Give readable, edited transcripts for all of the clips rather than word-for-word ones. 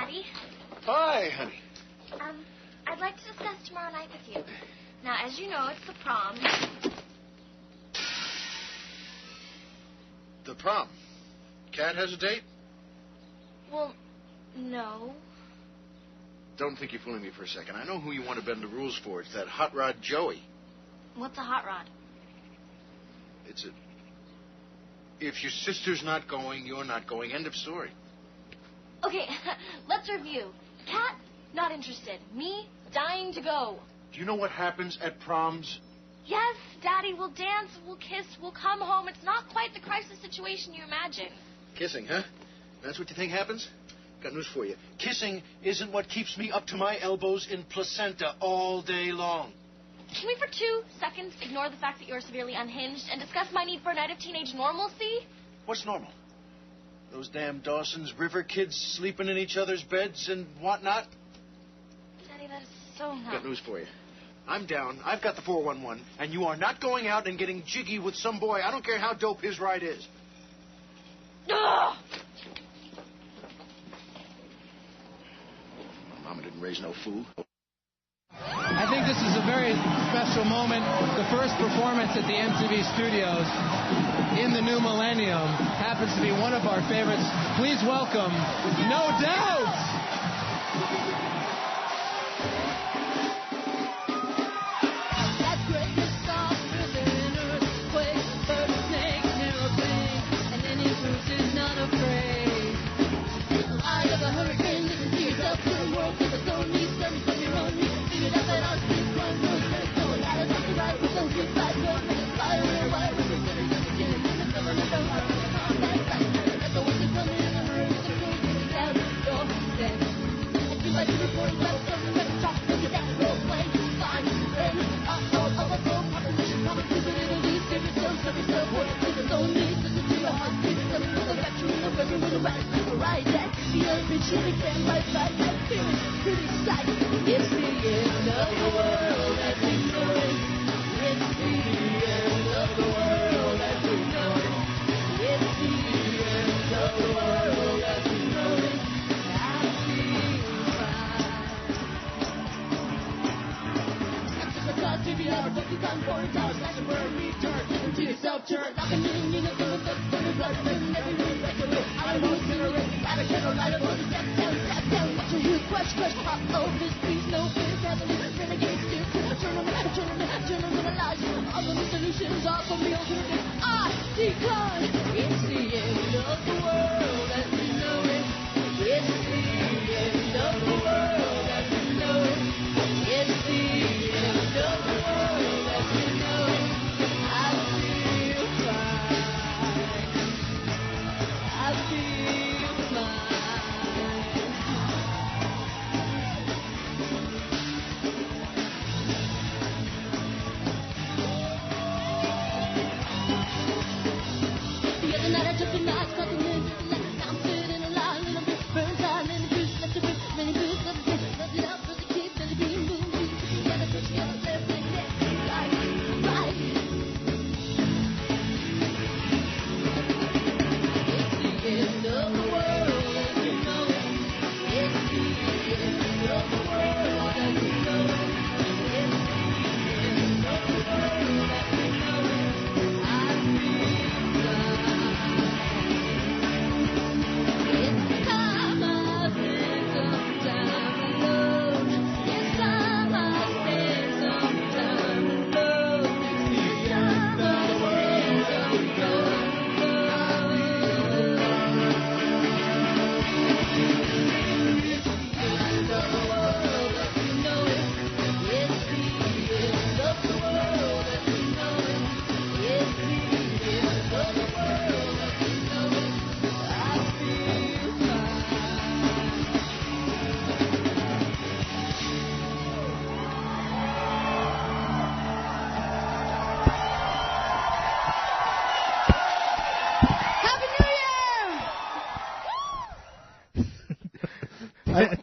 Daddy. Hi, honey. I'd like to discuss tomorrow night with you. Now, as you know, it's the prom. The prom. Cat has a date? Well, no. Don't think you're fooling me for a second. I know who you want to bend the rules for. It's that hot rod Joey. What's a hot rod? It's a... If your sister's not going, you're not going. End of story. Okay, let's review. Cat, not interested. Me, dying to go. Do you know what happens at proms? Yes, Daddy, we'll dance, we'll kiss, we'll come home. It's not quite the crisis situation you imagine. Kissing, huh? That's what you think happens? Got news for you. Kissing isn't what keeps me up to my elbows in placenta all day long. Can we for 2 seconds ignore the fact that you're severely unhinged and discuss my need for a night of teenage normalcy? What's normal? Those damn Dawson's river kids sleeping in each other's beds and whatnot? Daddy, that is so not... Got news for you. I'm down. I've got the 411, and you are not going out and getting jiggy with some boy. I don't care how dope his ride is. Ugh! My mama didn't raise no fool. I think this is a very special moment. The first performance at the MTV Studios in the new millennium happens to be one of our favorites. Please welcome No Doubt!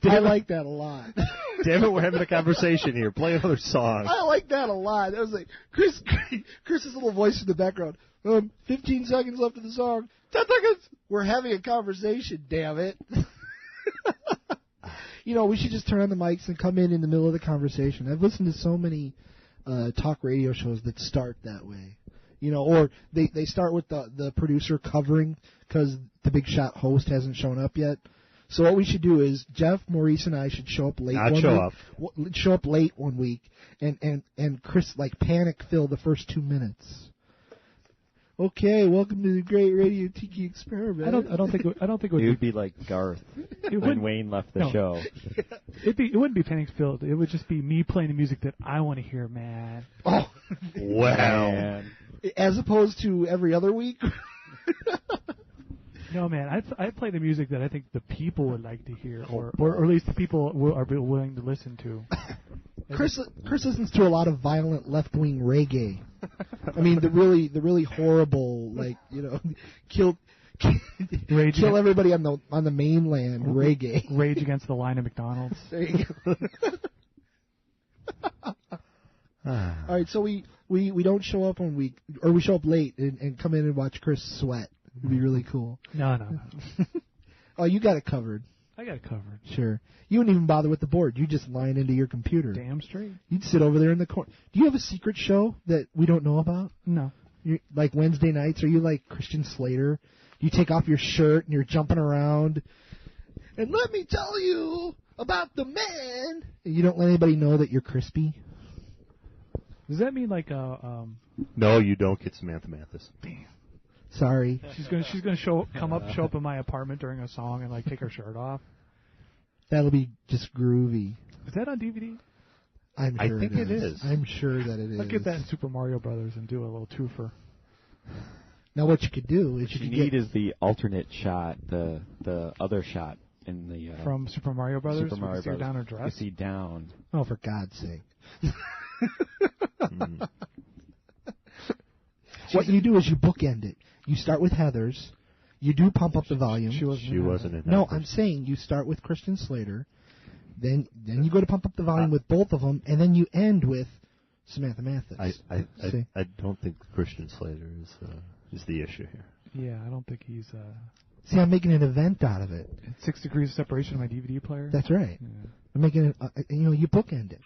I like that a lot. Damn it, we're having a conversation here. Play another song. I like that a lot. That was like Chris's little voice in the background. 15 seconds left of the song. 10 seconds. We're having a conversation, damn it. we should just turn on the mics and come in the middle of the conversation. I've listened to so many talk radio shows that start that way. Or they start with the producer covering because the big shot host hasn't shown up yet. So what we should do is Jeff, Maurice, and I should show up late. Show up late one week, and Chris panic fill the first 2 minutes. Okay, welcome to the Great Radio Tiki Experiment. I don't think it would be like Garth when Wayne left the show. It wouldn't be panic filled. It would just be me playing the music that I want to hear, man. Oh, wow! Man. As opposed to every other week. No, man, I play the music that I think the people would like to hear, or at least the people are willing to listen to. Chris listens to a lot of violent left-wing reggae. I mean, the really horrible, kill everybody on the mainland reggae. Rage Against the Line of McDonald's. There you go. All right, so we don't show up we show up late and come in and watch Chris sweat. It'd be really cool. No. Oh, you got it covered. I got it covered. Sure. You wouldn't even bother with the board. You just line into your computer. Damn straight. You'd sit over there in the corner. Do you have a secret show that we don't know about? No. Like Wednesday nights, are you like Christian Slater? You take off your shirt and you're jumping around. And let me tell you about the man. And you don't let anybody know that you're crispy? Does that mean No, you don't get Samantha Mathis. Damn. Sorry. She's gonna show up in my apartment during a song and take her shirt off. That'll be just groovy. Is that on DVD? I think it is. I'm sure that it is. I'll get that in Super Mario Brothers and do a little twofer. Now what you could do is what you need is the alternate shot, the other shot in the from Super Mario Brothers. Super Mario Brothers. See down her dress. You see down. Oh, for God's sake! What you do is you bookend it. You start with Heather's. You do pump up the volume. She wasn't in No, Heather's. I'm saying you start with Christian Slater, then you go to pump up the volume with both of them, and then you end with Samantha Mathis. I don't think Christian Slater is the issue here. Yeah, I don't think he's. See, I'm making an event out of it. 6 degrees of separation of my DVD player. That's right. Yeah. I'm making it. You bookend it,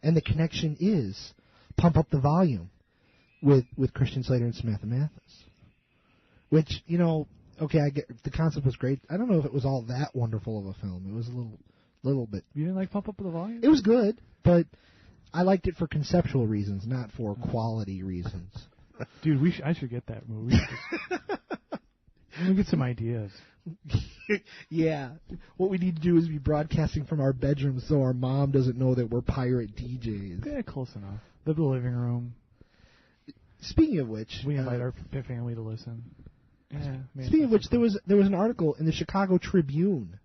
and the connection is pump up the volume with Christian Slater and Samantha Mathis. Which, okay, I get the concept was great. I don't know if it was all that wonderful of a film. It was a little bit. You didn't like Pump Up the Volume? It was good, but I liked it for conceptual reasons, not for quality reasons. Dude, I should get that movie. Let me get some ideas. Yeah. What we need to do is be broadcasting from our bedrooms so our mom doesn't know that we're pirate DJs. Yeah, close enough. The living room. Speaking of which, we invite our family to listen. Yeah. Speaking of which, there was an article in the Chicago Tribune.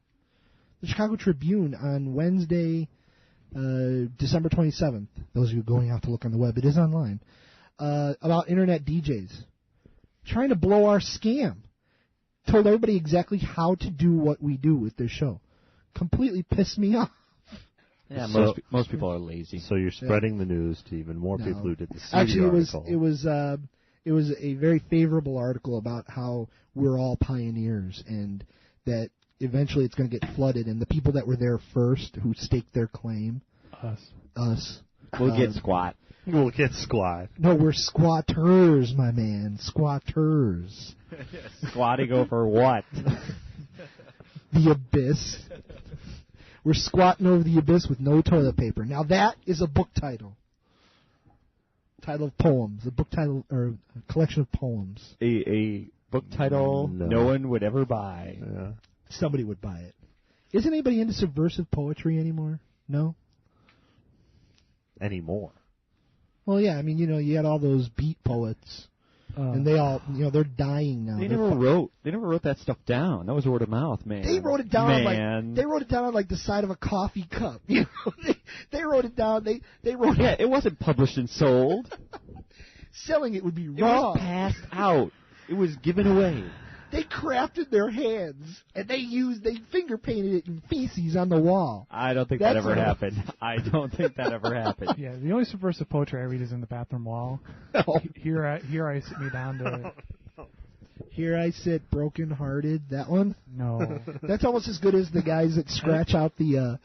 The Chicago Tribune on Wednesday, December 27th. Those of you going out to look on the web, it is online. About internet DJs trying to blow our scam. Told everybody exactly how to do what we do with this show. Completely pissed me off. Yeah, most people are lazy. So you're spreading the news to even more people who did the CD Actually, article. it was a very favorable article about how we're all pioneers and that eventually it's going to get flooded, and the people that were there first who staked their claim, us, we'll get squat. We'll get squat. No, we're squatters, my man, squatters. Squatting over what? The abyss. We're squatting over the abyss with no toilet paper. Now that is a book title. Title of poems. A book title or a collection of poems. A book title no one would ever buy. Yeah. Somebody would buy it. Isn't anybody into subversive poetry anymore? No? Anymore. Well, yeah, I mean, you had all those beat poets. And they all, they're dying now. They never wrote that stuff down. That was word of mouth, man. They wrote it down on the side of a coffee cup. They wrote it down. They wrote it. It wasn't published and sold. Selling it would be wrong. It was passed out. It was given away. They crafted their hands, and they finger painted it in feces on the wall. I don't think that ever happened. I don't think that ever happened. Yeah, the only subversive poetry I read is in the bathroom wall. No. Here I sit me down to Here I sit, broken-hearted. That one? No. That's almost as good as the guys that scratch out the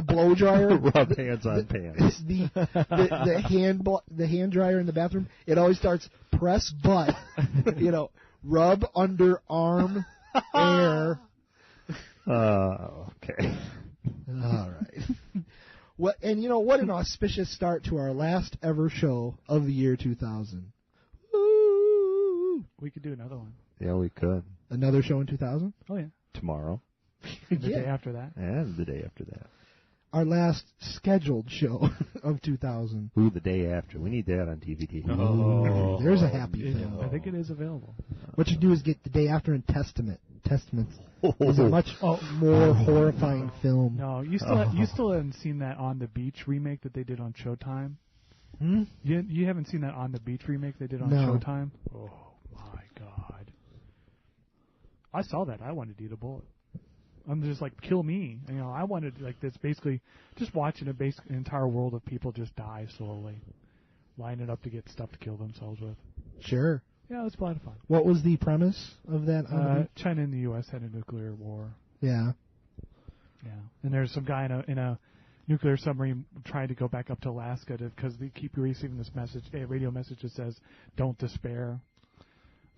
blow dryer. Rub hands on pants. The hand dryer in the bathroom. It always starts press butt. Rub underarm air. Okay. All right. What an auspicious start to our last ever show of the year 2000. Woo! We could do another one. Yeah, we could. Another show in 2000? Oh, yeah. Tomorrow. The day after that. And the day after that. Our last scheduled show of 2000. Ooh, the day after. We need that on DVD. Ooh, there's a happy film. I think it is available. What you do is get the day after in Testaments. It's a much more horrifying film. No, you still haven't seen that On the Beach remake that they did on Showtime? Hmm? You haven't seen that On the Beach remake they did on No. Showtime? Oh, my God. I saw that. I wanted to eat a bullet. I'm just like, kill me. I wanted like this, basically just watching an entire world of people just die slowly, lining up to get stuff to kill themselves with. Sure. Yeah, it was a lot of fun. What was the premise of that? China and the U.S. had a nuclear war. Yeah. Yeah, and there's some guy in a nuclear submarine trying to go back up to Alaska because they keep receiving this message, a radio message that says, "Don't despair."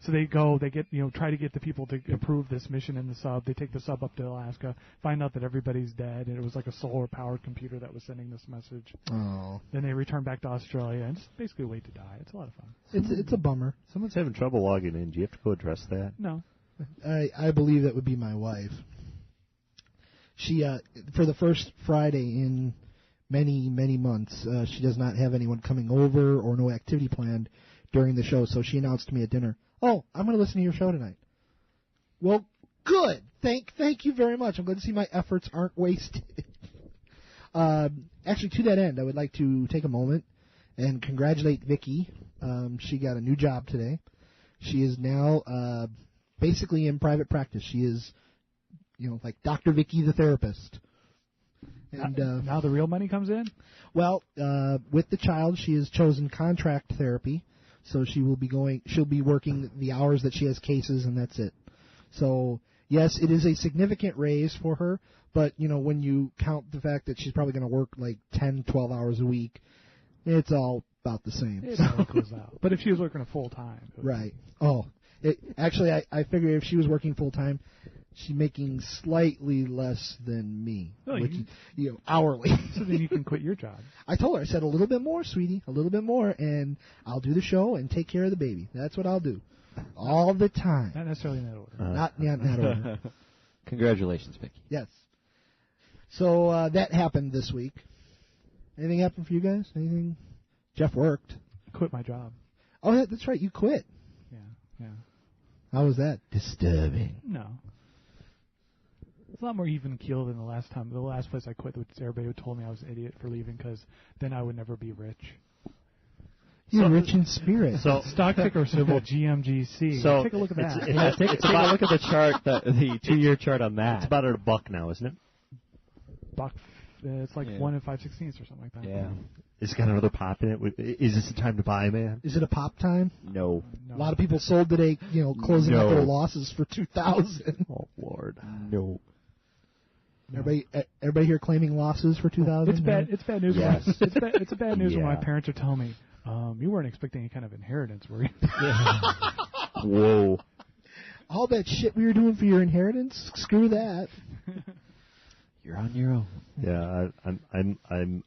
So they try to get the people to approve this mission in the sub. They take the sub up to Alaska, find out that everybody's dead, and it was like a solar-powered computer that was sending this message. Oh. Then they return back to Australia, and it's basically wait to die. It's a lot of fun. It's a bummer. Someone's having trouble logging in. Do you have to go address that? No. I believe that would be my wife. She for the first Friday in many, many months, she does not have anyone coming over or no activity planned during the show, so she announced to me at dinner, "Oh, I'm going to listen to your show tonight." Well, good. Thank you very much. I'm glad to see my efforts aren't wasted. Actually, to that end, I would like to take a moment and congratulate Vicky. She got a new job today. She is now basically in private practice. She is, like Dr. Vicky the therapist. And now the real money comes in? Well, with the child, she has chosen contract therapy. So she'll be working the hours that she has cases, and that's it. So, yes, it is a significant raise for her, but, when you count the fact that she's probably going to work like 10, 12 hours a week, it's all about the same. It all goes out. But if she was working full-time. Right. Oh, actually, I figure if she was working full-time, she's making slightly less than me, hourly. So then you can quit your job. I told her, I said, a little bit more, sweetie, a little bit more, and I'll do the show and take care of the baby. That's what I'll do. All the time. Not necessarily in that order. Not in that order. Congratulations, Vicky. Yes. So that happened this week. Anything happened for you guys? Anything? Jeff worked. I quit my job. Oh, that's right. You quit. Yeah. How was that? Disturbing. No. It's a lot more even keel than the last time. The last place I quit, which everybody told me I was an idiot for leaving because then I would never be rich. You're rich in spirit. So stock ticker symbol GMGC. So take a look at that. Take a look at the chart, the 2-year chart on that. It's about at $1 now, isn't it? Buck. It's like 1 5/16 or something like that. Yeah. It's got another pop in it. Is this the time to buy, man? Is it a pop time? No. A lot of people sold today, closing up their losses for 2000. Oh, Lord. No. Everybody here claiming losses for 2000? It's bad news. Yes. It's bad news when my Yeah. parents are telling me, you weren't expecting any kind of inheritance, were you? Whoa. All that shit we were doing for your inheritance? Screw that. You're on your own. Yeah, I'm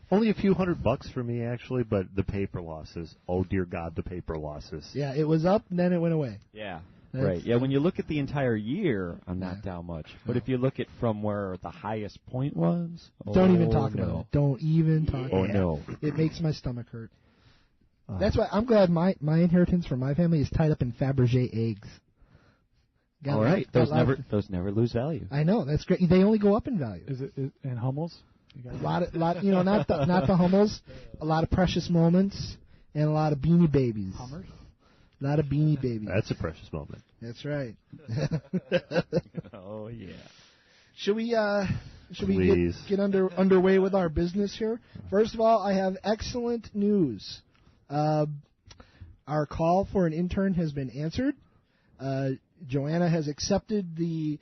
only a few $100 for me, actually, but the paper losses. Oh, dear God, the paper losses. Yeah, it was up, and then it went away. Yeah. Right. Yeah, when you look at the entire year, I'm not down much. But if you look at from where the highest point was, don't even talk about it. Don't even talk about it. No. It makes my stomach hurt. That's why I'm glad my inheritance from my family is tied up in Fabergé eggs. All right. Those never lose value. I know. That's great. They only go up in value. Is it in Hummels? A lot, not the Hummels. A lot of precious moments and a lot of Beanie Babies. Hummers? A lot of Beanie Babies. That's a precious moment. That's right. Oh yeah. Should we Please. get underway with our business here? First of all, I have excellent news. our call for an intern has been answered. Joanna has accepted the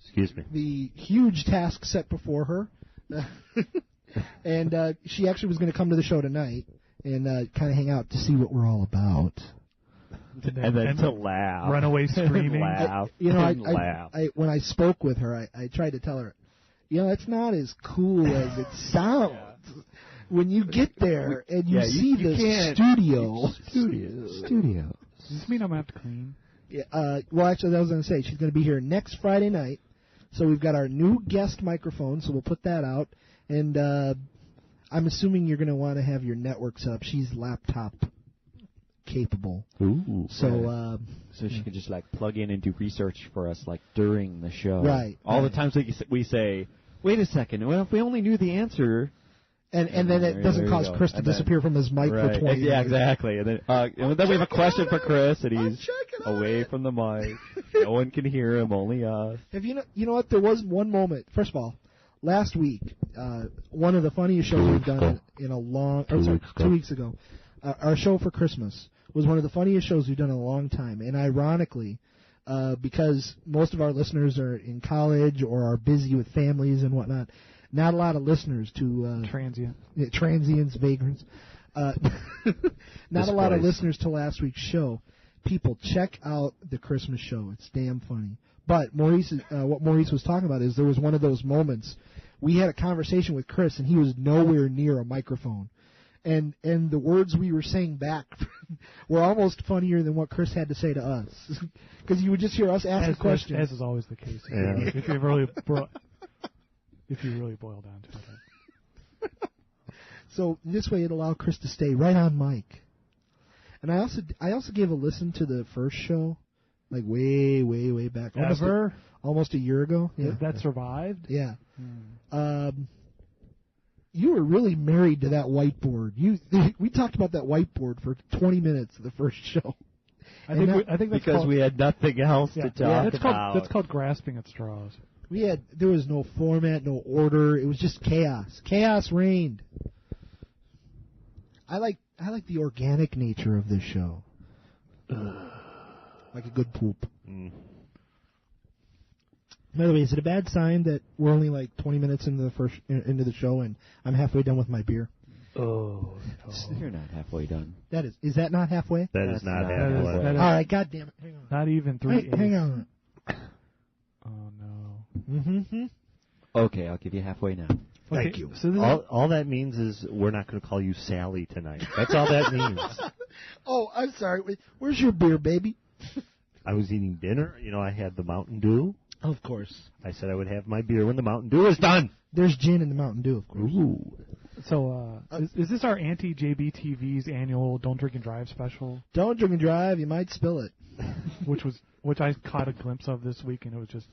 Excuse me. the huge task set before her, and she actually was going to come to the show tonight and kind of hang out to see what we're all about. And then to laugh. Run away screaming. laugh. I when I spoke with her, I tried to tell her, it's not as cool as it sounds. When you get there and you see the studio. Does this mean I'm going to have to clean? Yeah, well, actually, I was going to say, she's going to be here next Friday night. So we've got our new guest microphone, so we'll put that out. And I'm assuming you're going to want to have your network set up. She's laptop capable. Ooh. So she can just plug in and do research for us during the show. Right. All the times we say, wait a second, well, if we only knew the answer. And then it doesn't cause Chris to disappear from his mic for 20 minutes. Yeah, exactly. And then we have a question for Chris, and he's away from the mic. No one can hear him, only us. You know what? There was one moment. First of all, last week, one of the funniest shows we've done in a long... 2 weeks ago. Our show for Christmas was one of the funniest shows we've done in a long time. And ironically, because most of our listeners are in college or are busy with families and whatnot, not a lot of listeners to... transients, vagrants. Not a lot of listeners to last week's show. People, check out the Christmas show. It's damn funny. But Maurice, what Maurice was talking about is there was one of those moments. We had a conversation with Chris, and he was nowhere near a microphone. And the words we were saying back were almost funnier than what Chris had to say to us. Because you would just hear us ask questions. As is always the case. Yeah. If you really boil down to it. So this way it allowed Chris to stay right on mic. And I also gave a listen to the first show, way back. Almost a year ago. Yeah. That survived? Yeah. You were really married to that whiteboard. We talked about that whiteboard for 20 minutes of the first show. I think that's because we had nothing else to talk about. That's called grasping at straws. There was no format, no order. It was just chaos. Chaos reigned. I like the organic nature of this show. Like a good poop. By the way, is it a bad sign that we're only 20 minutes into the show and I'm halfway done with my beer? Oh, you're not halfway done. Is that not halfway? That is not halfway. All right, God damn it. Hang on. Not even 3. Hang on. Oh no. Mm-hmm. Okay, I'll give you halfway now. Thank you. So all that means is we're not going to call you Sally tonight. That's all that means. Oh, I'm sorry. Where's your beer, baby? I was eating dinner. I had the Mountain Dew. Of course. I said I would have my beer when the Mountain Dew is done. There's gin in the Mountain Dew, of course. Ooh. So, is this our anti-JBTV's annual Don't Drink and Drive special? Don't drink and drive. You might spill it. which I caught a glimpse of this week, and it was just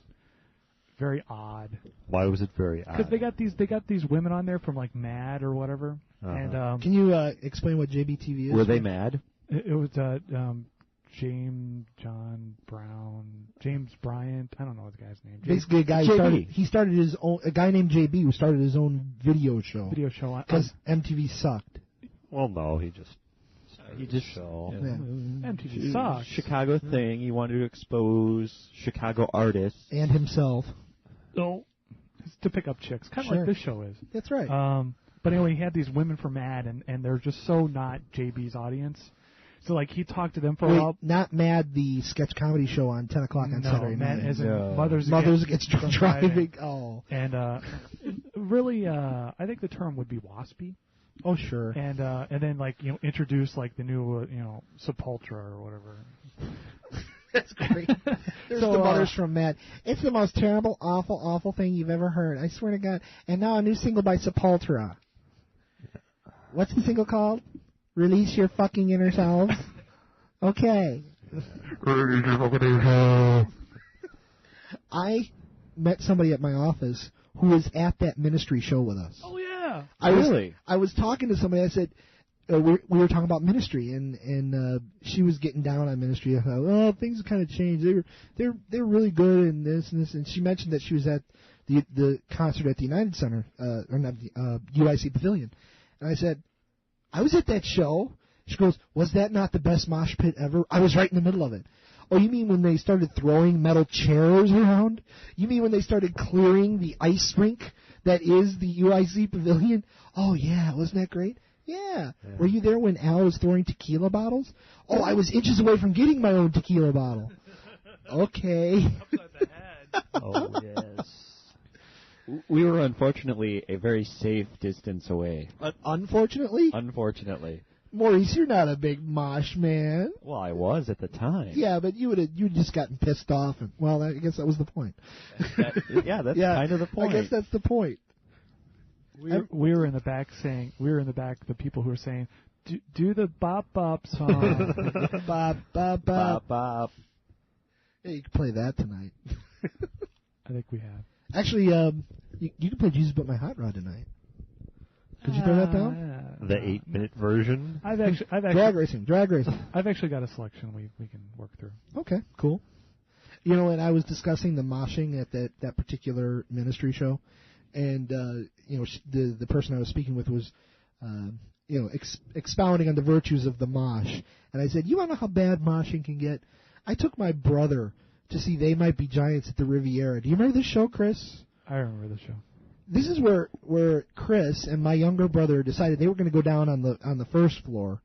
very odd. Why was it very odd? Because they got these women on there from Mad or whatever. And can you explain what JBTV is? Were they mad? It was James Bryant. I don't know the guy's name. Basically, a guy he started his own. A guy named JB who started his own video show. Because MTV sucked. Well, no, he just show. Yeah. MTV sucks. Chicago thing. He wanted to expose Chicago artists and himself. So, to pick up chicks, kind of like this show is. That's right. But anyway, he had these women from Mad, and they're just so not JB's audience. So, he talked to them for a while. Not Mad, the sketch comedy show on 10 o'clock on Saturday night. As in Mothers Against Driving. Oh. And really, I think the term would be waspy. Oh, sure. And then, introduce, the new, Sepultura or whatever. That's great. There's the mothers from Mad. It's the most terrible, awful, awful thing you've ever heard. I swear to God. And now a new single by Sepultura. What's the single called? Release your fucking inner selves. Okay. I met somebody at my office who was at that ministry show with us. Oh, yeah. I was talking to somebody. I said, we were talking about ministry, and she was getting down on ministry. I thought, things have kind of changed. They're really good in this and this. And she mentioned that she was at the concert at the United Center, or not the UIC Pavilion. And I said, I was at that show. She goes, was that not the best mosh pit ever? I was right in the middle of it. Oh, you mean when they started throwing metal chairs around? You mean when they started clearing the ice rink that is the UIC pavilion? Oh, yeah, wasn't that great? Yeah. Were you there when Al was throwing tequila bottles? Oh, I was inches away from getting my own tequila bottle. Okay. Oh, yes. We were unfortunately a very safe distance away. Unfortunately? Unfortunately. Maurice, you're not a big mosh man. Well, I was at the time. Yeah, but you'd just gotten pissed off. And, well, I guess that was the point. That's kind of the point. I guess that's the point. We were in the back, the people who were saying, do the bop bop song. Bop, bop, bop. Bop, bop. Hey, you can play that tonight. I think we have. Actually, you can play Jesus But My Hot Rod tonight. Could you throw that down? The 8-minute version? I've actually Drag racing. I've actually got a selection we can work through. Okay, cool. You know, and I was discussing the moshing at that particular ministry show, and the person I was speaking with was expounding on the virtues of the mosh, and I said, you want to know how bad moshing can get? I took my brother to see They Might Be Giants at the Riviera. Do you remember this show, Chris? I remember the show. This is where Chris and my younger brother decided they were going to go down on the first floor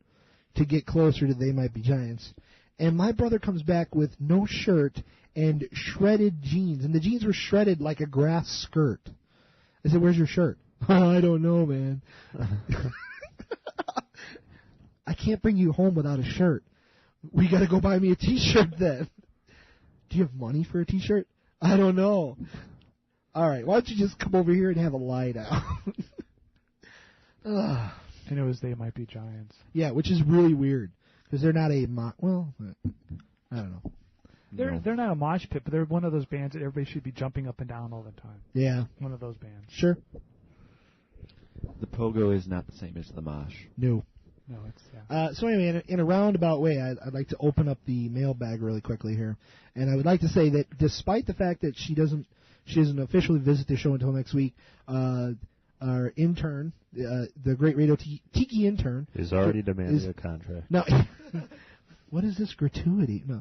to get closer to They Might Be Giants. And my brother comes back with no shirt and shredded jeans. And the jeans were shredded like a grass skirt. I said, where's your shirt? Oh, I don't know, man. I can't bring you home without a shirt. We got to go buy me a T-shirt then. Do you have money for a T-shirt? I don't know. All right, why don't you just come over here and have a lie down? And it was They Might Be Giants. Yeah, which is really weird because they're not a I don't know. They're not a mosh pit, but they're one of those bands that everybody should be jumping up and down all the time. Yeah, one of those bands. Sure. The pogo is not the same as the mosh. No. No, it's so anyway, in a roundabout way, I'd like to open up the mailbag really quickly here, and I would like to say that despite the fact that she doesn't officially visit the show until next week, our intern, the great Radio Tiki intern, is already demanding a contract. No, what is this gratuity? No,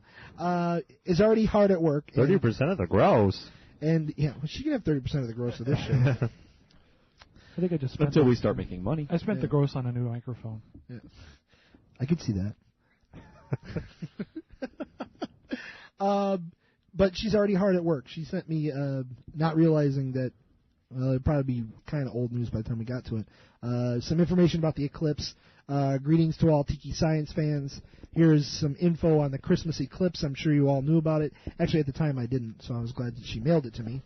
is already hard at work. 30% of the gross. And yeah, well, she can have 30% of the gross of this show. I think I just spent until we start making money. I spent the gross on a new microphone. Yeah. I could see that. But she's already hard at work. She sent me, not realizing that, well, it'd probably be kind of old news by the time we got to it, some information about the eclipse. Greetings to all Tiki Science fans. Here's some info on the Christmas eclipse. I'm sure you all knew about it. Actually, at the time I didn't, so I was glad that she mailed it to me.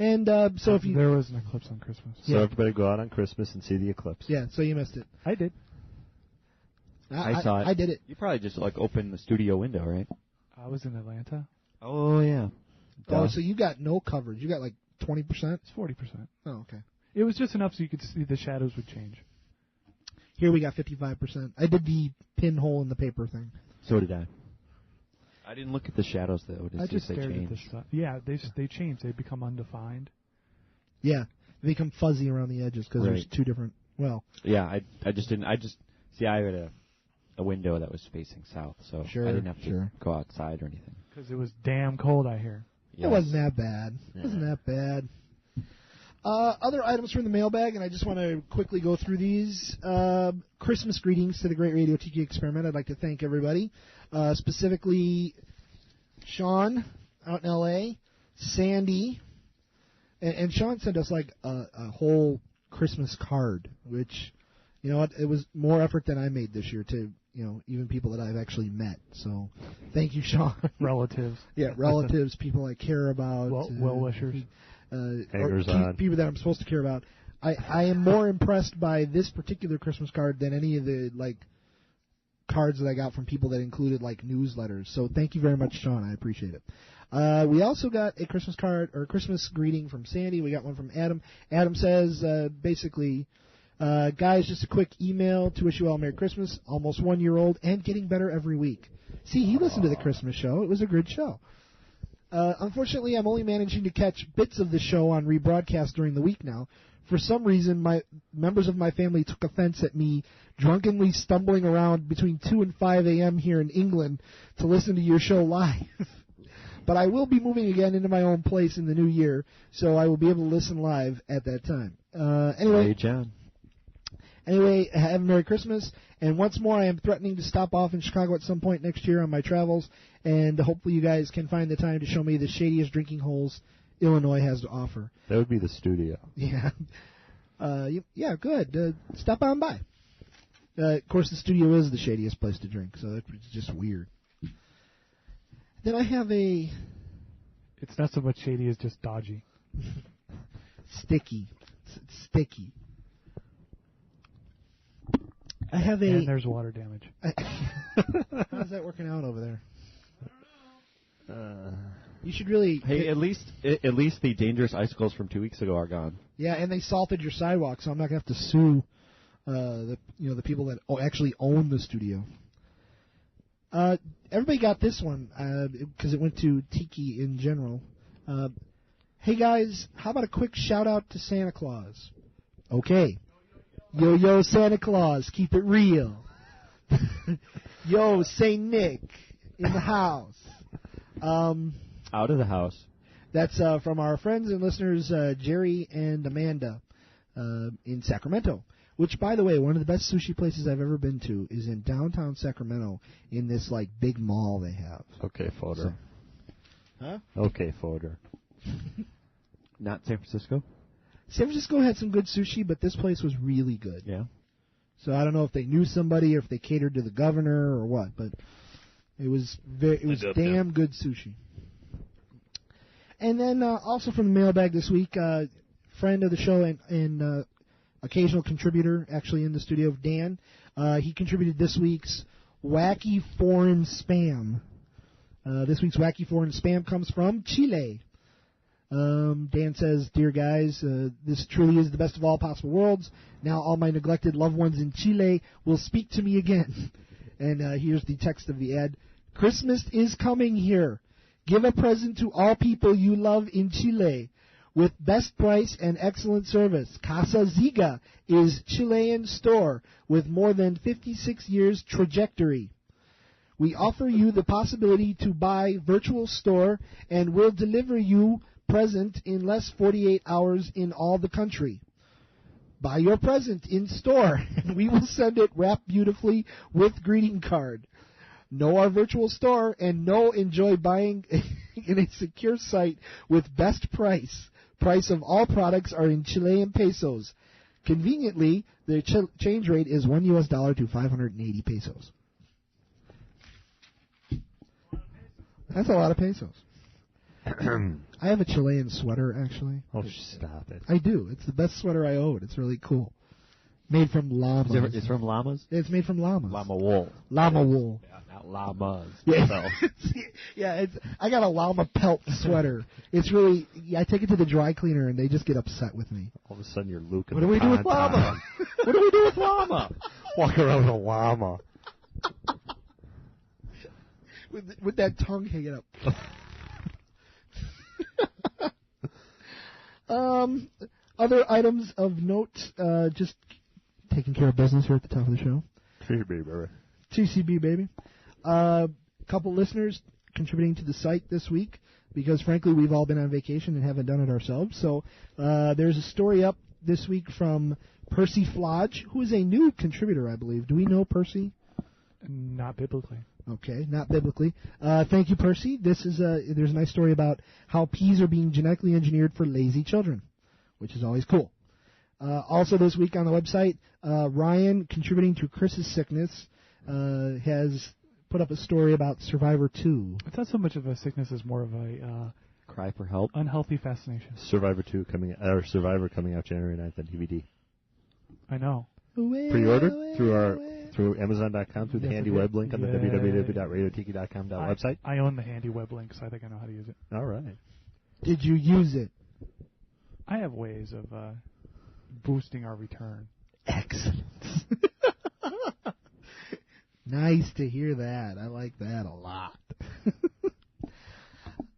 And so if you... There was an eclipse on Christmas. So everybody go out on Christmas and see the eclipse. Yeah, so you missed it. I did. I saw it. I did it. You probably just opened the studio window, right? I was in Atlanta. Oh, yeah. Oh, so you got no coverage. You got 20%? It's 40%. Oh, okay. It was just enough so you could see the shadows would change. Here we got 55%. I did the pinhole in the paper thing. So did I. I didn't look at the shadows, though. I just stared changed. at the stuff. Yeah, they change. They become undefined. Yeah, they become fuzzy around the edges because there's two different... Well... Yeah, I just didn't... See, I had a window that was facing south, so I didn't have to go outside or anything. Because it was damn cold, I hear. Yes. It wasn't that bad. It wasn't that bad. Other items from the mailbag, and I just want to quickly go through these. Christmas greetings to the Great Radio Tiki Experiment. I'd like to thank everybody. Specifically, Sean out in L.A., Sandy, and Sean sent us a whole Christmas card, which, you know what, it was more effort than I made this year to, even people that I've actually met. So, thank you, Sean. Relatives. Yeah, relatives, people I care about. Well-wishers. Hangers-on. People that I'm supposed to care about. I am more impressed by this particular Christmas card than any of the, cards that I got from people that included, newsletters. So thank you very much, Sean. I appreciate it. We also got a Christmas card, or Christmas greeting from Sandy. We got one from Adam. Adam says, basically, guys, just a quick email to wish you all Merry Christmas, almost 1 year old, and getting better every week. See, he listened to the Christmas show. It was a good show. Unfortunately, I'm only managing to catch bits of the show on rebroadcast during the week now. For some reason, members of my family took offense at me drunkenly stumbling around between 2 and 5 a.m. here in England to listen to your show live. But I will be moving again into my own place in the new year, so I will be able to listen live at that time. Anyway, hey, John. Anyway, have a Merry Christmas. And once more, I am threatening to stop off in Chicago at some point next year on my travels, and hopefully you guys can find the time to show me the shadiest drinking holes Illinois has to offer. That would be the studio. Yeah. Yeah, good. Stop on by. Of course, the studio is the shadiest place to drink, so it's just weird. Then I have a... It's not so much shady as just dodgy. Sticky. It's sticky. I have a... And there's water damage. How's that working out over there? You should really... Hey, at least the dangerous icicles from 2 weeks ago are gone. Yeah, and they salted your sidewalk, so I'm not going to have to sue the people that actually own the studio. Everybody got this one because it went to Tiki in general. Hey guys, how about a quick shout out to Santa Claus? Okay. Yo, Santa Claus, keep it real. Yo, Saint Nick in the house. Out of the house. That's from our friends and listeners Jerry and Amanda in Sacramento. Which, by the way, one of the best sushi places I've ever been to is in downtown Sacramento in this, like, big mall they have. Okay, Fodor. Huh? Okay, Fodor. Not San Francisco? San Francisco had some good sushi, but this place was really good. Yeah. So I don't know if they knew somebody or if they catered to the governor or what, but it was damn good sushi. And then also from the mailbag this week, friend of the show and occasional contributor, actually in the studio, Dan. He contributed this week's Wacky Foreign Spam. This week's Wacky Foreign Spam comes from Chile. Dan says, "Dear guys, this truly is the best of all possible worlds. Now all my neglected loved ones in Chile will speak to me again." And here's the text of the ad. "Christmas is coming here. Give a present to all people you love in Chile. With best price and excellent service, Casa Ziga is Chilean store with more than 56 years trajectory. We offer you the possibility to buy virtual store and will deliver you present in less 48 hours in all the country. Buy your present in store and we will send it wrapped beautifully with greeting card. Know our virtual store and enjoy buying in a secure site with best price. Price of all products are in Chilean pesos. Conveniently, the change rate is $1 to 580 pesos. That's a lot of pesos. I have a Chilean sweater, actually. Oh, stop it. I do. It's the best sweater I own. It's really cool. Made from llamas. It's from llamas? It's made from llamas. Llama wool. Llama wool. Yeah, not llamas. Yeah, yeah. I got a llama pelt sweater. It's really. I take it to the dry cleaner and they just get upset with me. All of a sudden you're Luke. What do we do with llama? What do we do with llama? Walk around with a llama. with that tongue hanging up. Other items of note, just taking care of business here at the top of the show. TCB, baby. Couple listeners contributing to the site this week because, frankly, we've all been on vacation and haven't done it ourselves. So there's a story up this week from Percy Flodge, who is a new contributor, I believe. Do we know Percy? Not biblically. Okay, not biblically. Thank you, Percy. There's a nice story about how peas are being genetically engineered for lazy children, which is always cool. Also this week on the website, Ryan, contributing to Chris's sickness, has put up a story about Survivor 2. It's not so much of a sickness as more of a cry for help. Unhealthy fascination. Survivor coming out January 9th on DVD. I know. Pre-order through Amazon.com through the handy web link on the www.radiotiki.com website. I own the handy web link, so I think I know how to use it. All right. Did you use it? I have ways of boosting our return. Excellent. Nice to hear that. I like that a lot.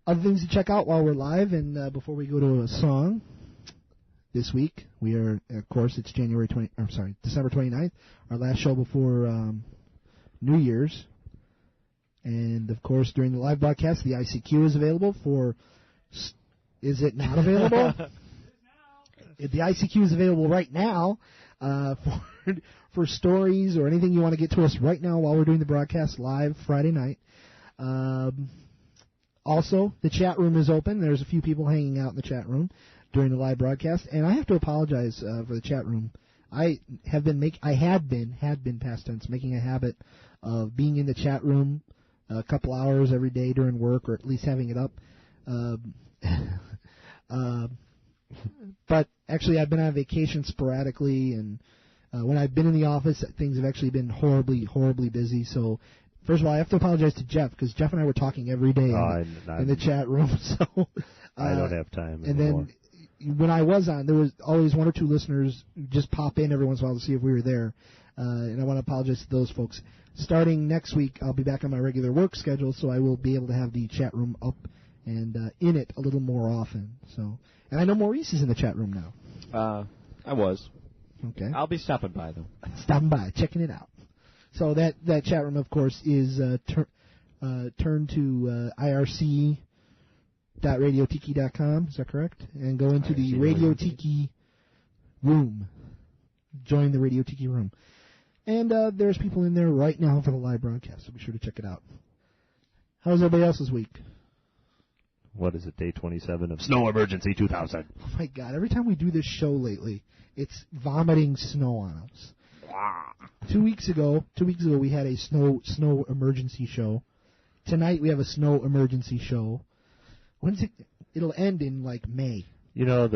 Other things to check out while we're live, and before we go to a song, this week we are, of course, it's December 29th, our last show before New Year's, and of course during the live broadcast, the ICQ is available for. Is it not available? The ICQ is available right now for stories or anything you want to get to us right now while we're doing the broadcast live Friday night. Also, the chat room is open. There's a few people hanging out in the chat room during the live broadcast, and I have to apologize for the chat room. I had been past tense, making a habit of being in the chat room a couple hours every day during work, or at least having it up. But actually, I've been on vacation sporadically, and when I've been in the office, things have actually been horribly, horribly busy. So, first of all, I have to apologize to Jeff, because Jeff and I were talking every day in the chat room. So I don't have time and anymore. Then when I was on, there was always one or two listeners just pop in every once in a while to see if we were there. And I want to apologize to those folks. Starting next week, I'll be back on my regular work schedule, so I will be able to have the chat room up and in it a little more often. So, and I know Maurice is in the chat room now. I was. Okay. I'll be stopping by, though. Stopping by, checking it out. So that chat room, of course, is turn to irc.radiotiki.com. Is that correct? And go into the Radio Tiki room. Join the Radio Tiki room. And there's people in there right now for the live broadcast, so be sure to check it out. How's everybody else's week? What is it, day 27 of Snow Emergency 2000? Oh, my God. Every time we do this show lately, it's vomiting snow on us. Wow. 2 weeks ago, we had a snow emergency show. Tonight we have a snow emergency show. When's it? It'll end in, like, May. You know,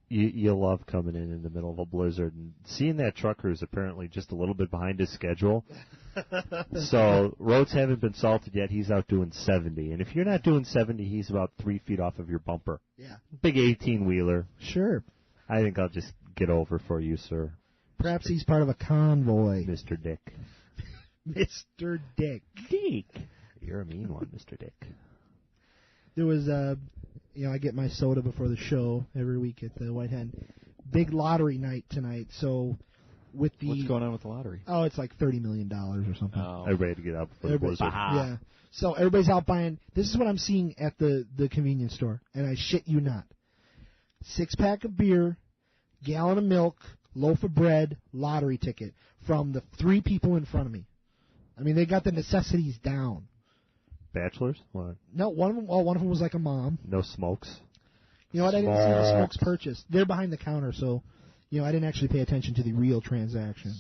you love coming in the middle of a blizzard and seeing that trucker is apparently just a little bit behind his schedule. So roads haven't been salted yet. He's out doing 70. And if you're not doing 70, he's about 3 feet off of your bumper. Yeah. Big 18-wheeler. Sure. I think I'll just get over for you, sir. Perhaps he's part of a convoy. Mr. Dick. Mr. Dick. Dick. You're a mean one, Mr. Dick. There was, I get my soda before the show every week at the White Hen. Big lottery night tonight, so with the... What's going on with the lottery? Oh, it's like $30 million or something. Oh. Everybody had to get out before the blizzard. Yeah. So everybody's out buying... This is what I'm seeing at the convenience store, and I shit you not. 6-pack of beer, gallon of milk, loaf of bread, lottery ticket from the 3 people in front of me. I mean, they got the necessities down. Bachelors? What? No, one of them was like a mom. No smokes? You know what? I didn't see the smokes purchased. They're behind the counter, so I didn't actually pay attention to the real transaction.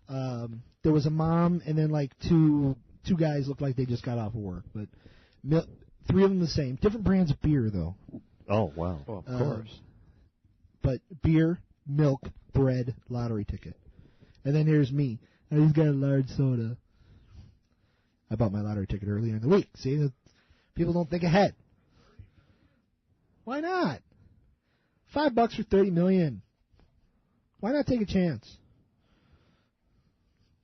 There was a mom, and then like two guys looked like they just got off of work, but 3 of them the same. Different brands of beer, though. Oh, wow. Well, of course. But beer, milk, bread, lottery ticket. And then here's me. I just got a large soda. I bought my lottery ticket earlier in the week. See, people don't think ahead. Why not? $5 for $30 million. Why not take a chance?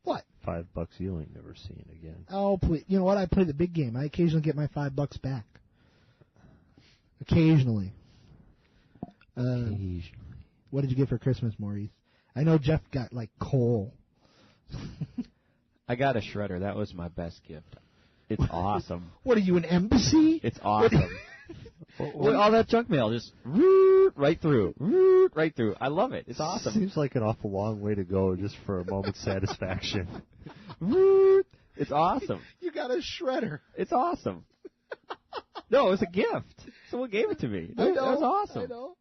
What? $5 you ain't never seen again. Oh, please. You know what? I play the big game. I occasionally get my $5 back. Occasionally. What did you get for Christmas, Maurice? I know Jeff got, like, coal. I got a shredder. That was my best gift. It's awesome. What are you, an embassy? It's awesome. All that junk mail just right through. Right through. I love it. It's awesome. Seems like an awful long way to go just for a moment's satisfaction. It's awesome. You got a shredder. It's awesome. No, it was a gift. Someone gave it to me. I know. That was awesome. I know.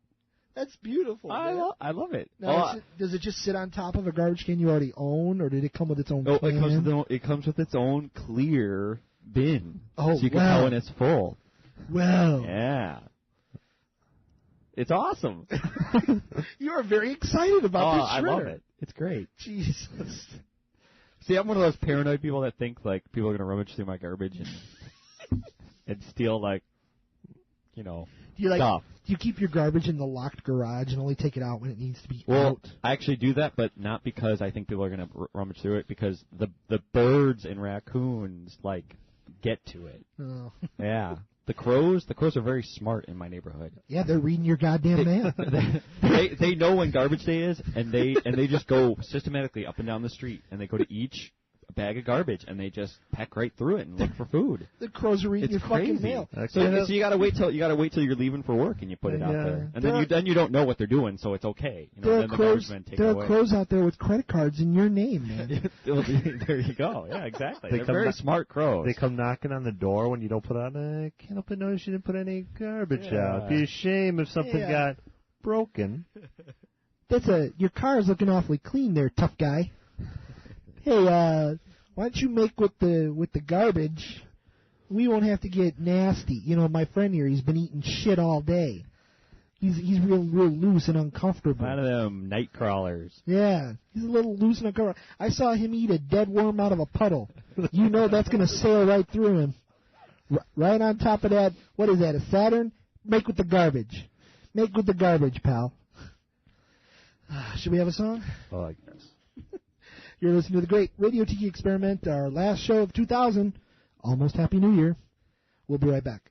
That's beautiful. I love it. Now, does it just sit on top of a garbage can you already own, or did it come with its own can? It comes with its own clear bin. Oh, so you can tell when it's full. Well. Yeah. It's awesome. You are very excited about this shredder. I love it. It's great. Jesus. See, I'm one of those paranoid people that think, like, people are going to rummage through my garbage and steal, like, stuff. Do you keep your garbage in the locked garage and only take it out when it needs to be out? Well, I actually do that, but not because I think people are going to rummage through it, because the birds and raccoons, like, get to it. Oh. Yeah. The crows are very smart in my neighborhood. Yeah, they're reading your goddamn mail. They know when garbage day is, and they just go systematically up and down the street, and they go to each bag of garbage, and they just peck right through it and look for food. The crows are reading your fucking mail. So you gotta wait till you're leaving for work, and you put it out there, and then you don't know what they're doing, so it's okay. There are crows out there with credit cards in your name, man. There you go. Yeah, exactly. They're very smart crows. They come knocking on the door when you don't put out. I can't help but notice you didn't put any garbage out. It'd be a shame if something got broken. Your car is looking awfully clean there, tough guy. Hey, why don't you make with the garbage? We won't have to get nasty. You know, my friend here, he's been eating shit all day. He's real loose and uncomfortable. One of them night crawlers. Yeah, he's a little loose and uncomfortable. I saw him eat a dead worm out of a puddle. You know that's going to sail right through him. Right on top of that, what is that, a Saturn? Make with the garbage. Make with the garbage, pal. Should we have a song? Oh, I guess. You're listening to the Great Radio Tiki Experiment, our last show of 2000. Almost Happy New Year. We'll be right back.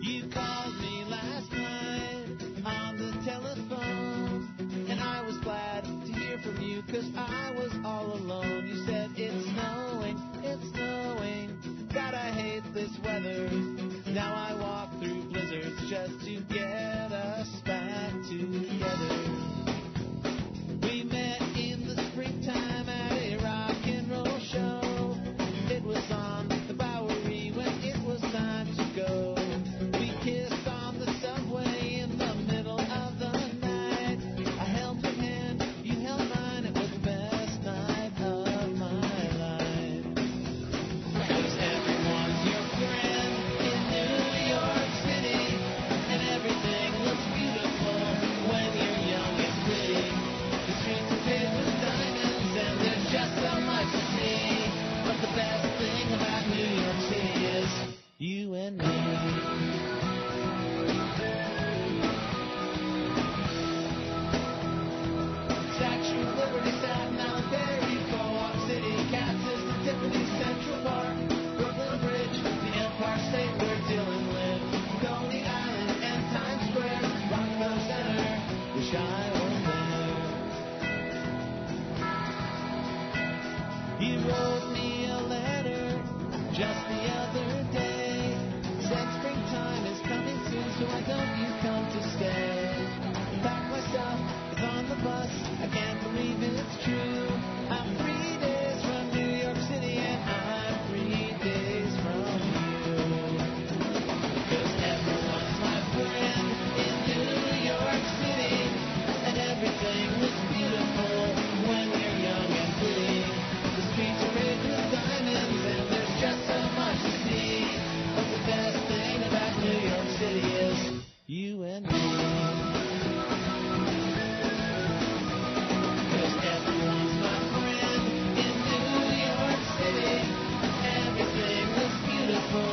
You called me last night on the telephone, and I was glad to hear from you because I was all alone. You said it's snowing, God, I hate this weather. Now I walk through blizzards just to get us back together. We met in the springtime at a rock and roll show. It was on the Bowery when it was time to go. We kissed on the subway in the middle of the night. I held your hand, you held mine. It was the best night of my life. 'Cause everyone's your friend in New York City, and everything looks beautiful when you're young and pretty. The streets are paved with diamonds, and there's just so much to see. But the best thing about New York City is you and me. Statue of Liberty, Staten Island, Ferry, Co-op City, Cactus, and Tiffany, Central Park, Brooklyn Bridge, the Empire State where Dylan lived, Coney Island, and Times Square, Rockefeller Center, wish I were there. You wrote me a letter just the other day, said springtime is coming soon, so why don't you come to stay? Pack my stuff, it's on the bus, I can't believe it's true. I'm 3 days from New York City, and I'm 3 days from you. 'Cause everyone's my friend in New York City, and everything looks beautiful when you're young and pretty. The streets are paved with diamonds, and there's just so much to see. But the best thing about New York City is you and me. 'Cause everyone's my friend in New York City. Everything looks beautiful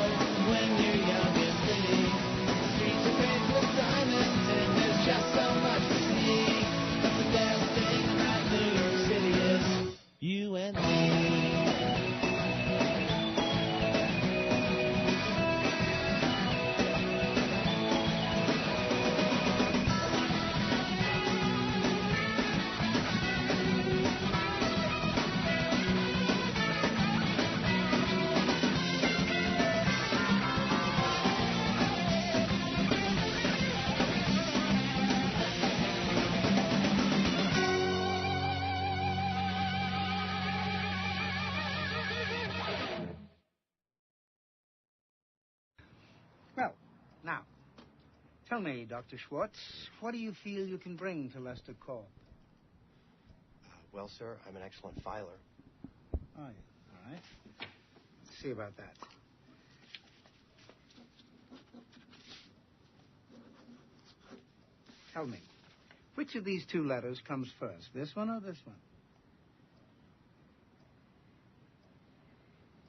when you're young and pretty. The streets are paved with diamonds, and there's just so much to see. But the best thing about New York City is you and me. Well, now, tell me, Dr. Schwartz, what do you feel you can bring to Lester Corp? Well, sir, I'm an excellent filer. Oh, yeah. All right. Let's see about that. Tell me, which of these two letters comes first, this one or this one?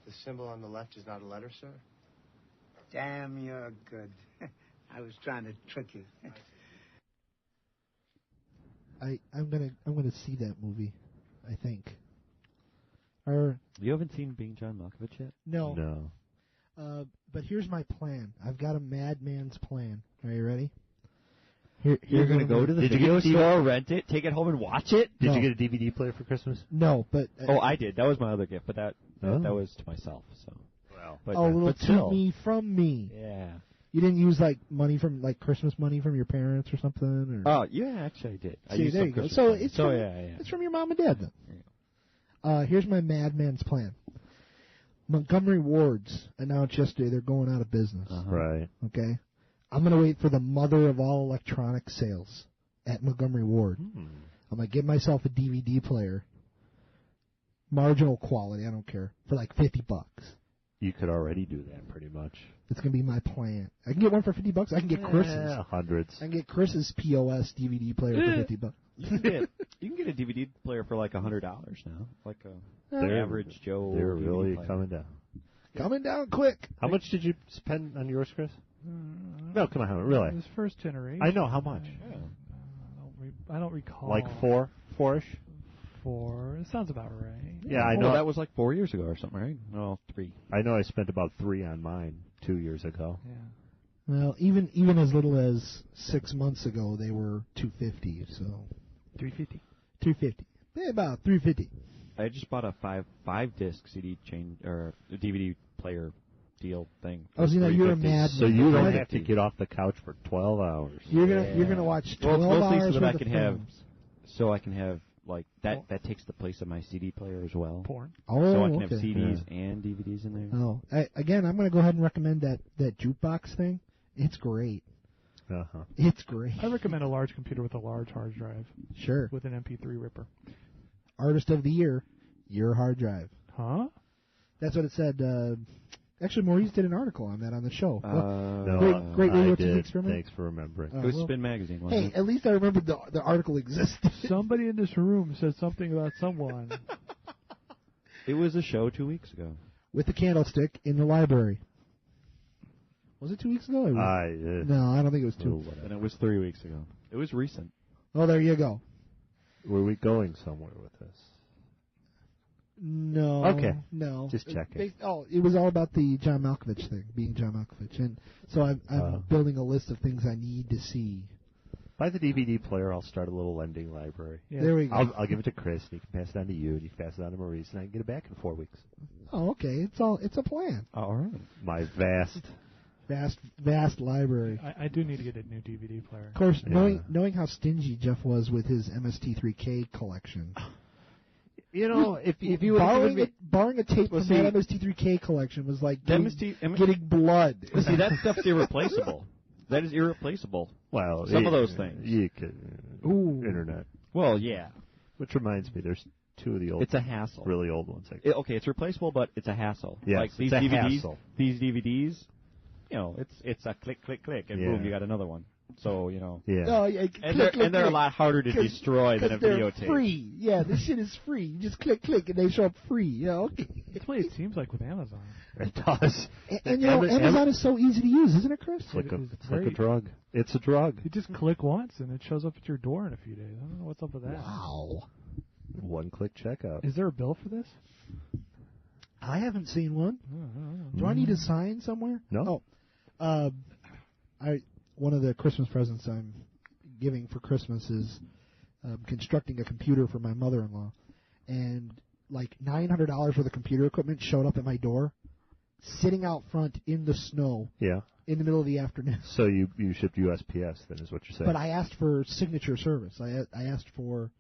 The symbol on the left is not a letter, sir? Damn, you're good. I was trying to trick you. I'm gonna see that movie. I think. Or You haven't seen Being John Malkovich yet? no. No. But here's my plan. I've got a madman's plan. Are you ready? You're going to go to the video store, rent it, take it home, and watch it? Did No. you get a DVD player for Christmas? No, but Oh, I did. That was my other gift, but that was to myself. So. Well, But, a little but still. to me from me. Yeah. You didn't use like money from like Christmas money from your parents or something, or Oh, yeah, actually I did. I see, used there some you go. Christmas So money. it's so from, yeah. it's from your mom and dad then. Here's my madman's plan. Montgomery Wards announced yesterday they're going out of business. Right. Okay, I'm gonna wait for the mother of all electronic sales at Montgomery Ward. I'm gonna get myself a DVD player, marginal quality, I don't care, for like $50. You could already do that pretty much. It's gonna be my plan. I can get one for $50. I can get Chris's. Yeah, hundreds. I can get Chris's POS DVD player for $50. You can get a DVD player for like $100 now, like a average Joe. They're DVD really player. coming down. Coming down quick. How much did you spend on yours, Chris? No, come on, really. It was first generation. I know, how much? I don't recall. Like four-ish? 4. It sounds about right. Yeah, I know. That was like 4 years ago or something, right? No, 3. I know I spent about 3 on mine 2 years ago. Yeah. Well, even as little as 6 months ago, they were $250. So $350. $250. Yeah, about $350. I just bought a five disc CD change or a DVD player deal thing. Oh, so you know, you're a madman. So you don't have to get off the couch for 12 hours. You're gonna watch 12 well, it's mostly hours so that I worth can of have, films. so I can have like that. That takes the place of my CD player as well. Porn. Oh, so I can have okay. CDs and DVDs in there. Oh, again, I'm gonna go ahead and recommend that jukebox thing. It's great. Uh-huh. It's great. I recommend a large computer with a large hard drive. Sure. With an MP3 ripper. Artist of the Year, your hard drive. Huh? That's what it said. Actually, Maurice did an article on that on the show. No, great I radio did. experiment. Thanks for remembering. It was Spin Magazine, wasn't Hey, it? at least I remembered the article existed. Somebody in this room said something about someone. It was a show 2 weeks ago. With the candlestick in the library. Was it 2 weeks ago? No, I don't think it was 2. And it was 3 weeks ago. It was recent. Oh, there you go. Were we going somewhere with this? No. Okay. No. Just checking. It was all about the John Malkovich thing, being John Malkovich. And so I'm building a list of things I need to see. By the DVD player, I'll start a little lending library. Yeah. There we go. I'll give it to Chris, and he can pass it on to you, and you can pass it on to Maurice, and I can get it back in 4 weeks. Oh, okay. It's a plan. All right. My vast library. I do need to get a new DVD player. Of course, knowing how stingy Jeff was with his MST3K collection. You know, if you would borrowing a tape from that MST3K collection was like getting blood. Well, see, that stuff's irreplaceable. That is irreplaceable. Well, some of those things. You could. Internet. Well, yeah. Which reminds me, there's 2 of the old. It's a hassle. Really old ones. Okay, it's replaceable, but it's a hassle. Yes, like these it's a DVDs. hassle. These DVDs. You know, it's a click, click, click, and boom, you got another one. So, you know. Yeah. Oh, And they're a lot harder to destroy than a videotape. They're free. Yeah, this shit is free. You just click, and they show up free. Yeah, okay. That's what it seems like with Amazon. It does. And you know, Amazon is so easy to use, isn't it, Chris? It's like a drug. It's a drug. You just click once, and it shows up at your door in a few days. I don't know what's up with that. Wow. One-click checkout. Is there a bill for this? I haven't seen one. Oh, Do I need to sign somewhere? No. Oh. One of the Christmas presents I'm giving for Christmas is constructing a computer for my mother-in-law. And like $900 worth of computer equipment showed up at my door, sitting out front in the snow. Yeah. In the middle of the afternoon. So you shipped USPS then, is what you're saying? But I asked for signature service. I asked for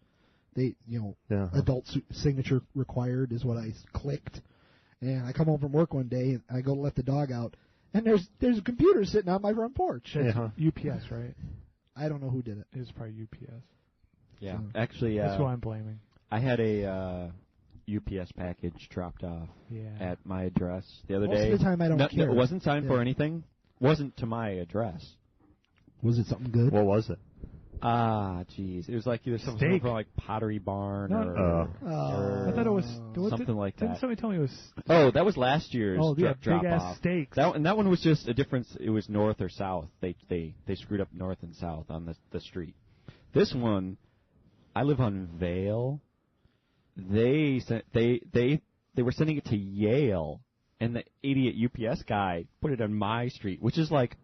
adult signature required is what I clicked. And I come home from work one day and I go to let the dog out, and there's a computer sitting on my front porch. That's UPS, right? I don't know who did it. It was probably UPS. Yeah, So actually, that's who I'm blaming. I had a UPS package dropped off at my address the other day. Most of the time I don't care. It wasn't signed for anything. Wasn't to my address. Was it something good? What was it? Jeez. It was like either something from like Pottery Barn or I thought it was something like that. Didn't somebody tell me it was? Oh, that was last year's drop big ass off. steaks. That one was just a difference. It was north or south. They screwed up north and south on the street. This one, I live on Vale. They they were sending it to Yale, and the idiot UPS guy put it on my street, which is like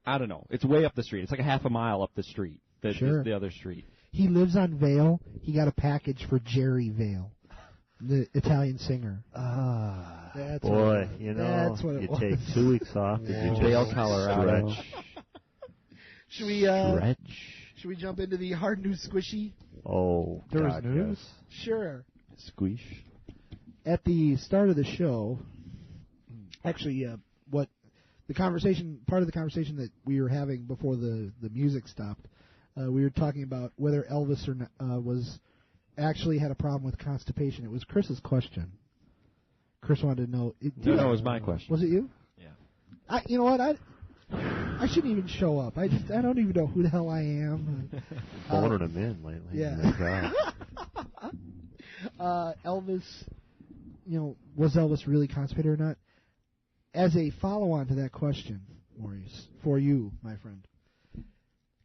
I don't know. It's way up the street. It's like a half a mile up the street. The other street. He lives on Vale. He got a package for Jerry Vale, the Italian singer. That's boy, what you know, that's what it you was. take 2 weeks off. Yeah. Vale, Colorado. Should we jump into the hard news squishy? Oh, there God, was news? yes. Sure. Squish. At the start of the show, actually, part of the conversation that we were having before the music stopped, we were talking about whether Elvis was actually had a problem with constipation. It was Chris's question. Chris wanted to know. No, it was my question. Was it you? Yeah. You know what? I shouldn't even show up. I don't even know who the hell I am. Phoning him in lately. Yeah. Elvis, was Elvis really constipated or not? As a follow-on to that question, Maurice, for you, my friend,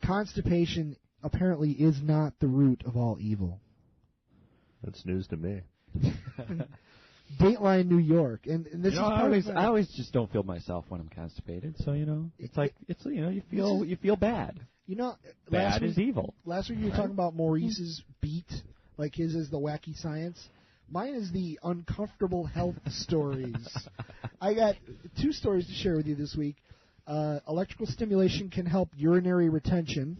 constipation apparently is not the root of all evil. That's news to me. Dateline New York, and this is I always just don't feel myself when I'm constipated. So you feel bad. Bad is evil. Last week you were talking about Maurice's beat, like his is the wacky science. Mine is the uncomfortable health stories. I got 2 stories to share with you this week. Electrical stimulation can help urinary retention,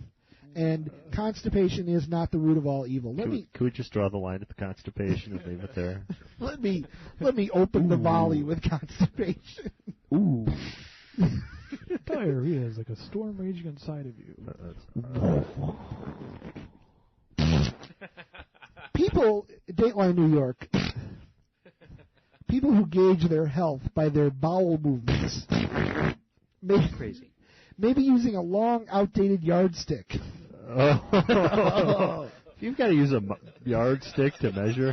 and constipation is not the root of all evil. Could we just draw the line at the constipation and leave it there? Let me open the volley with constipation. Ooh. Diarrhea is like a storm raging inside of you. People, Dateline New York, people who gauge their health by their bowel movements, maybe using a long, outdated yardstick. Oh. If you've got to use a yardstick to measure,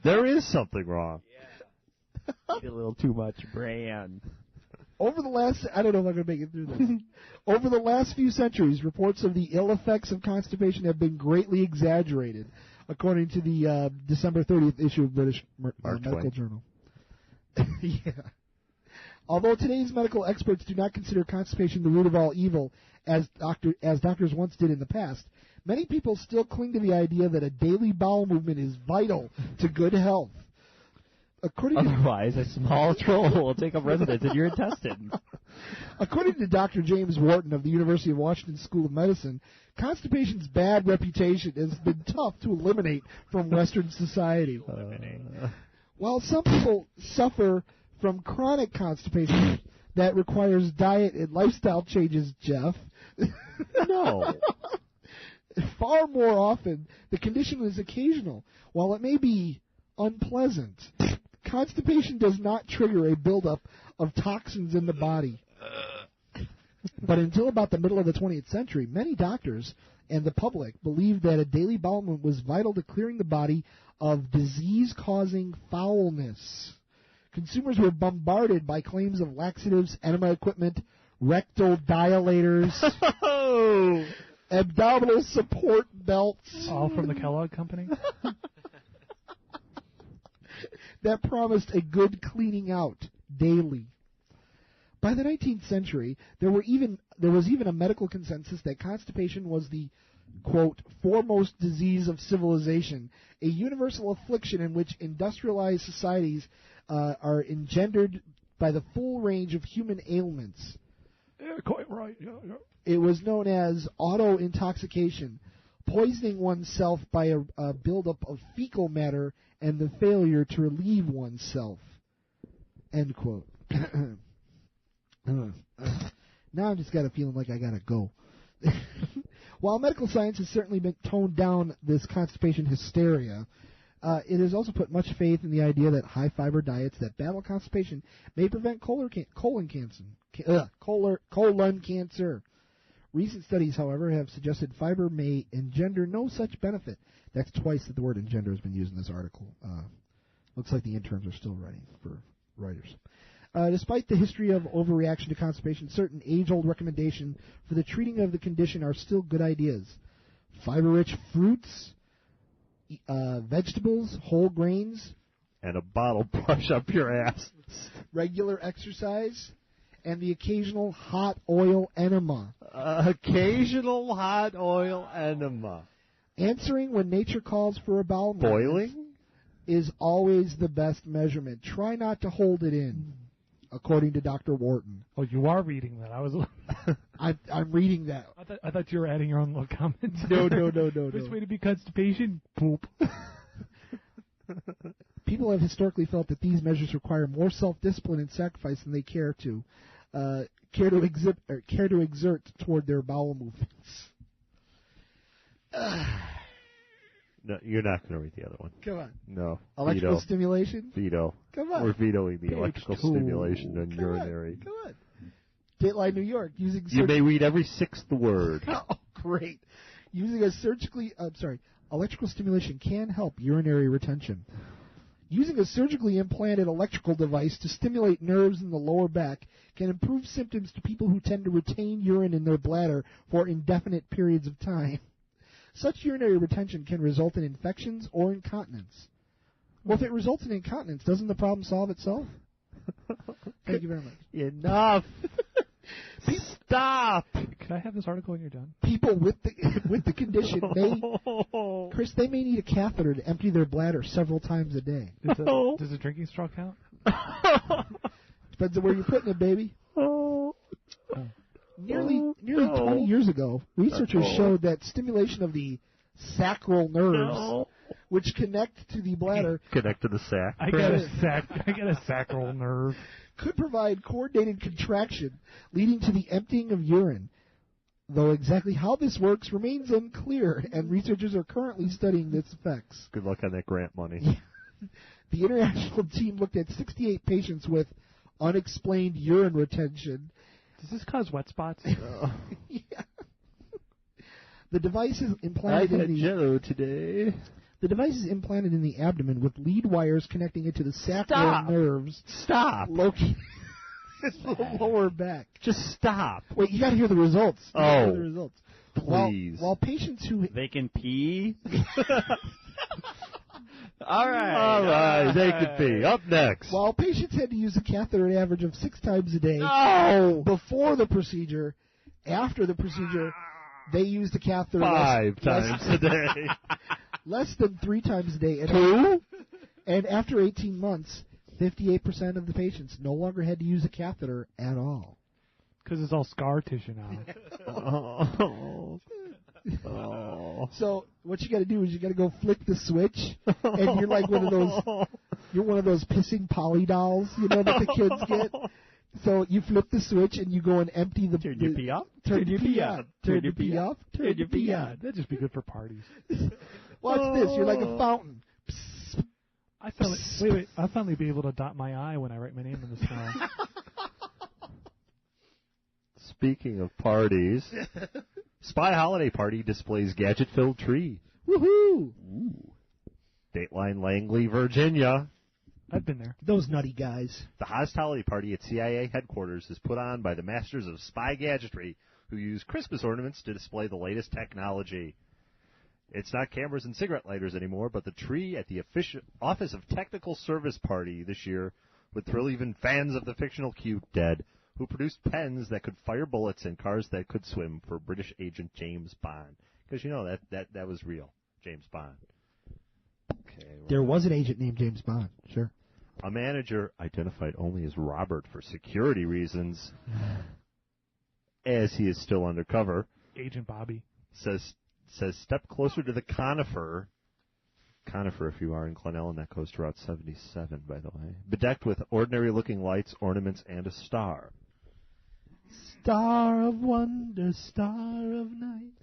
there is something wrong. A little too much bran. Over the last, I don't know if I'm going to make it through this. Over the last few centuries, reports of the ill effects of constipation have been greatly exaggerated, according to the December 30th issue of British Medical Journal. Yeah. Although today's medical experts do not consider constipation the root of all evil, as doctors once did in the past, many people still cling to the idea that a daily bowel movement is vital to good health. Otherwise, a small troll will take up residence in your intestines. According to Dr. James Wharton of the University of Washington School of Medicine, constipation's bad reputation has been tough to eliminate from Western society. While some people suffer from chronic constipation that requires diet and lifestyle changes, Jeff, no. Far more often, the condition is occasional. While it may be unpleasant, constipation does not trigger a buildup of toxins in the body. But until about the middle of the 20th century, many doctors and the public believed that a daily bowel movement was vital to clearing the body of disease-causing foulness. Consumers were bombarded by claims of laxatives, enema equipment, rectal dilators, abdominal support belts. All from the Kellogg Company? That promised a good cleaning out daily. By the 19th century, there was even a medical consensus that constipation was the, quote, foremost disease of civilization, a universal affliction in which industrialized societies are engendered by the full range of human ailments. Yeah, quite right. Yeah. It was known as auto-intoxication, poisoning oneself by a buildup of fecal matter and the failure to relieve oneself. End quote. Now I've just got a feeling like I gotta go. While medical science has certainly been toned down this constipation hysteria, it has also put much faith in the idea that high-fiber diets that battle constipation may prevent colon cancer. Recent studies, however, have suggested fiber may engender no such benefit. That's twice that the word engender has been used in this article. Looks like the interns are still writing for writers. Despite the history of overreaction to constipation, certain age-old recommendations for the treating of the condition are still good ideas. Fiber-rich fruits, vegetables, whole grains, and a bottle brush up your ass. regular exercise, and the occasional hot oil enema. Occasional hot oil enema. Answering when nature calls for a bowel movement Boiling? is always the best measurement. Try not to hold it in, according to Dr. Wharton. Oh, you are reading that. I was. I'm reading that. I thought you were adding your own little comments. No. Best way to be constipation? Poop. People have historically felt that these measures require more self-discipline and sacrifice than they care to exert toward their bowel movements. No, you're not going to read the other one. Come on. No. Electrical Veto. stimulation? Veto. Come on. We're vetoing the Page electrical 2. stimulation and urinary. Come on. Dateline New York using. You may read every sixth word. Oh, great. Electrical stimulation can help urinary retention. Using a surgically implanted electrical device to stimulate nerves in the lower back can improve symptoms to people who tend to retain urine in their bladder for indefinite periods of time. Such urinary retention can result in infections or incontinence. Well, if it results in incontinence, doesn't the problem solve itself? Thank you very much. Enough. Stop. Can I have this article when you're done? People with the condition they may need a catheter to empty their bladder several times a day. Does a drinking straw count? Depends on where you're putting it, baby. Nearly 20 years ago, researchers showed that stimulation of the sacral nerves, which connect to the bladder, Connect to the sac. I got a sacral nerve. could provide coordinated contraction, leading to the emptying of urine. Though exactly how this works remains unclear, and researchers are currently studying its effects. Good luck on that grant money. The international team looked at 68 patients with unexplained urine retention. Does this cause wet spots? Yeah. The device is implanted Jello today. The device is implanted in the abdomen with lead wires connecting it to the sacral nerves. Stop. Located in the lower back. Just stop. Wait, you got to hear the results. Please. While patients who They can pee. All right, they could be. Up next. While patients had to use a catheter an average of 6 times a day before the procedure, after the procedure, they used the catheter 5 times a day. less than 3 times a day. 2? And after 18 months, 58% of the patients no longer had to use a catheter at all. Because it's all scar tissue now. So what you got to do is you got to go flick the switch, and you're like one of those pissing Polly dolls, that the kids get. So you flip the switch and you go and empty the. Turn your pee off. Turn your pee on. Turn your pee off. Turn your pee on. That'd just be good for parties. Watch this. You're like a fountain. I'll finally be able to dot my I when I write my name in the snow. Speaking of parties, Spy Holiday Party displays gadget-filled tree. Woohoo! Ooh. Dateline Langley, Virginia. I've been there. Those nutty guys. The hottest holiday party at CIA headquarters is put on by the masters of spy gadgetry who use Christmas ornaments to display the latest technology. It's not cameras and cigarette lighters anymore, but the tree at the Office of Technical Service Party this year would thrill even fans of the fictional Cute Dead, who produced pens that could fire bullets and cars that could swim for British agent James Bond. Because that was real, James Bond. Okay. There was an agent named James Bond, sure. A manager, identified only as Robert for security reasons, as he is still undercover, Agent Bobby, says step closer to the conifer. Conifer, if you are in Glen that goes to Route 77, by the way. Bedecked with ordinary-looking lights, ornaments, and a star. Star of wonder, star of night.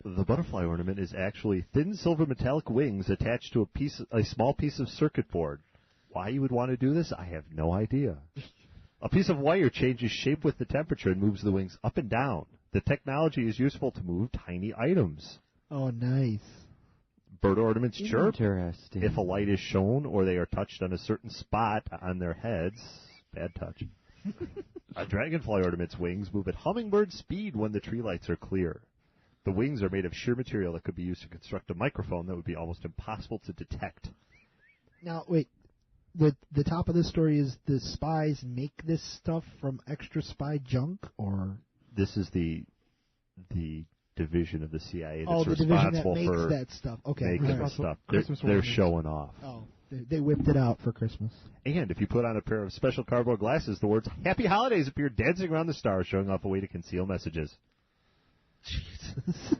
The butterfly ornament is actually thin silver metallic wings attached to a small piece of circuit board. Why you would want to do this, I have no idea. A piece of wire changes shape with the temperature and moves the wings up and down. The technology is useful to move tiny items. Oh, nice. Bird ornaments chirp Interesting. if a light is shown or they are touched on a certain spot on their heads. Bad touch. A dragonfly ornament's wings move at hummingbird speed when the tree lights are clear. The wings are made of sheer material that could be used to construct a microphone that would be almost impossible to detect. Now, wait. The top of this story is the spies make this stuff from extra spy junk, or this is the division of the CIA that's the division that responsible makes for that stuff. Okay, making right. this stuff. Christmas They're ornaments. showing off. Oh, they whipped it out for Christmas. And if you put on a pair of special cardboard glasses, the words "Happy Holidays" appear dancing around the stars, showing off a way to conceal messages. Jesus.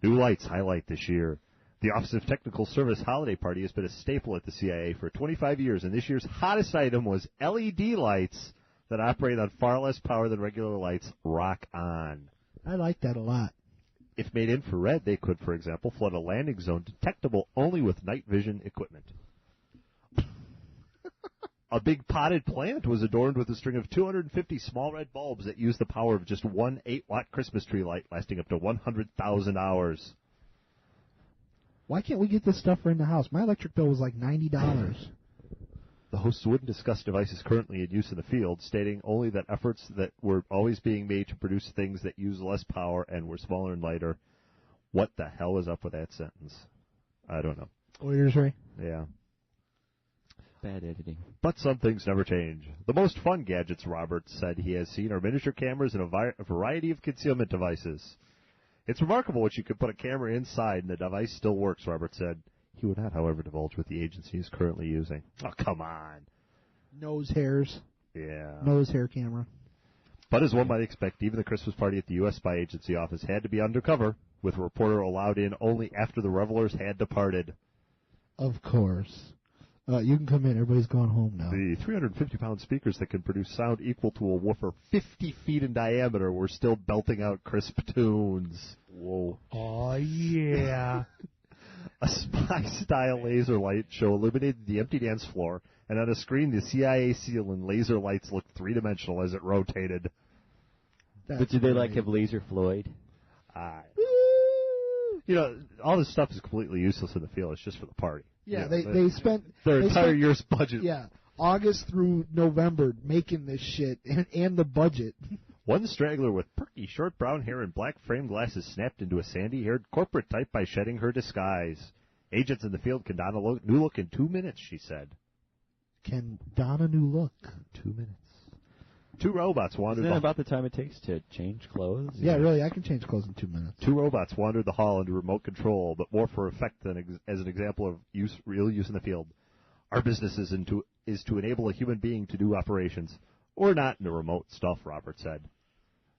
New lights highlight this year. The Office of Technical Service holiday party has been a staple at the CIA for 25 years, and this year's hottest item was LED lights that operate on far less power than regular lights. Rock on. I like that a lot. If made infrared, they could, for example, flood a landing zone detectable only with night vision equipment. A big potted plant was adorned with a string of 250 small red bulbs that use the power of just one 8-watt Christmas tree light, lasting up to 100,000 hours. Why can't we get this stuff in the house? My electric bill was like $90. The hosts wouldn't discuss devices currently in use in the field, stating only that efforts that were always being made to produce things that use less power and were smaller and lighter. What the hell is up with that sentence? I don't know. Oilers, Ray? Yeah. Bad editing. But some things never change. The most fun gadgets, Roberts said he has seen, are miniature cameras and a variety of concealment devices. It's remarkable what you could put a camera inside and the device still works, Roberts said. He would not, however, divulge what the agency is currently using. Oh, come on. Nose hairs. Yeah. Nose hair camera. But as one might expect, even the Christmas party at the U.S. Spy Agency office had to be undercover, with a reporter allowed in only after the revelers had departed. Of course. You can come in. Everybody's gone home now. The 350-pound speakers that can produce sound equal to a woofer 50 feet in diameter were still belting out crisp tunes. Whoa. Oh, yeah. A spy-style laser light show illuminated the empty dance floor, and on a screen, the CIA seal and laser lights looked three-dimensional as it rotated. But do they, have laser Floyd? All this stuff is completely useless in the field. It's just for the party. Yeah, they spent their entire year's budget. Yeah, August through November making this shit and the budget. One straggler with perky short brown hair and black frame glasses snapped into a sandy-haired corporate type by shedding her disguise. Agents in the field can don a new look in 2 minutes, she said. Can don a new look? 2 minutes. Two robots wandered. Isn't that about the time it takes to change clothes? Yeah, really, I can change clothes in 2 minutes. Two robots wandered the hall under remote control, but more for effect than as an example of real use in the field. Our business is to enable a human being to do operations, or not in the remote stuff, Robert said.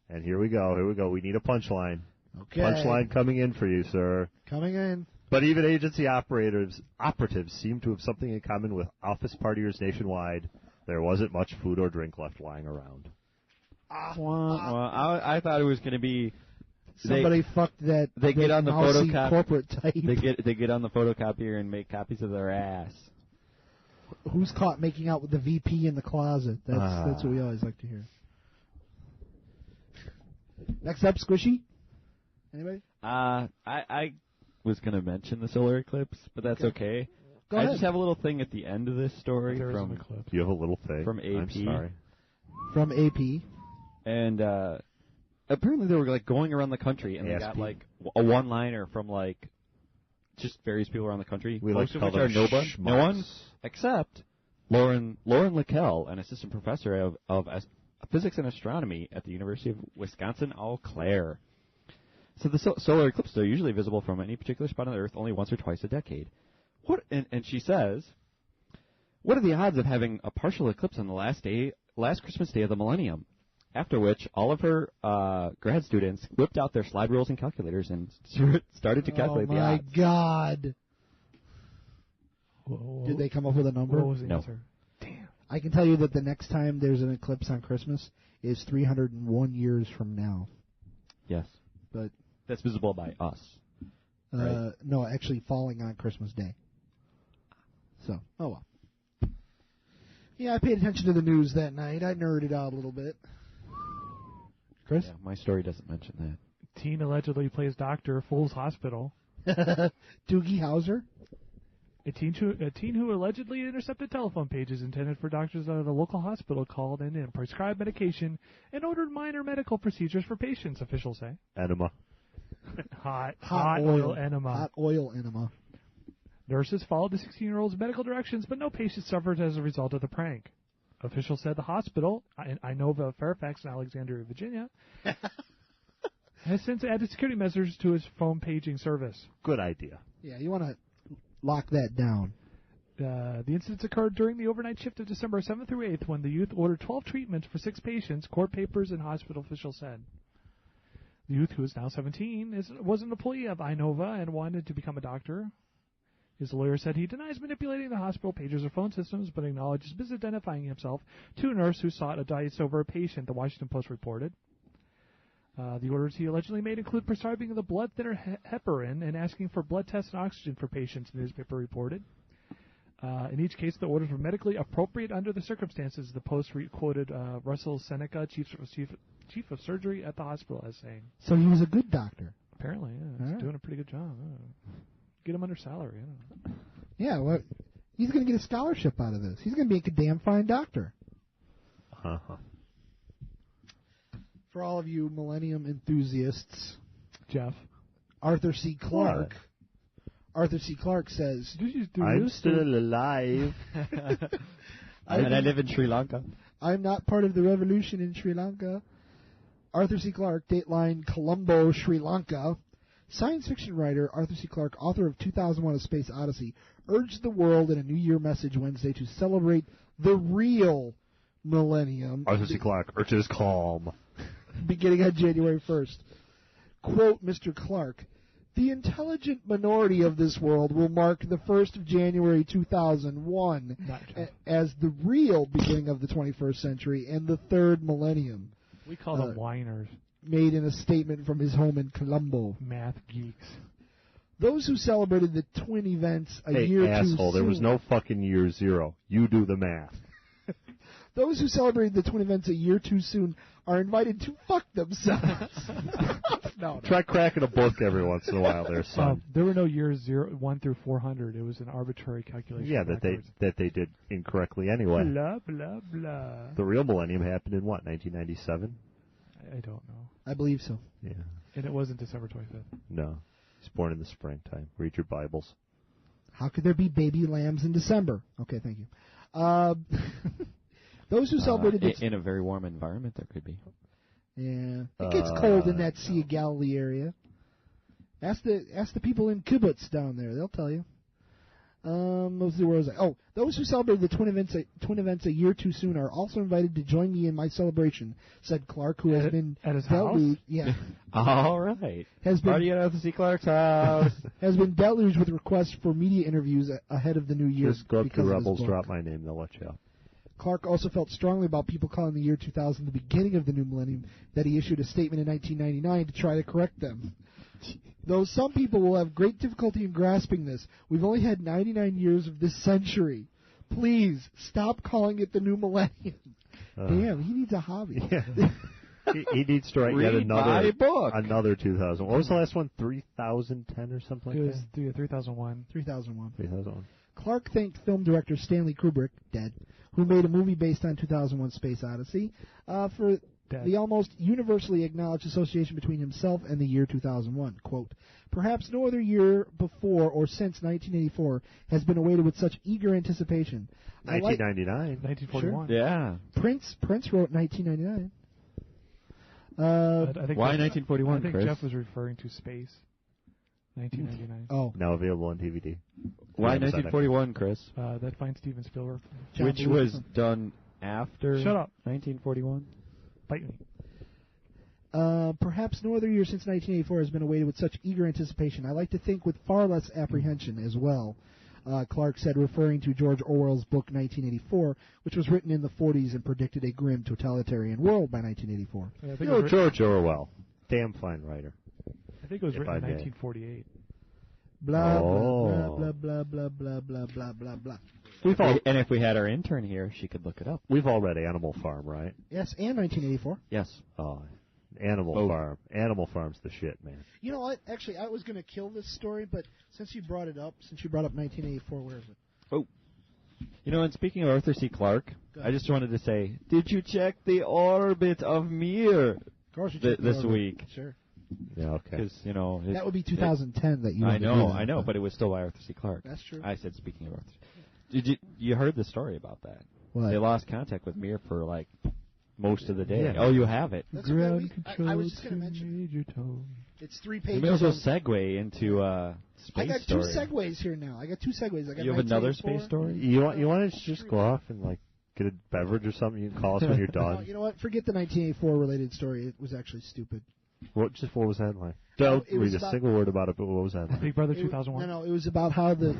And here we go. We need a punchline. Okay. Punchline coming in for you, sir. Coming in. But even agency operatives seem to have something in common with office partiers nationwide. There wasn't much food or drink left lying around. I thought it was going to be somebody fucked that. They get on the photocopy. Corporate type. They get on the photocopier and make copies of their ass. Who's caught making out with the VP in the closet? That's what we always like to hear. Next up, Squishy. Anybody? I was going to mention the solar eclipse, but that's okay. Go ahead. I just have a little thing at the end of this story from. You have a little thing from AP. I'm sorry. From AP. And apparently they were going around the country, and they got a one-liner from just various people around the country. We most like of to which call are them no one except Lauren Leckel, an assistant professor of physics and astronomy at the University of Wisconsin-Eau Claire. So the solar eclipses are usually visible from any particular spot on the Earth only once or twice a decade. And she says, what are the odds of having a partial eclipse on the last Christmas day of the millennium? After which, all of her grad students whipped out their slide rules and calculators and started to calculate the odds. Oh, my God. Did they come up with a number? What was the No. answer? Damn. I can tell you that the next time there's an eclipse on Christmas is 301 years from now. Yes. But that's visible by us. Right? No, actually falling on Christmas Day. So, oh well. Yeah, I paid attention to the news that night. I nerded out a little bit. Chris? Yeah, my story doesn't mention that. Teen allegedly plays doctor, Fool's Hospital. Doogie Howser? A teen who allegedly intercepted telephone pages intended for doctors at a local hospital called in and prescribed medication and ordered minor medical procedures for patients, officials say. Enema. Hot oil enema. Hot oil enema. Nurses followed the 16-year-old's medical directions, but no patient suffered as a result of the prank. Officials said the hospital, Inova Fairfax in Alexandria, Virginia, has since added security measures to its phone paging service. Good idea. Yeah, you want to lock that down. The incidents occurred during the overnight shift of December 7th through 8th when the youth ordered 12 treatments for 6 patients, court papers and hospital officials said. The youth, who is now 17, was an employee of Inova and wanted to become a doctor. His lawyer said he denies manipulating the hospital pagers or phone systems, but acknowledges misidentifying himself to a nurse who sought advice over a patient, the Washington Post reported. The orders he allegedly made include prescribing the blood thinner heparin and asking for blood tests and oxygen for patients, the newspaper reported. In each case, the orders were medically appropriate under the circumstances, the Post quoted Russell Seneca, chief of surgery at the hospital, as saying. So he was a good doctor. Apparently, yeah. He's doing a pretty good job. Get him under salary. I don't know. Yeah, well, he's going to get a scholarship out of this. He's going to be a damn fine doctor. Uh-huh. For all of you Millennium enthusiasts, Jeff, Arthur C. Clarke. Arthur C. Clarke says, I'm still alive. And I live in Sri Lanka. I'm not part of the revolution in Sri Lanka. Arthur C. Clarke, Dateline, Colombo, Sri Lanka. Science fiction writer Arthur C. Clarke, author of 2001: A Space Odyssey, urged the world in a New Year message Wednesday to celebrate the real millennium. Arthur C. Clarke urges calm. Beginning on January 1st. Quote Mr. Clarke, the intelligent minority of this world will mark the 1st of January 2001 as the real beginning of the 21st century and the third millennium. We call them whiners. Made in a statement from his home in Colombo. Math geeks. Those who celebrated the twin events a year too soon. Asshole, there was no fucking year 0. You do the math. Those who celebrated the twin events a year too soon are invited to fuck themselves. No. Try cracking a book every once in a while there, son. There were no years 1 through 400. It was an arbitrary calculation. Yeah, that they did incorrectly anyway. Blah, blah, blah. The real millennium happened in what, 1997? I don't know. I believe so. Yeah. And it wasn't December 25th. No. He's born in the springtime. Read your Bibles. How could there be baby lambs in December? Okay, thank you. Those who celebrated in a very warm environment, there could be. Yeah, it gets cold in that Sea of Galilee area. Ask the people in kibbutz down there; they'll tell you. Those who celebrated the twin events a year too soon are also invited to join me in my celebration," said Clarke, who has been at his deluged. house. Yeah. All right. Party at Arthur C. Clarke's house. Has been deluged with requests for media interviews ahead of the new year. Just go up to Rebels, drop my name, they'll let you out. Clarke also felt strongly about people calling the year 2000 the beginning of the new millennium, that he issued a statement in 1999 to try to correct them. Though some people will have great difficulty in grasping this, we've only had 99 years of this century. Please, stop calling it the new millennium. Damn, he needs a hobby. Yeah. he needs to write yet another 2000. What was the last one? 3010 or something like that? It was 3001. 3001. Clarke thanked film director Stanley Kubrick, dead, who made a movie based on 2001: Space Odyssey, for the almost universally acknowledged association between himself and the year 2001. Quote, perhaps no other year before or since 1984 has been awaited with such eager anticipation. 1999. 1941. Sure. Yeah. Prince wrote 1999. I think why 1941, I think Chris? Jeff was referring to Space. 1999. Oh. Now available on DVD. Why 1941, Chris? That finds Steven Spielberg. Which was done after Shut up. 1941? Bite me. Perhaps no other year since 1984 has been awaited with such eager anticipation. I like to think with far less apprehension as well, Clarke said, referring to George Orwell's book 1984, which was written in the 40s and predicted a grim totalitarian world by 1984. George Orwell. Damn fine writer. I think it was written in 1948. Blah, blah, blah, blah, blah, blah, blah, blah, blah. And if we had our intern here, she could look it up. We've all read Animal Farm, right? Yes, and 1984. Yes. Oh, Animal Farm. Animal Farm's the shit, man. You know what? Actually, I was going to kill this story, but since you brought up 1984, where is it? Oh. You know, and speaking of Arthur C. Clarke, I just wanted to say, did you check the orbit of Mir of course you checked this the orbit. week? Sure. Yeah, okay. Because, you know... That would be 2010 that you I would do know, that, I know, but it was still by Arthur C. Clarke. That's true. I said, speaking of Arthur. You heard the story about that? What? They lost contact with Mir for, like, most of the day. Yeah. Oh, you have it. That's okay. I was just going to mention. It's 3 pages. You may as well segue into space I got story. 2 segues here now. I got 2 segues. I got You have another 1984. space story? You want to just go off and like get a beverage or something? You can call us when you're No, done. you know what? Forget the 1984 related story. It was actually stupid. What was that like? Don't it was read a about- single word about it. But what was that like? Big Brother It- 2001. No, it was about how the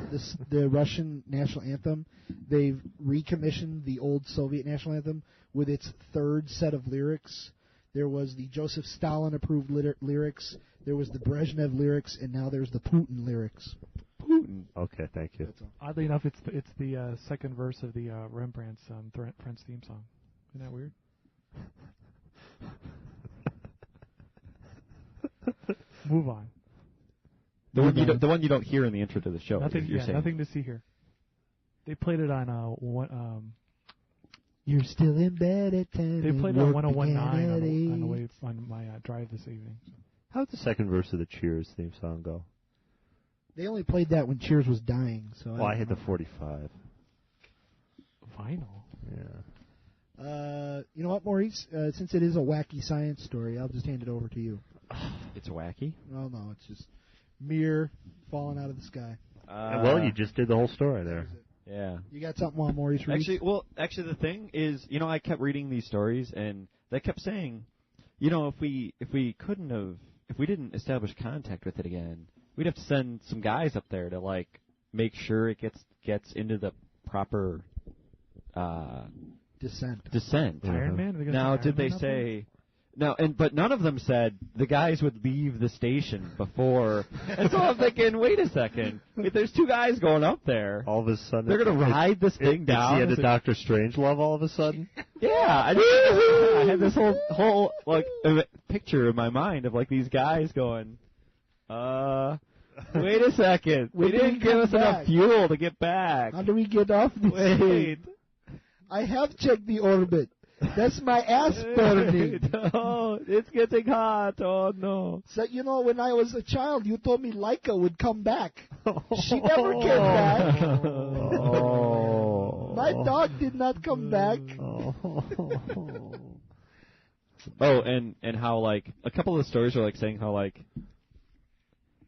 Russian national anthem, they've recommissioned the old Soviet national anthem with its 3rd set of lyrics. There was the Joseph Stalin approved lyrics. There was the Brezhnev lyrics, and now there's the Putin lyrics. Putin. Okay, thank you. Oddly enough, it's the second verse of the Rembrandt's Friends theme song. Isn't that weird? Move on. The one you don't hear in the intro to the show. Nothing. You're Yeah, saying. nothing to see here. They played it on You're still in bed at 10. They played it and on work 101.9 began at 8. on the way on my drive this evening. How'd the second verse of the Cheers theme song go? They only played that when Cheers was dying. So Well, I had the 45. Vinyl. Yeah. You know what, Maurice? Since it is a wacky science story, I'll just hand it over to you. It's wacky? Well, no, it's just Mir falling out of the sky. Well, you just did the whole story there. Yeah. You got something on Maurice Reed? Actually, the thing is, I kept reading these stories, and they kept saying, if we didn't establish contact with it again, we'd have to send some guys up there to like make sure it gets into the proper descent. Iron Man? Are they gonna Now, send did Iron they Man up say? No, but none of them said the guys would leave the station before. And so I'm thinking, wait a second. If there's 2 guys going up there, all of a sudden they're going to ride this thing down. It's the end of Doctor Strangelove all of a sudden? Yeah, I had this whole like picture in my mind of like these guys going, wait a second. They didn't give us enough fuel to get back. How do we get off this Wait. thing? I have checked the orbit. That's my ass burning. Oh, it's getting hot. Oh, no. So, when I was a child, you told me Laika would come back. She never came back. Oh. My dog did not come back. Oh, and how, like, a couple of the stories are, like, saying how, like,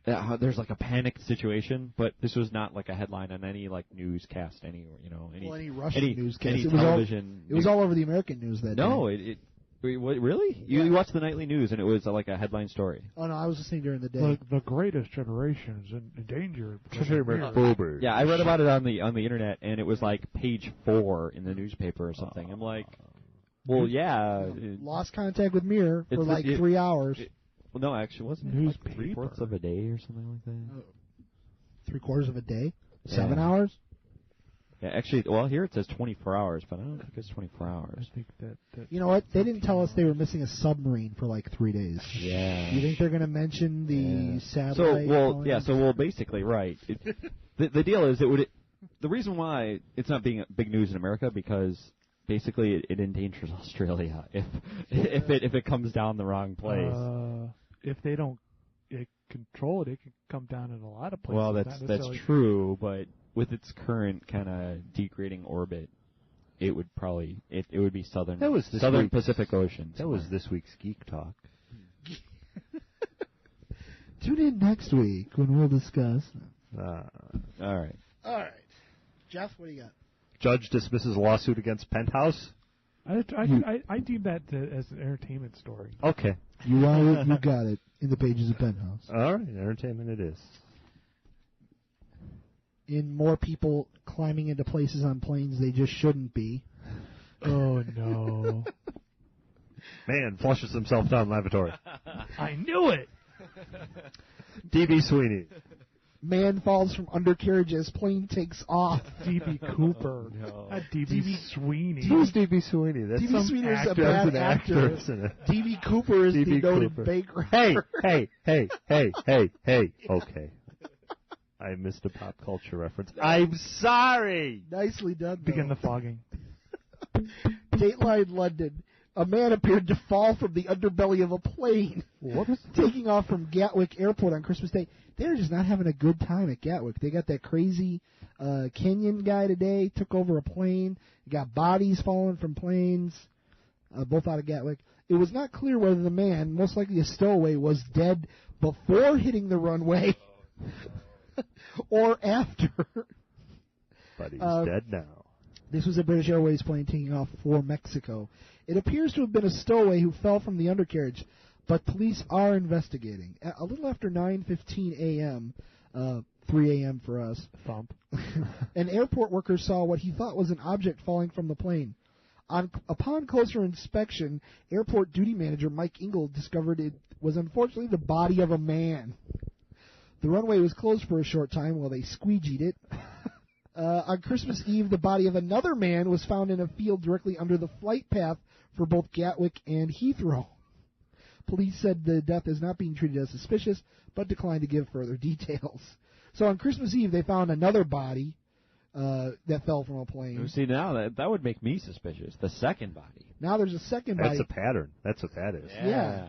how there's, like, a panicked situation, but this was not, like, a headline on any, like, newscast, any Russian newscast. Any television. It was all over the American news that day. Really? You watched the nightly news, and it was, like, a headline story. Oh, no, I was listening during the day. The greatest generation is in danger. Yeah, I read about it on the internet, and it was, like, page 4 in the newspaper or something. I'm like, well, yeah. Lost contact with Mir for, 3 hours. Well, no, actually, wasn't it like 3/4 of a day or something like that? 3/4 of a day? Yeah. 7 hours? Yeah, actually, well, here it says 24 hours, but I don't think it's 24 hours. I think that You know what? They didn't tell us they were missing a submarine for 3 days. Yeah. You think they're going to mention the satellite? So basically, right. The deal is the reason why it's not being big news in America because basically it endangers Australia if it comes down the wrong place. If they don't control it, it can come down in a lot of places. Well, that's true, but with its current kind of degrading orbit, it would probably it would be southern Pacific Ocean. That was this week's Geek Talk. Tune in next week when we'll discuss. All right. Jeff, what do you got? Judge dismisses lawsuit against Penthouse. I deem that as an entertainment story. Okay. You want it, you got it in the pages of Penthouse. All right, entertainment it is. In more people climbing into places on planes they just shouldn't be. Oh, no. Man flushes himself down lavatory. I knew it! D.B. Sweeney. Man falls from undercarriage as plane takes off. D.B. Cooper. No. Not D.B. Sweeney. Who's D.B. Sweeney? That's D.B. some Sweeney is a actor. bad That's an actor. actor. D.B. Cooper is D.B. the noted Cooper. baker. Hey. Okay. I missed a pop culture reference. I'm sorry. Nicely done, though. Begin the flogging. Dateline London. A man appeared to fall from the underbelly of a plane. What was taking off from Gatwick Airport on Christmas Day. They're just not having a good time at Gatwick. They got that crazy Kenyan guy today, took over a plane. You got bodies falling from planes, both out of Gatwick. It was not clear whether the man, most likely a stowaway, was dead before hitting the runway or after. But he's dead now. This was a British Airways plane taking off for Mexico. It appears to have been a stowaway who fell from the undercarriage, but police are investigating. A little after 9:15 a.m., 3 a.m. for us, Thump. an airport worker saw what he thought was an object falling from the plane. Upon closer inspection, airport duty manager Mike Ingle discovered it was unfortunately the body of a man. The runway was closed for a short time while they squeegeed it. On Christmas Eve, the body of another man was found in a field directly under the flight path for both Gatwick and Heathrow. Police said the death is not being treated as suspicious, but declined to give further details. So on Christmas Eve, they found another body that fell from a plane. See, now that would make me suspicious. The second body. Now there's a second body. That's a pattern. That's what that is. Yeah.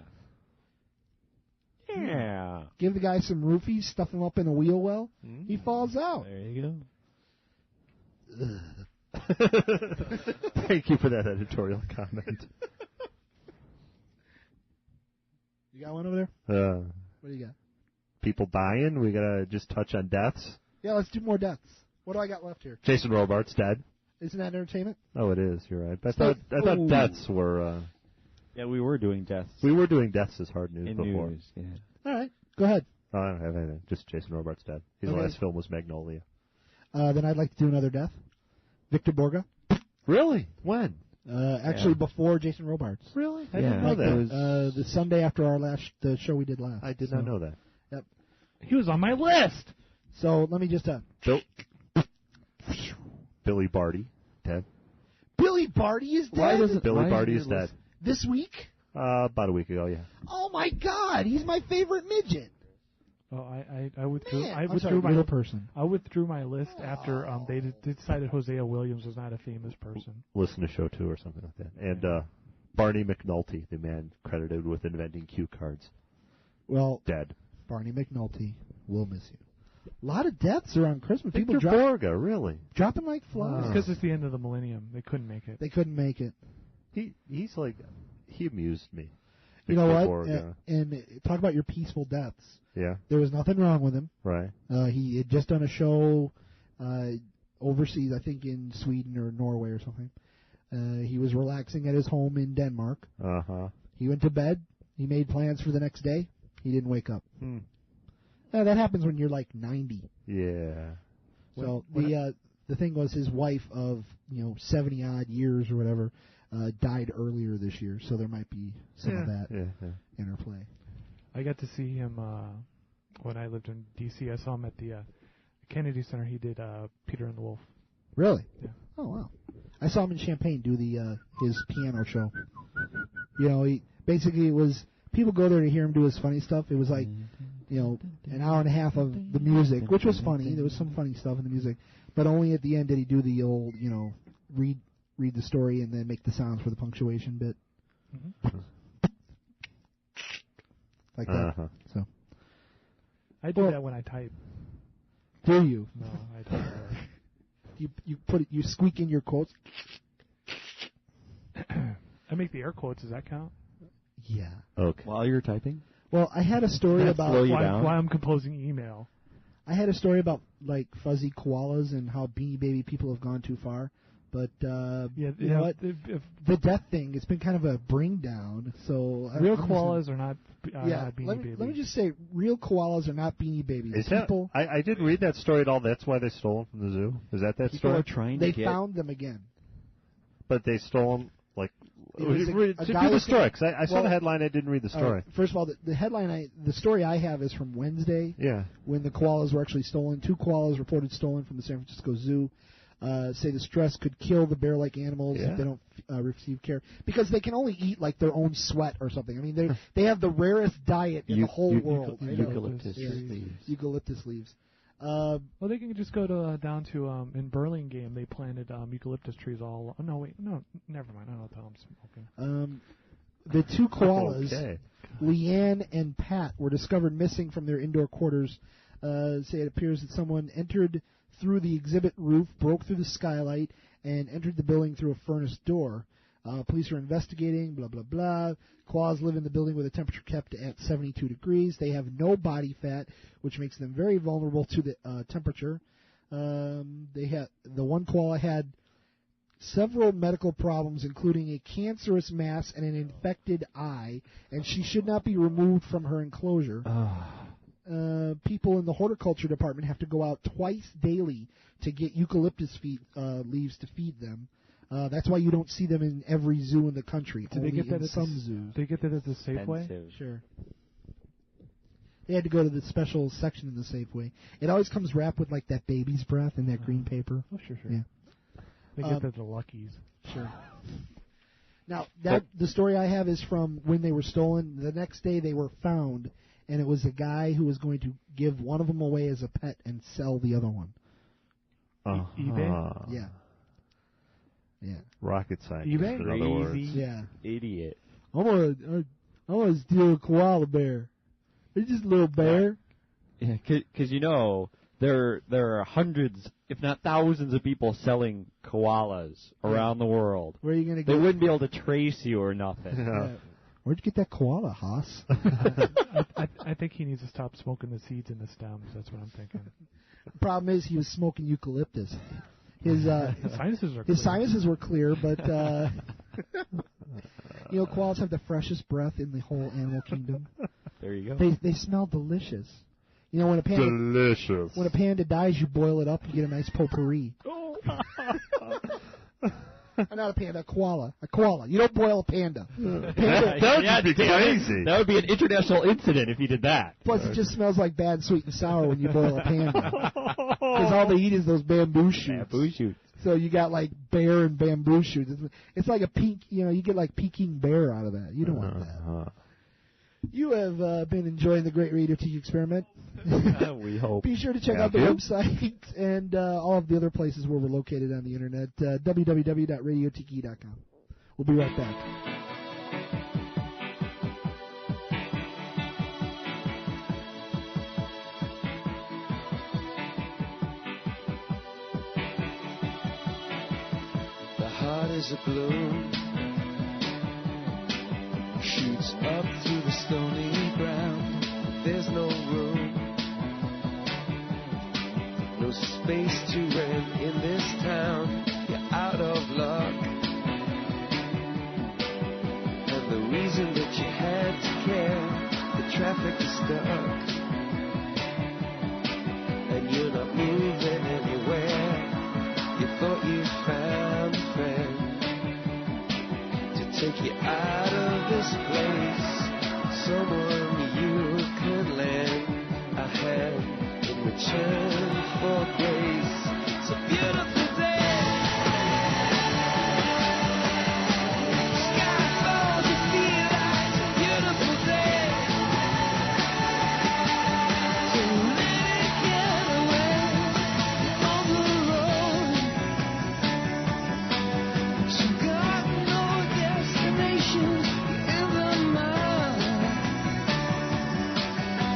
Yeah. Give the guy some roofies, stuff him up in a wheel well. He falls out. There you go. Thank you for that editorial comment. You got one over there? What do you got? People dying. We gotta just touch on deaths. Yeah, let's do more deaths. What do I got left here? Jason Robards dead. Isn't that entertainment? Oh, it is. You're right. I thought deaths were. Yeah, we were doing deaths. We were doing deaths as hard news in before. News, yeah. All right, go ahead. Oh, I don't have anything. Just Jason Robards dead. His Okay. last film was Magnolia. Then I'd like to do another death. Victor Borga. Really? When? Actually, before Jason Robards. Really? I Yeah, didn't know that. The Sunday after the show we did last. I did not know that. Yep. He was on my list. So let me just Billy Barty dead. Billy Barty is dead. Why does it? Billy why Barty is is your dead. list- This week? About a week ago, yeah. Oh my God, he's my favorite midget. Oh, I withdrew. Man, I I'm withdrew sorry, my little person. I withdrew my list after they decided Hosea Williams was not a famous person. Listen to show 2 or something like that. And Barney McNulty, the man credited with inventing cue cards, Well, dead. Barney McNulty, we'll miss you. A lot of deaths around Christmas. People Victor Borga, really? dropping like flies. It's because it's the end of the millennium. They couldn't make it. They couldn't make it. He amused me. You know Victor what? Borga. And talk about your peaceful deaths. Yeah. There was nothing wrong with him. Right. He had just done a show overseas, I think in Sweden or Norway or something. He was relaxing at his home in Denmark. Uh-huh. He went to bed. He made plans for the next day. He didn't wake up. That happens when you're like 90. Yeah. So the thing was his wife of 70 odd years or whatever died earlier this year, so there might be some of that interplay. I got to see him when I lived in D.C. I saw him at the Kennedy Center. He did Peter and the Wolf. Really? Yeah. Oh wow! I saw him in Champaign do his piano show. He basically it was people go there to hear him do his funny stuff. It was like an hour and a half of the music, which was funny. There was some funny stuff in the music, but only at the end did he do the old read the story and then make the sounds for the punctuation bit. Like that. Uh-huh. So I do that when I type. do you? No, I don't. You squeak in your quotes. I make the air quotes. Does that count? Yeah. Okay. While you're typing? Well, I had a story That slow you Why down? I'm composing email. I had a story about like fuzzy koalas and how Beanie Baby people have gone too far. But you know what? The death thing, it's been kind of a bring down. So real I'm koalas are not yeah, Beanie let Babies. me just say, real koalas are not Beanie Babies. Is that, I didn't read that story at all. That's why they stole them from the zoo? Is that People story? are trying They to get... found them again. But they stole them, like... It was a do guy the who- story, 'cause I saw well, the headline, I didn't read the story. First of all, the headline, the story I have is from Wednesday. Yeah. When the koalas were actually stolen. 2 koalas reported stolen from the San Francisco Zoo. Say the stress could kill the bear-like animals if they don't receive care, because they can only eat like their own sweat or something. I mean, they have the rarest diet in the whole world. Eucalyptus leaves. Eucalyptus leaves. Well, they can just go down to in Burlingame. They planted eucalyptus trees all. Oh no, wait, no, never mind. I don't know what the hell I'm smoking. The two koalas, Okay. Leanne and Pat, were discovered missing from their indoor quarters. Say it appears that someone entered through the exhibit roof, broke through the skylight, and entered the building through a furnace door. Police are investigating, blah, blah, blah. Koalas live in the building with a temperature kept at 72 degrees. They have no body fat, which makes them very vulnerable to the temperature. The one koala had several medical problems, including a cancerous mass and an infected eye, and she should not be removed from her enclosure. People in the horticulture department have to go out twice daily to get eucalyptus leaves to feed them. That's why you don't see them in every zoo in the country. Did they get that at some zoos? Did they get that at the Safeway? Sure. They had to go to the special section in the Safeway. It always comes wrapped with like that baby's breath and that green paper. Oh, sure. Yeah. They get that at the Luckies. Sure. Now, the story I have is from when they were stolen. The next day they were found, and it was a guy who was going to give one of them away as a pet and sell the other one. eBay? Yeah. Yeah. Rocket scientist, eBay? in other words. Yeah. Idiot. I want to steal a koala bear. It's just a little bear. Yeah, because there are hundreds, if not thousands, of people selling koalas around the world. Where are you going to They go? wouldn't be able to trace you or nothing. Yeah. Where'd you get that koala, Haas? I think he needs to stop smoking the seeds in the stems. That's what I'm thinking. The problem is he was smoking eucalyptus. His sinuses are his clear. sinuses were clear, but koalas have the freshest breath in the whole animal kingdom. There you go. They smell delicious. When a panda Delicious. when a panda dies, you boil it up and get a nice potpourri. Not a panda, a koala. A koala. You don't boil a panda. That would be crazy. That would be an international incident if you did that. Plus, it just smells like bad sweet and sour when you boil a panda. Because all they eat is those bamboo shoots. Bamboo shoots. So you got like bear and bamboo shoots. It's like a pink, you get like Peking bear out of that. You don't want that. You have been enjoying the Great Radio Tiki Experiment. We hope. Be sure to check out the website and all of the other places where we're located on the internet, www.radiotiki.com. We'll be right back. The heart is a balloon, shoots up through the stony ground. There's no room, no space to rent in this town. You're out of luck, and the reason that you had to care, the traffic is stuck, and you're not moving anywhere. You thought you found a friend to take you out of this place, someone you could lend a hand in return for grace. It's a beautiful day. Sky falls, you feel like it's a beautiful day. So let it get away on the road. She got no destination in the mind.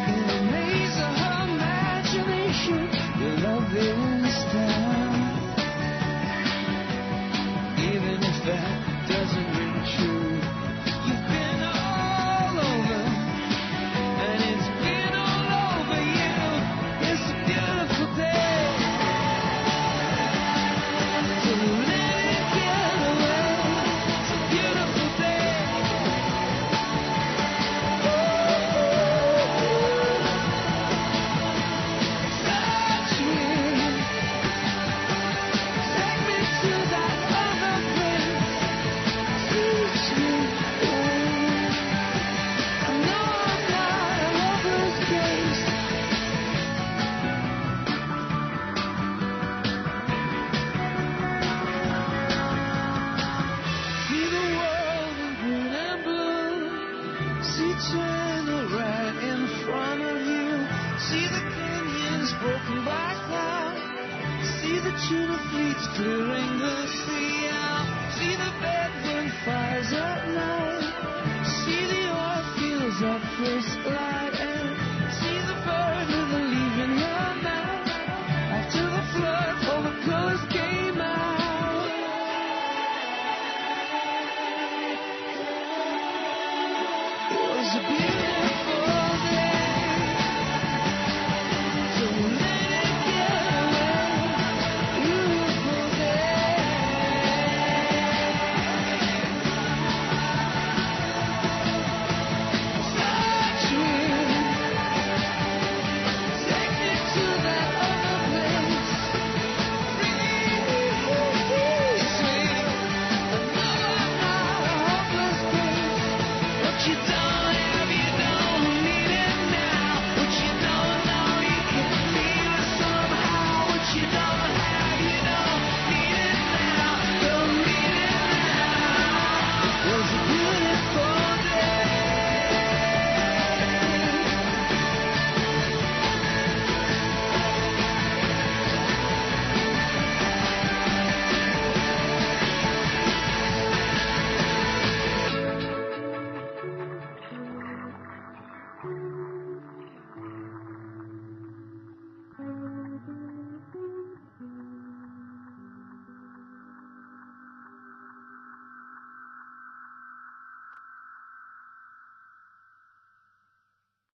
In the maze of her imagination, your love is down.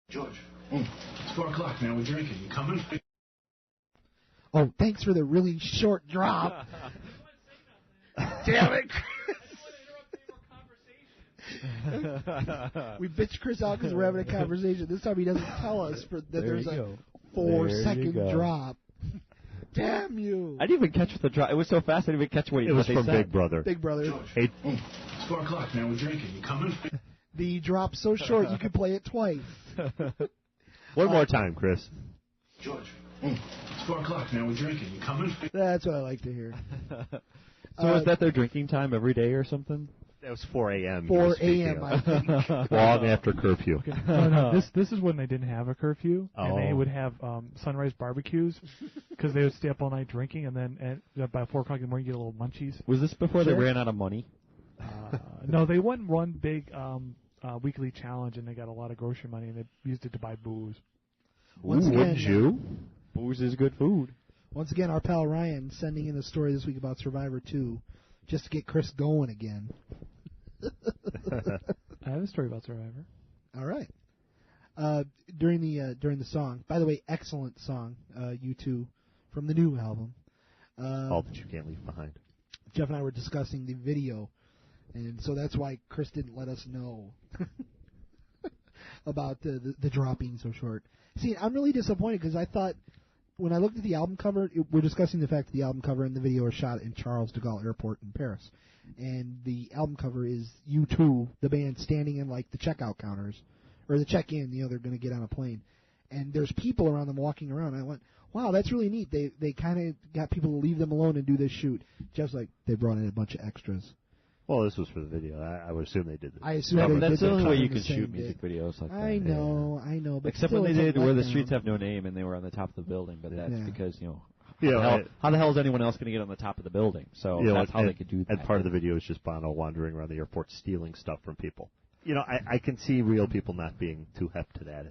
George, it's 4 o'clock, man. We're drinking. You coming? Oh, thanks for the really short drop. Damn it, we bitch Chris out because we're having a conversation. This time he doesn't tell us that there's a 4-second drop. Damn you! I didn't even catch the drop. It was so fast I didn't even catch what it was from said. Big Brother. Big Brother. George, it's 4 o'clock, man. We're drinking. You coming? The drop's so short you could play it twice. One more time, Chris. George, it's 4 o'clock, man. We're drinking. You coming? That's what I like to hear. So is that their drinking time every day or something? That was 4 a.m. 4 a.m. I think. Long after curfew. Okay. No, this is when they didn't have a curfew, and they would have sunrise barbecues because they would stay up all night drinking, and then by 4 o'clock in the morning you get a little munchies. Was this before they ran out of money? No, they won one big weekly challenge, and they got a lot of grocery money, and they used it to buy booze. Once again, wouldn't you? Booze is good food. Once again, our pal Ryan sending in a story this week about Survivor 2, just to get Chris going again. I have a story about Survivor. All right. During the song, by the way, excellent song, U2 from the new album. All that you can't leave behind. Jeff and I were discussing the video, and so that's why Chris didn't let us know about the drop being so short. See, I'm really disappointed because I thought when I looked at the album cover, we're discussing the fact that the album cover and the video are shot in Charles de Gaulle Airport in Paris. And the album cover is U2, the band, standing in like the checkout counters, or the check-in, they're going to get on a plane. And there's people around them walking around. And I went, wow, that's really neat. They kind of got people to leave them alone and do this shoot. Just like they brought in a bunch of extras. Well, this was for the video. I would assume they did this. I assume that's the only way you can can shoot music videos like that. I know. But except still, when they did Where the letdown. Streets Have No Name and they were on the top of the building, but that's because, how the hell is anyone else going to get on the top of the building? So that's how they could do that. And part of the video is just Bono wandering around the airport stealing stuff from people. I can see real people not being too hep to that.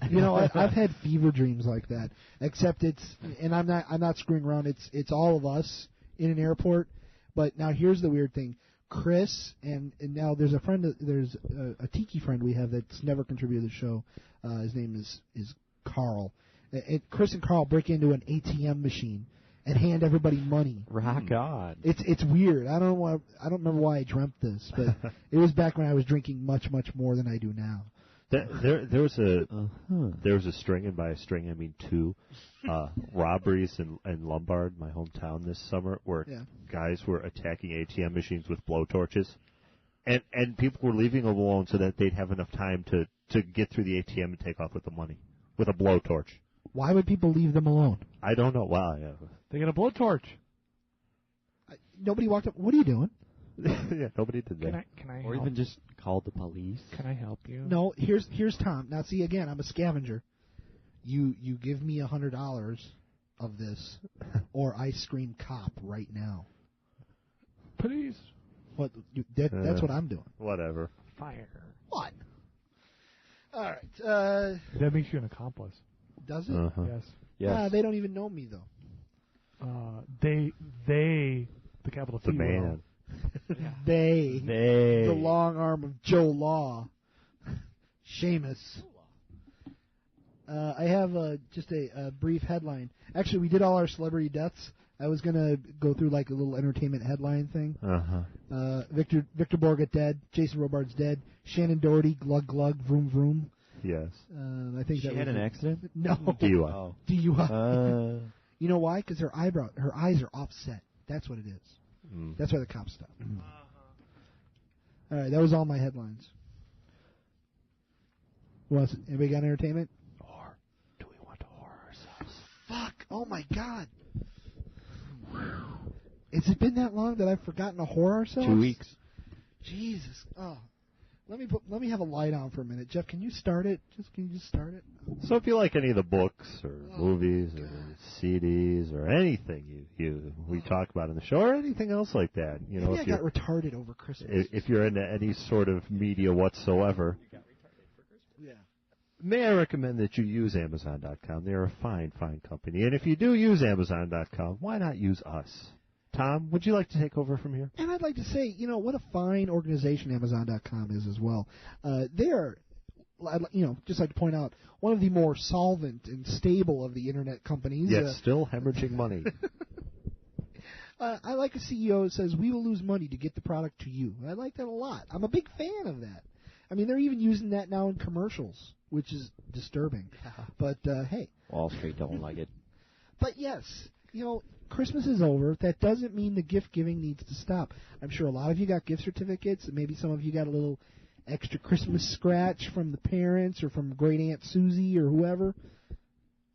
I've had fever dreams like that. Except and I'm not screwing around. It's all of us in an airport. But now here's the weird thing. Chris and now there's a tiki friend we have that's never contributed to the show. His name is Carl. Chris and Carl break into an ATM machine and hand everybody money. Rock on. It's weird. I don't remember why I dreamt this, but it was back when I was drinking much more than I do now. There was a string, and by a string I mean two, robberies in Lombard, my hometown, this summer, where guys were attacking ATM machines with blowtorches, and people were leaving them alone so that they'd have enough time to get through the ATM and take off with the money with a blowtorch. Why would people leave them alone? I don't know. Wow, yeah. They got a blowtorch. Nobody walked up. What are you doing? Yeah, nobody did that. Can I or help? even just called the police. Can I help you? No, here's Tom. Now, see, again, I'm a scavenger. You give me $100 of this, or I scream cop right now. Please. What? That's what I'm doing. Whatever. Fire. What? All right. That makes you an accomplice. Does it? Uh-huh. Yes. They don't even know me, though. The capital T. The man. They. They. The long arm of Joe Law. Seamus. I have just a brief headline. Actually, we did all our celebrity deaths. I was going to go through like a little entertainment headline thing. Uh-huh. Victor Borgett dead. Jason Robards dead. Shannon Doherty, glug glug, vroom vroom. Yes. I think She had an accident? No. DUI. Oh. DUI. You know why? Because her eyes are offset. That's what it is. That's why the cops stopped. All right, that was all my headlines. Anybody got entertainment? Or do we want to horror ourselves? Fuck! Oh my God! Has it been that long that I've forgotten to horror ourselves? 2 weeks. Jesus! Oh, let me have a light on for a minute. Jeff, can you start it? Can you just start it? So if you like any of the books or movies or CDs or anything we talk about in the show or anything else like that, Maybe I got retarded over Christmas. If you're into any sort of media whatsoever, You got retarded for Christmas? Yeah. may I recommend that you use Amazon.com. They're a fine company. And if you do use Amazon.com, why not use us? Tom, would you like to take over from here? And I'd like to say, what a fine organization Amazon.com is as well. They are I'd, just like to point out, one of the more solvent and stable of the internet companies. Yet still hemorrhaging money. I like a CEO that says, we will lose money to get the product to you. I like that a lot. I'm a big fan of that. I mean, they're even using that now in commercials, which is disturbing. But, hey. Wall Street don't like it. But, yes, Christmas is over. That doesn't mean the gift giving needs to stop. I'm sure a lot of you got gift certificates, and maybe some of you got a little extra Christmas scratch from the parents or from Great Aunt Susie or whoever.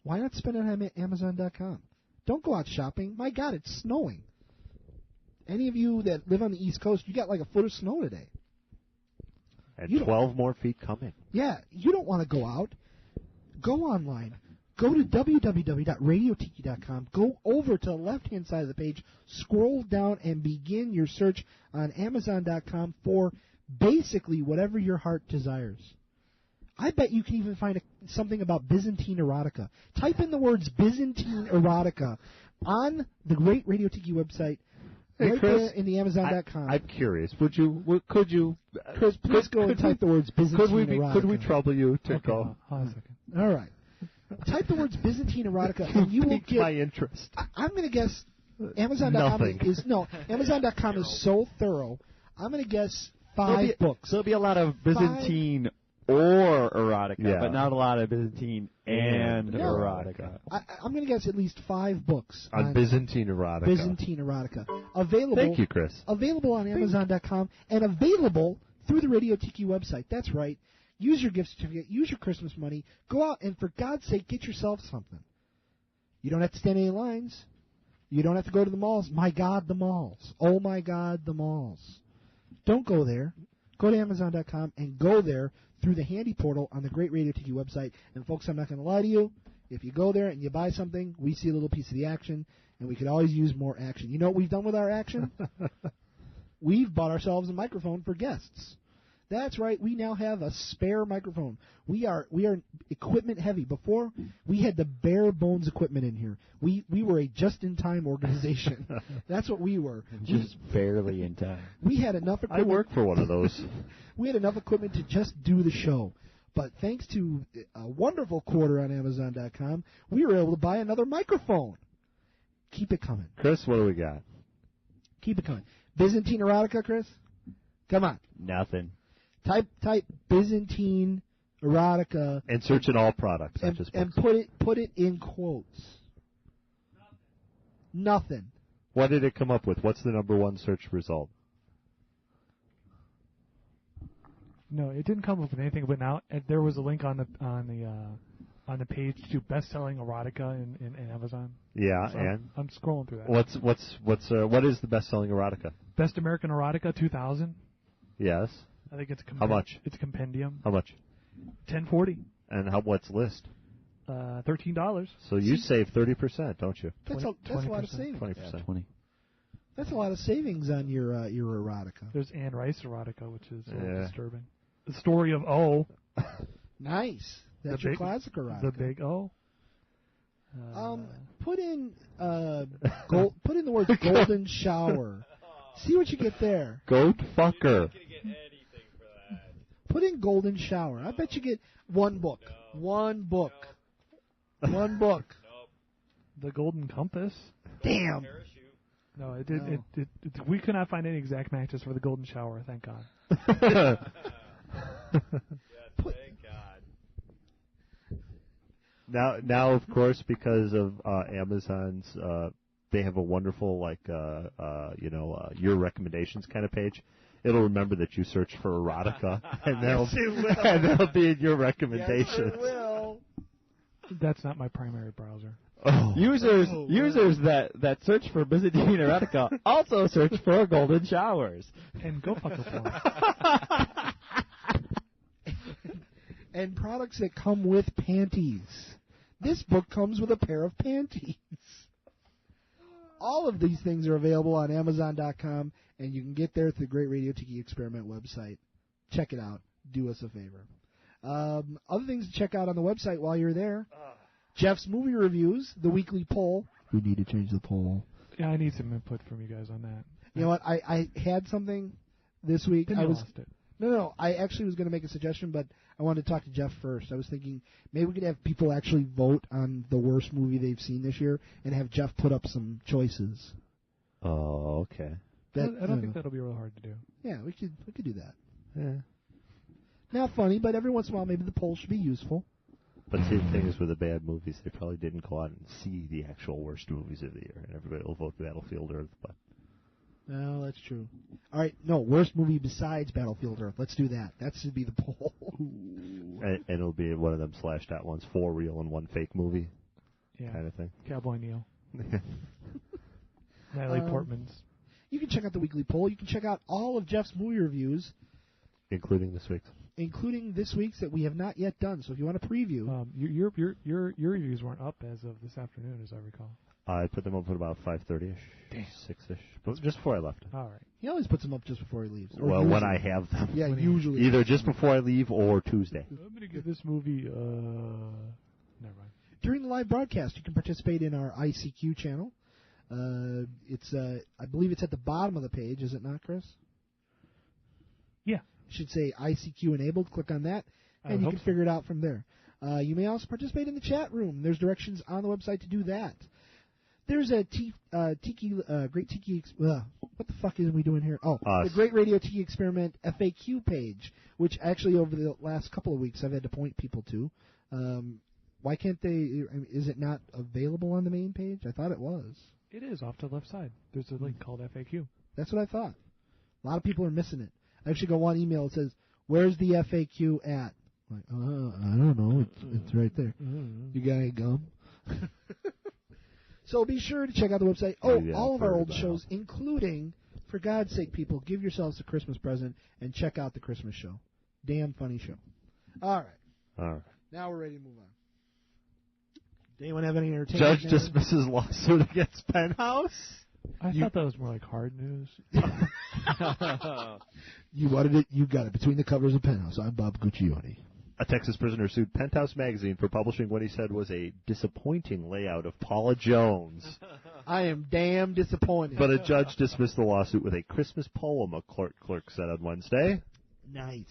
Why not spend it on Amazon.com? Don't go out shopping. My God, it's snowing. Any of you that live on the East Coast, you got like a foot of snow today. And 12 more feet coming. Yeah, you don't want to go out. Go online. Go to www.radiotiki.com. Go over to the left-hand side of the page. Scroll down and begin your search on Amazon.com for basically whatever your heart desires. I bet you can even find something about Byzantine Erotica. Type in the words Byzantine Erotica on the great Radio Tiki website. Hey, right Chris, there in the Amazon.com. I'm curious. Could you, Chris, please go and type the words Byzantine Erotica. Could we trouble you to go? Hold on a second. All right. Type the words Byzantine Erotica, and you will get. My interest. I'm going to guess Amazon.com Amazon.com is so thorough. I'm going to guess 5 books. There'll be a lot of Byzantine or erotica, but not a lot of Byzantine and erotica. I'm going to guess at least 5 books on Byzantine Erotica. Byzantine Erotica. Available. Thank you, Chris. Available on Amazon.com and available through the Radio Tiki website. That's right. Use your gift certificate. Use your Christmas money. Go out and, for God's sake, get yourself something. You don't have to stand any lines. You don't have to go to the malls. My God, the malls. Oh, my God, the malls. Don't go there. Go to Amazon.com and go there through the handy portal on the Great Radio Tiki website. And, folks, I'm not going to lie to you. If you go there and you buy something, we see a little piece of the action, and we could always use more action. You know what we've done with our action? We've bought ourselves a microphone for guests. That's right. We now have a spare microphone. We are equipment heavy. Before, we had the bare bones equipment in here. We were a just-in-time organization. That's what we were. Just barely in time. We had enough equipment. I work for one of those. We had enough equipment to just do the show. But thanks to a wonderful quarter on Amazon.com, we were able to buy another microphone. Keep it coming. Chris, what do we got? Keep it coming. Byzantine Erotica, Chris? Come on. Nothing. Type Byzantine Erotica and search in all products, not just books. And put it in quotes. Nothing. What did it come up with? What's the number one search result? No, it didn't come up with anything. But now there was a link on the page to best-selling erotica in Amazon. Yeah, so and I'm scrolling through that. What is the best-selling erotica? Best American Erotica 2000. Yes. I think it's a how much? It's a compendium. How much? $10.40. And what's list? $13. So you save 30%, don't you? That's a lot of savings. 20%. Yeah, 20. That's a lot of savings on your erotica. There's Anne Rice erotica, which is disturbing. The story of O. Nice. That's your classic erotica. The big O. Put in the word golden shower. See what you get there. Goat fucker. Put in golden shower. I bet you get one book. No. One book. No. One book. Nope. The Golden Compass. Damn. No, it did. No. We could not find any exact matches for the Golden Shower. Thank God. Yes, thank God. Now, of course, because of Amazon's, they have a wonderful your recommendations kind of page. It'll remember that you search for erotica, and that'll be in your recommendations. Yes, it will. That's not my primary browser. Oh. Users that search for Byzantine Erotica also search for golden showers. And go fuck a porn. And products that come with panties. This book comes with a pair of panties. All of these things are available on Amazon.com, and you can get there through the Great Radio Tiki Experiment website. Check it out. Do us a favor. Other things to check out on the website while you're there. Jeff's movie reviews, the weekly poll. We need to change the poll. Yeah, I need some input from you guys on that. You know what? I had something this week. Then I you was lost it. No. I actually was going to make a suggestion, but I wanted to talk to Jeff first. I was thinking maybe we could have people actually vote on the worst movie they've seen this year and have Jeff put up some choices. Oh, okay. I don't think that'll be real hard to do. Yeah, we could do that. Yeah. Not funny, but every once in a while maybe the poll should be useful. But see, the thing is with the bad movies, they probably didn't go out and see the actual worst movies of the year, and everybody will vote Battlefield Earth. But No, that's true. All right, no, worst movie besides Battlefield Earth. Let's do that. That should be the poll. and it'll be one of them slashed out ones, 4 real and 1 fake movie, kind of thing. Cowboy Neil. Natalie Portman's. You can check out the weekly poll. You can check out all of Jeff's movie reviews, including this week's. Including this week's that we have not yet done. So if you want to preview, your reviews weren't up as of this afternoon, as I recall. I put them up at about 5:30ish, 6ish, but just before I left. All right. He always puts them up just before he leaves. Well, usually. when I have them. Yeah, usually. Either just before I leave or Tuesday. I'm going to give this movie, never mind. During the live broadcast, you can participate in our ICQ channel. It's I believe it's at the bottom of the page, is it not, Chris? Yeah. It should say ICQ enabled. Click on that, and you can figure it out from there. You may also participate in the chat room. There's directions on the website to do that. There's a Great Tiki. What the fuck is we doing here? Oh, the Great Radio Tiki Experiment FAQ page, which actually over the last couple of weeks I've had to point people to. Why can't they? Is it not available on the main page? I thought it was. It is off to the left side. There's a link called FAQ. That's what I thought. A lot of people are missing it. I actually got one email that says, "Where's the FAQ at?" I'm like, I don't know. It's right there. You got any gum? So be sure to check out the website. All of our old shows, including, for God's sake, people, give yourselves a Christmas present and check out the Christmas show. Damn funny show. All right. Now we're ready to move on. Does anyone have any entertainment? Judge dismisses lawsuit against Penthouse? I thought that was more like hard news. You wanted it, you got it. Between the covers of Penthouse, I'm Bob Guccione. A Texas prisoner sued Penthouse magazine for publishing what he said was a disappointing layout of Paula Jones. I am damn disappointed. But a judge dismissed the lawsuit with a Christmas poem, a clerk said on Wednesday. Nice.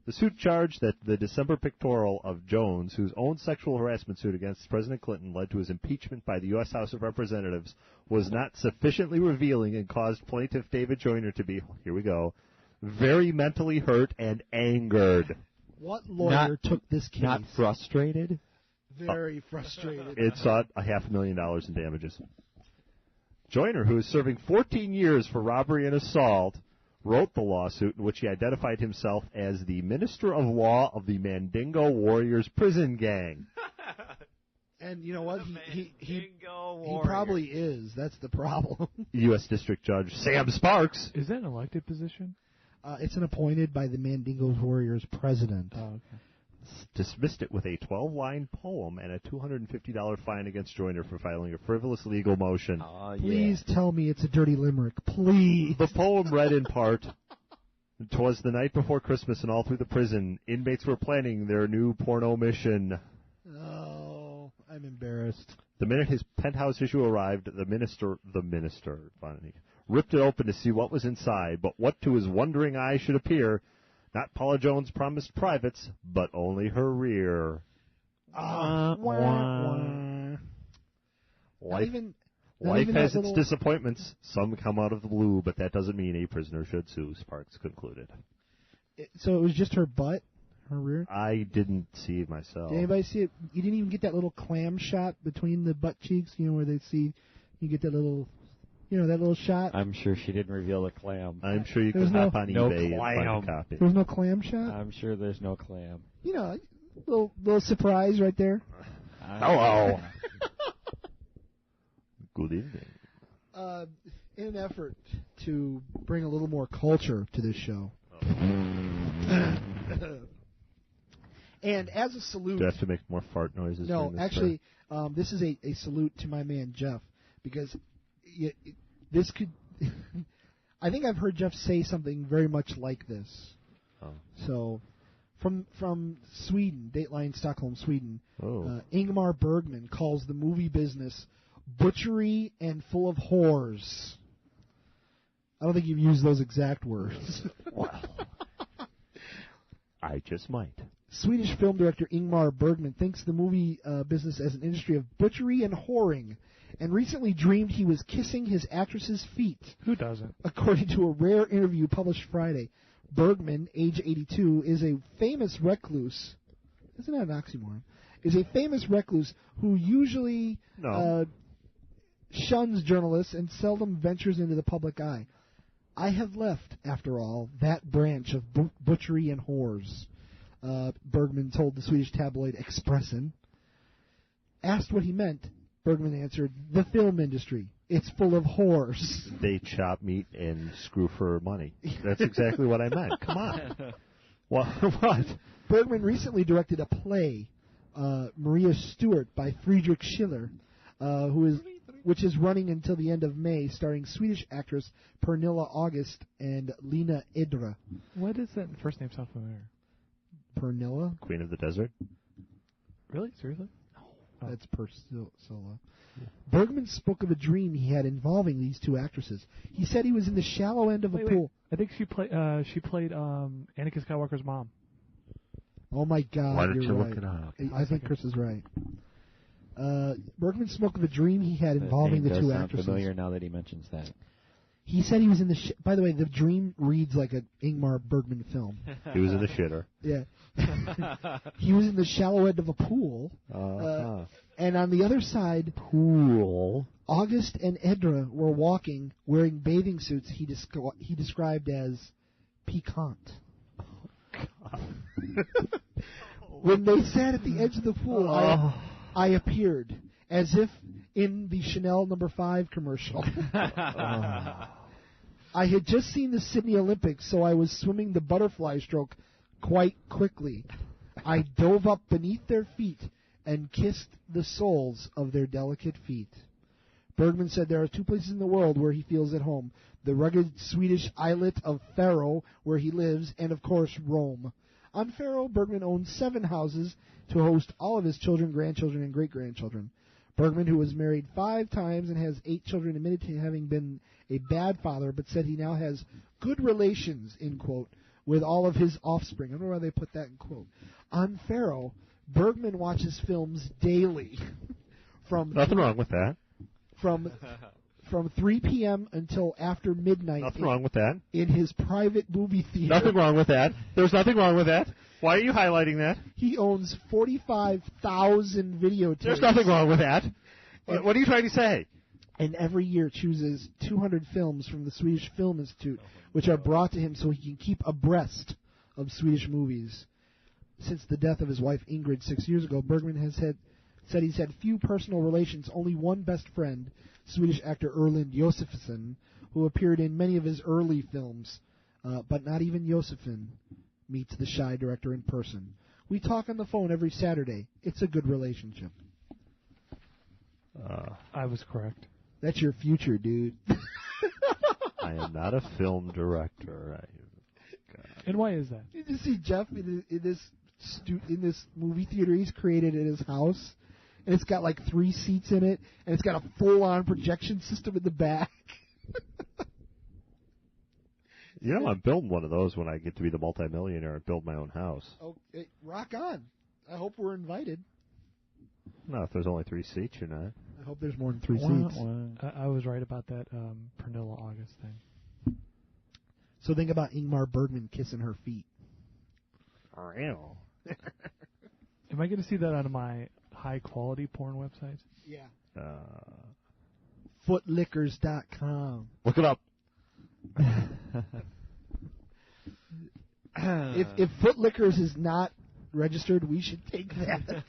The suit charged that the December pictorial of Jones, whose own sexual harassment suit against President Clinton led to his impeachment by the U.S. House of Representatives, was not sufficiently revealing and caused plaintiff David Joyner to be, here we go, very mentally hurt and angered. What lawyer took this case? Not frustrated? Very frustrated. It sought $500,000 in damages. Joyner, who is serving 14 years for robbery and assault, wrote the lawsuit in which he identified himself as the Minister of Law of the Mandingo Warriors prison gang. And you know what? He probably is. That's the problem. U.S. District Judge Sam Sparks. Is that an elected position? It's an appointed by the Mandingo Warriors president. Oh, okay. Dismissed it with a 12-line poem and a $250 fine against Joyner for filing a frivolous legal motion. Please tell me it's a dirty limerick. Please. The poem read in part, "'Twas the night before Christmas and all through the prison, inmates were planning their new porno mission. Oh, I'm embarrassed. The minute his Penthouse issue arrived, the minister, finally, ripped it open to see what was inside, but what to his wondering eye should appear, not Paula Jones' promised privates, but only her rear." Life has its disappointments. Some come out of the blue, but that doesn't mean a prisoner should sue, Sparks concluded. So it was just her butt? Her rear? I didn't see it myself. Did anybody see it? You didn't even get that little clam shot between the butt cheeks, where they see, you get that little, that little shot? I'm sure she didn't reveal the clam. I'm sure you can hop on eBay and find a copy. There's no clam shot? I'm sure there's no clam. Little surprise right there. Hello. Good evening. In an effort to bring a little more culture to this show. And as a salute... Do I have to make more fart noises? No, actually, this is a salute to my man Jeff, because this could... I think I've heard Jeff say something very much like this. Oh. So, from Sweden, Dateline Stockholm, Sweden, Oh. Ingmar Bergman calls the movie business butchery and full of whores. I don't think you've used those exact words. Well, just might. Swedish film director Ingmar Bergman thinks the movie business as an industry of butchery and whoring, and recently dreamed he was kissing his actress's feet. Who doesn't? According to a rare interview published Friday, Bergman, age 82, is a famous recluse. Isn't that an oxymoron? Is a famous recluse who usually shuns journalists and seldom ventures into the public eye. I have left, after all, that branch of butchery and whores, Bergman told the Swedish tabloid Expressen. Asked what he meant, Bergman answered, the film industry. It's full of whores. They chop meat and screw for money. That's exactly what I meant. Come on. What? Bergman recently directed a play, Maria Stuart, by Friedrich Schiller, which is running until the end of May, starring Swedish actress Pernilla August and Lena Edra. What is that first name sound familiar? Pernilla? Queen of the Desert? Really? Seriously? No, that's Priscilla. Yeah. Bergman spoke of a dream he had involving these two actresses. He said he was in the shallow end of a pool. I think she played Anakin Skywalker's mom. Oh my God! Why don't you're you right. look it up? I think Chris is right. Bergman spoke of a dream he had involving the two actresses. Familiar now that he mentions that. He said he was in the. By the way, the dream reads like an Ingmar Bergman film. He was in the shitter. Yeah. He was in the shallow end of a pool. And on the other side, August and Edra were walking, wearing bathing suits he described as piquant. When they sat at the edge of the pool, I appeared, as if in the Chanel No. 5 commercial. I had just seen the Sydney Olympics, so I was swimming the butterfly stroke quite quickly. I dove up beneath their feet and kissed the soles of their delicate feet. Bergman said there are two places in the world where he feels at home: the rugged Swedish islet of Faro, where he lives, and, of course, Rome. On Faro, Bergman owns 7 houses to host all of his children, grandchildren, and great-grandchildren. Bergman, who was married 5 times and has 8 children, admitted to having been a bad father, but said he now has good relations, in quote, with all of his offspring. I don't know why they put that in quote. On Faro, Bergman watches films daily. Nothing wrong with that. From 3 p.m. until after midnight. Nothing wrong with that. In his private movie theater. Nothing wrong with that. There's nothing wrong with that. Why are you highlighting that? He owns 45,000 videotapes. There's nothing wrong with that. What are you trying to say? And every year chooses 200 films from the Swedish Film Institute, which are brought to him so he can keep abreast of Swedish movies. Since the death of his wife Ingrid 6 years ago, Bergman has said he's had few personal relations, only one best friend, Swedish actor Erland Josefsson, who appeared in many of his early films, but not even Josefsson meets the shy director in person. We talk on the phone every Saturday. It's a good relationship. I was correct. That's your future, dude. I am not a film director. And why is that? You just see Jeff in this movie theater he's created at his house, and it's got like 3 seats in it, and it's got a full-on projection system in the back. You know, I'm building one of those when I get to be the multimillionaire and build my own house. Oh, hey, rock on. I hope we're invited. No, if there's only 3 seats, you're not. I hope there's more than 3 seats. I was right about that Pernilla August thing. So think about Ingmar Bergman kissing her feet. Am I going to see that on my high-quality porn website? Yeah. Footlickers.com. Look it up. If Footlickers is not registered, we should take that.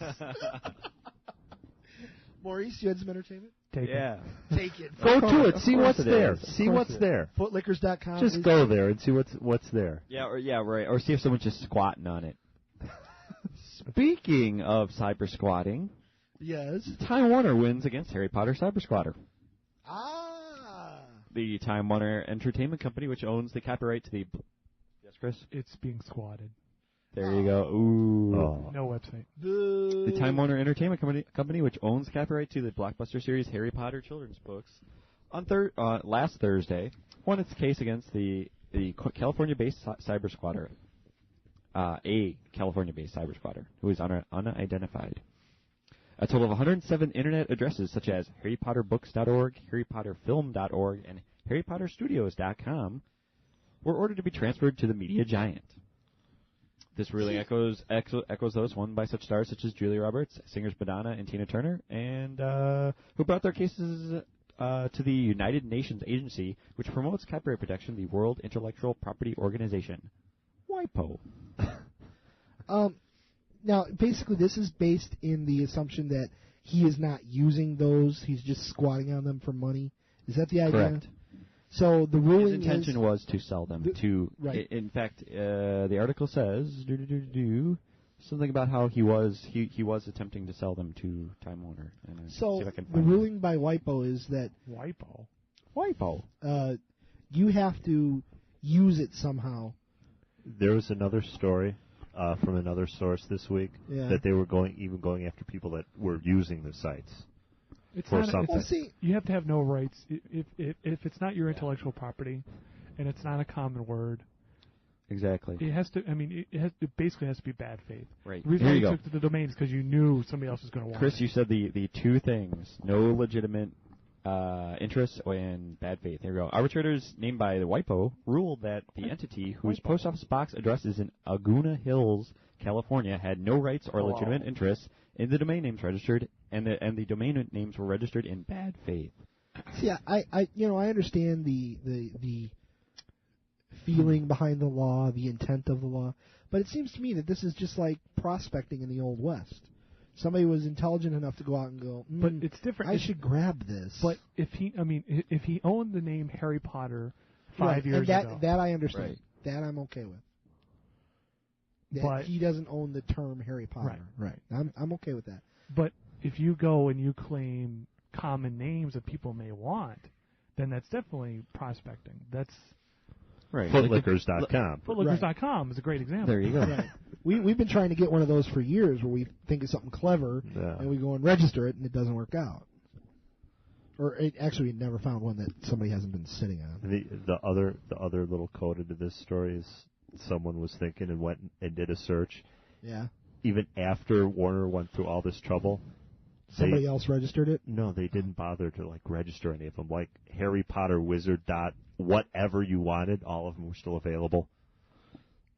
Maurice, you had some entertainment? Take it. Take it. Go to it. See what's there. See what's there. Footlickers.com. Just go there and see what's there. Yeah, right. Or see if someone's just squatting on it. Speaking of cyber squatting, yes, Time Warner wins against Harry Potter Cyber Squatter. The Time Warner Entertainment Company, which owns the copyright to the... Yes, Chris? It's being squatted. There you go. Ooh. Oh. No website. The Time Warner Entertainment Company, which owns copyright to the blockbuster series Harry Potter children's books, on last Thursday, won its case against the California-based cyber squatter. a California-based cyber squatter who is unidentified. A total of 107 internet addresses such as HarryPotterBooks.org, HarryPotterFilm.org, and HarryPotterStudios.com were ordered to be transferred to the media giant. This ruling echoes those won by such stars such as Julia Roberts, singers Madonna and Tina Turner, and who brought their cases to the United Nations agency, which promotes copyright protection, the World Intellectual Property Organization, WIPO. Now, basically, this is based in the assumption that he is not using those; he's just squatting on them for money. Is that the idea? Correct. So the ruling His intention was to sell them to. Right. In fact, the article says something about how he was attempting to sell them to Time Warner. And So see if I can the find ruling by WIPO is that WIPO. You have to use it somehow. There was another story from another source this week that they were going after people that were using the sites. It's for not something. you have to have no rights if it's not your intellectual property, and it's not a common word. Exactly. It has to. I mean, it basically has to be bad faith. Right. The reason Here why you you go. took to the domains because you knew somebody else was going to want Chris, it. you said the two things: no legitimate interests and bad faith. Here we go. Arbitrators named by the WIPO ruled that the entity whose post office box address is in Laguna Hills, California, had no rights or legitimate interests in the domain names registered, and the domain names were registered in bad faith. See, I understand the feeling behind the law, the intent of the law, but it seems to me that this is just like prospecting in the Old West. Somebody was intelligent enough to go out and go, but it's different. I should grab this. But if he owned the name Harry Potter 5 years ago, that I understand. Right. That I'm okay with. That but he doesn't own the term Harry Potter. Right. I'm okay with that. But if you go and you claim common names that people may want, then that's definitely prospecting. That's right. Footlickers.com. Footlickers.com is a great example. There you go. Right. We've been trying to get one of those for years where we think of something clever and we go and register it and it doesn't work out. Or actually, we never found one that somebody hasn't been sitting on. The other little coda to this story is someone was thinking and went and did a search. Yeah. Even after Warner went through all this trouble, somebody else registered it? No, they didn't bother to register any of them. Like Harry Potter Wizard whatever you wanted, all of them were still available.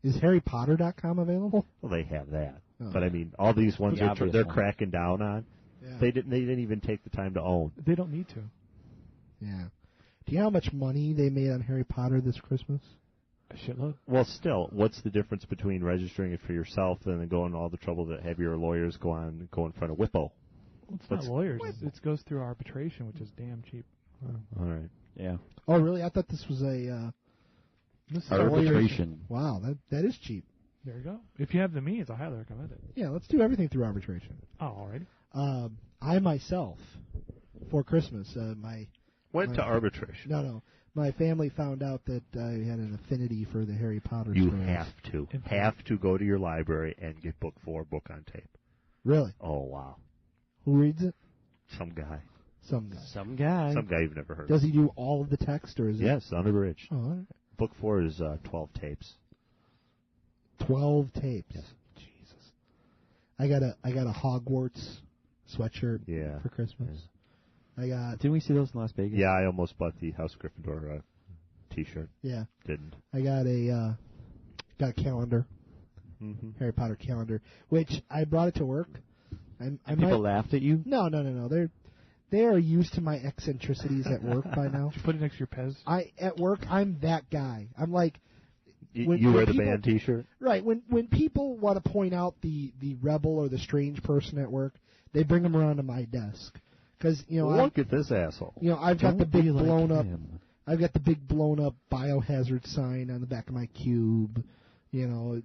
Is HarryPotter.com available? Well, they have that. Oh. But I mean, all these ones they're cracking down on. Yeah. They didn't even take the time to own. They don't need to. Yeah. Do you know how much money they made on Harry Potter this Christmas? A shitload. Well, still, what's the difference between registering it for yourself and then going to all the trouble to have your lawyers go in front of WIPO? Well, it's not lawyers. It goes through arbitration, which is damn cheap. All right. Yeah. Oh, really? I thought this was a arbitration. Wow, that is cheap. There you go. If you have the means, I highly recommend it. Yeah, let's do everything through arbitration. Oh, all right. I myself, for Christmas, went to arbitration. No. My family found out that I had an affinity for the Harry Potter You stories. have to go to your library and get book 4, book on tape. Really? Oh, wow. Who reads it? Some guy. Some guy you've never heard of. Does he do all of the text, or is it? Yes, unabridged. Oh, all right. Book 4 is 12 tapes. 12 tapes? Yes. Jesus. I got a Hogwarts sweatshirt for Christmas. Yes. Didn't we see those in Las Vegas? Yeah, I almost bought the House Gryffindor T-shirt. Yeah. Didn't. I got a calendar, Harry Potter calendar, which I brought it to work. People laughed at you? No. They are used to my eccentricities at work by now. Did you put it next to your Pez? At work, I'm that guy. I'm like... You wear the band T-shirt? Right. When people want to point out the rebel or the strange person at work, they bring them around to my desk. Because look at this asshole. I've got the big blown up. I've got the big blown up biohazard sign on the back of my cube. And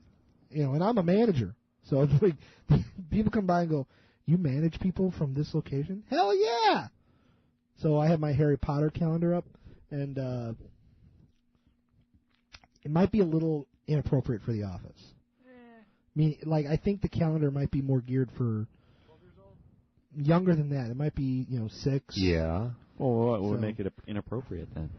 I'm a manager, so it's like people come by and go, "You manage people from this location?" Hell yeah! So I have my Harry Potter calendar up, and it might be a little inappropriate for the office. I think the calendar might be more geared for younger than that. It might be 6. Yeah. Well, what would make it inappropriate then?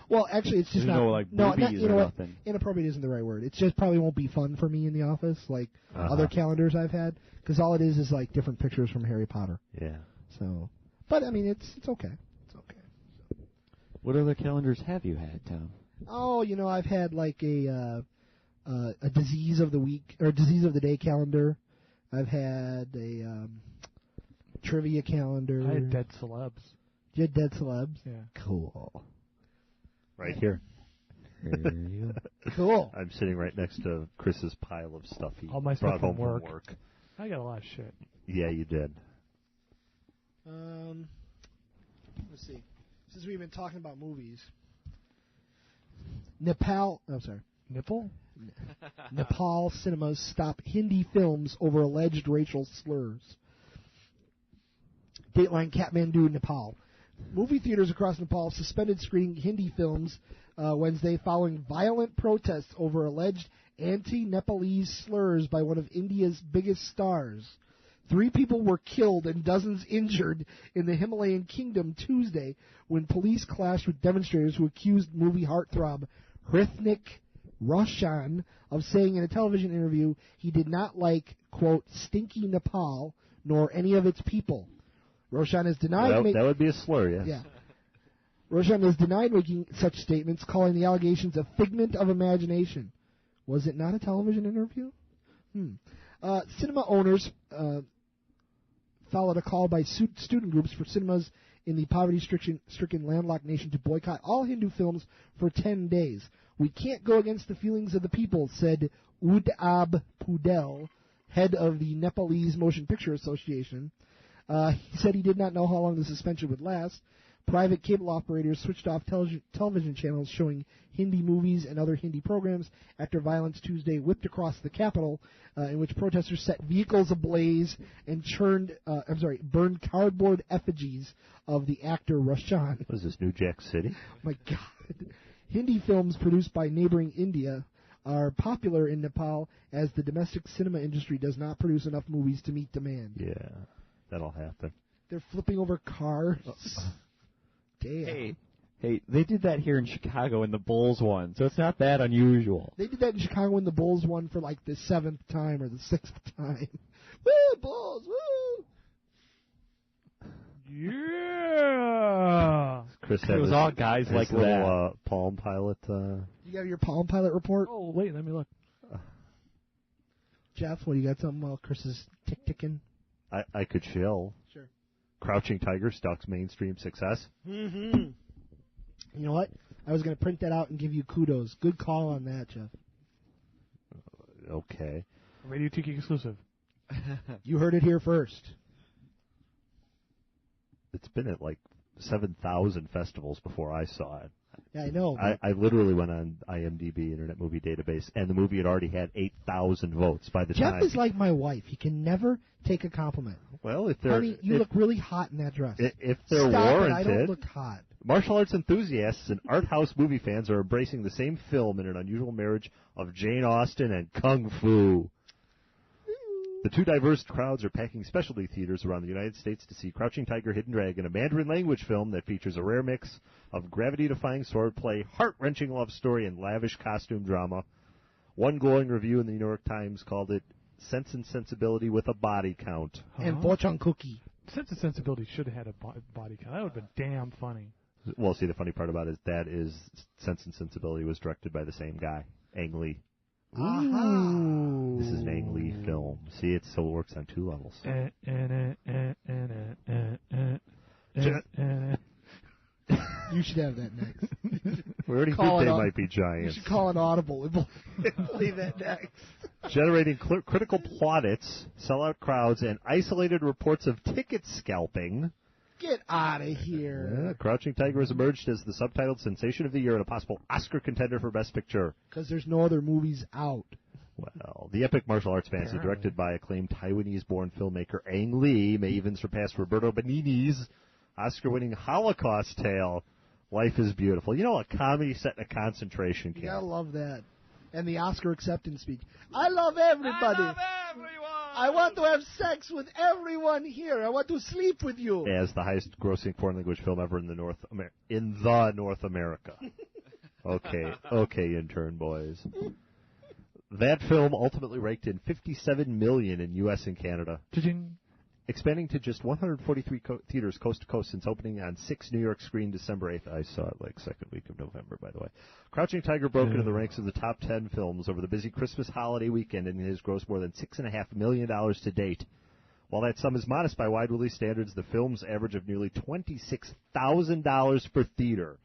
Well, actually, it's just There's not. no, like, not, boobies you know or what? nothing. Inappropriate isn't the right word. It just probably won't be fun for me in the office, like Uh-huh. other calendars I've had, because all it is like different pictures from Harry Potter. Yeah. So, but I mean, it's okay. It's okay. What other calendars have you had, Tom? Oh, I've had like a disease of the week or disease of the day calendar. I've had a trivia calendar. I had dead celebs. You had dead celebs? Yeah. Cool. Right here. Cool. I'm sitting right next to Chris's pile of stuff he All my brought stuff home from work. from work. I got a lot of shit. Yeah, you did. Let's see. Since we've been talking about movies, Nipple? Nepal cinemas stop Hindi films over alleged racial slurs. Dateline Kathmandu, Nepal. Movie theaters across Nepal suspended screening Hindi films Wednesday following violent protests over alleged anti-Nepalese slurs by one of India's biggest stars. 3 people were killed and dozens injured in the Himalayan kingdom Tuesday when police clashed with demonstrators who accused movie heartthrob Hrithik Roshan of saying in a television interview he did not like, quote, stinky Nepal nor any of its people. Roshan has denied... That would be a slur, yes. Yeah. Roshan has denied making such statements, calling the allegations a figment of imagination. Was it not a television interview? Cinema owners followed a call by student groups for cinemas in the poverty-stricken landlocked nation to boycott all Hindu films for 10 days. We can't go against the feelings of the people, said Udab Pudel, head of the Nepalese Motion Picture Association. He said he did not know how long the suspension would last. Private cable operators switched off television channels showing Hindi movies and other Hindi programs after violence Tuesday whipped across the capital, in which protesters set vehicles ablaze and burned cardboard effigies of the actor Roshan. What is this, New Jack City? Oh my God. Hindi films produced by neighboring India are popular in Nepal as the domestic cinema industry does not produce enough movies to meet demand. Yeah, that'll happen. They're flipping over cars. Damn. Hey, they did that here in Chicago in the Bulls won, so it's not that unusual. They did that in Chicago when the Bulls won for like the 7th time or the 6th time. Woo, Bulls, woo! Yeah! Chris, It was all guys like little, that. Palm Pilot. You got your Palm Pilot report? Oh, wait, let me look. Jeff, what do you got something while Chris is tick-ticking? I could chill. Sure. Crouching Tiger, Stuck's mainstream success. Mm-hmm. You know what? I was going to print that out and give you kudos. Good call on that, Jeff. Okay. Radio Tiki exclusive. You heard it here first. It's been at like 7,000 festivals before I saw it. Yeah, I know. I literally went on IMDb, Internet Movie Database, and the movie had already had 8,000 votes by the time. Jeff is like my wife. He can never take a compliment. Well, if they're... Honey, you look really hot in that dress. If they're Stop warranted... it, I don't look hot. Martial arts enthusiasts and art house movie fans are embracing the same film in an unusual marriage of Jane Austen and Kung Fu. The two diverse crowds are packing specialty theaters around the United States to see Crouching Tiger, Hidden Dragon, a Mandarin-language film that features a rare mix of gravity-defying swordplay, heart-wrenching love story, and lavish costume drama. One glowing review in the New York Times called it Sense and Sensibility with a Body Count. And fortune cookie. Sense and Sensibility should have had a body count. That would have been damn funny. Well, see, the funny part about it is Sense and Sensibility was directed by the same guy, Ang Lee. Aha. This is an Ang Lee film. See, it works on two levels. You should have that next. We already Call think it they au- might be giants. You should call it Audible and play that next. Generating critical plaudits, sellout crowds, and isolated reports of ticket scalping. Get out of here. Yeah, Crouching Tiger has emerged as the subtitled sensation of the year and a possible Oscar contender for Best Picture. Because there's no other movies out. Well, the epic martial arts fantasy directed by acclaimed Taiwanese-born filmmaker Ang Lee may even surpass Roberto Benigni's Oscar-winning Holocaust tale, Life is Beautiful. You know, a comedy set in a concentration camp. You gotta love that. And the Oscar acceptance speech. I love everybody. I love everyone. I want to have sex with everyone here. I want to sleep with you. As the highest-grossing foreign language film ever in North America. Okay, intern boys. That film ultimately raked in $57 million in U.S. and Canada, expanding to just 143 theaters coast to coast since opening on 6 New York screen December 8th. I saw it like second week of November, by the way. Crouching Tiger broke into the ranks of the top 10 films over the busy Christmas holiday weekend and has grossed more than $6.5 million to date. While that sum is modest by wide release standards, the film's average of nearly $26,000 per theater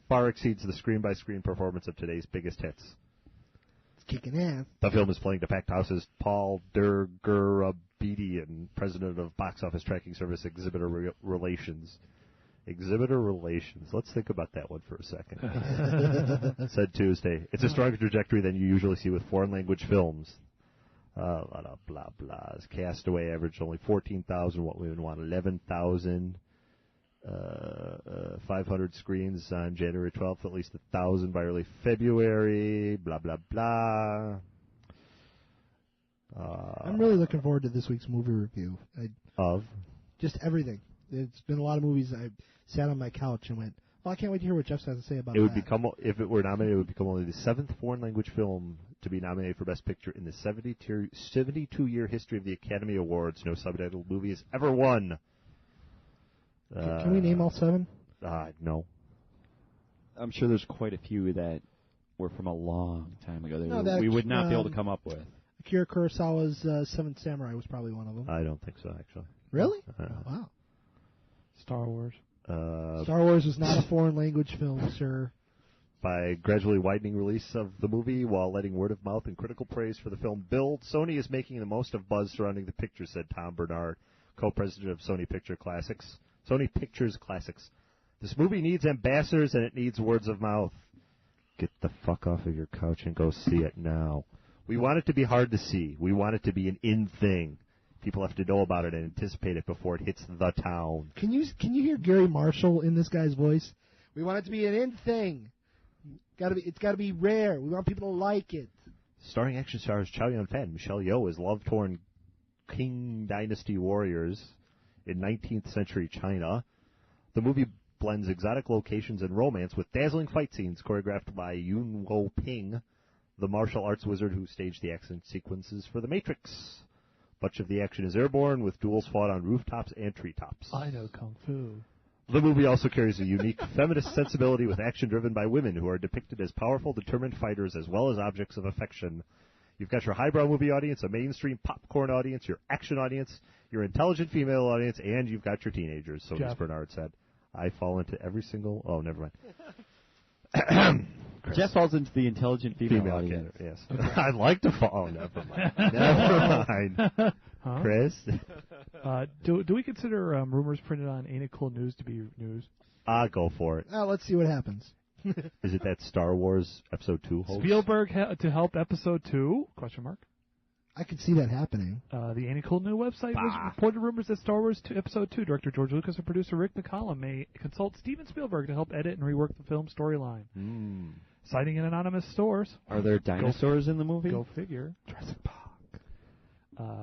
far exceeds the screen-by-screen performance of today's biggest hits. It's kicking ass. The film is playing to packed houses. Paul Durgarabedian, president of box office tracking service Exhibitor Relations. Exhibitor Relations. Let's think about that one for a second. Said Tuesday. It's a stronger trajectory than you usually see with foreign language films. A lot of blah blahs. Castaway averaged only 14,000. What we would want 11,000. 500 screens on January 12th. At least 1,000 by early February. Blah blah blah. I'm really looking forward to this week's movie review. Of? Just everything. It's been a lot of movies. I sat on my couch and went, well, I can't wait to hear what Jeff has to say about it. Would that. become, if it were nominated, it would become only the 7th foreign language film to be nominated for Best Picture in the 72-year history of the Academy Awards. No subtitled movie has ever won. Can we name all 7? No. I'm sure there's quite a few that were from a long time ago No, that we would not be able to come up with. Akira Kurosawa's Seventh Samurai was probably one of them. I don't think so, actually. Really? Wow. Star Wars. Star Wars was not a foreign language film, sir. By gradually widening release of the movie while letting word of mouth and critical praise for the film build, Sony is making the most of buzz surrounding the picture, said Tom Bernard, co-president of Sony Pictures Classics. This movie needs ambassadors and it needs words of mouth. Get the fuck off of your couch and go see it now. We want it to be hard to see. We want it to be an in thing. People have to know about it and anticipate it before it hits the town. Can you hear Gary Marshall in this guy's voice? We want it to be an in thing. It's got to be rare. We want people to like it. Starring action stars Chow Yun-fat and Michelle Yeoh as love-torn Qing Dynasty warriors in 19th century China, the movie blends exotic locations and romance with dazzling fight scenes choreographed by Yuen Wo-ping, the martial arts wizard who staged the action sequences for The Matrix. Much of the action is airborne, with duels fought on rooftops and treetops. I know Kung Fu. The movie also carries a unique feminist sensibility with action driven by women who are depicted as powerful, determined fighters as well as objects of affection. You've got your highbrow movie audience, a mainstream popcorn audience, your action audience, your intelligent female audience, and you've got your teenagers, so Jeff Bernard said. I fall into every single... Oh, never mind. Jeff falls into the intelligent female audience. Yes. I'd like to fall... Oh, never mind. Never mind. Huh? Chris? Do we consider rumors printed on Ain't It Cool News to be news? Go for it. Let's see what happens. Is it that Star Wars Episode 2 holds? Spielberg to help Episode 2? ? I could see that happening. The Ain't It Cool News website reported rumors that Star Wars Episode 2 director George Lucas and producer Rick McCallum may consult Steven Spielberg to help edit and rework the film's storyline. Citing an anonymous source. Are there dinosaurs in the movie? Go figure. Jurassic Park.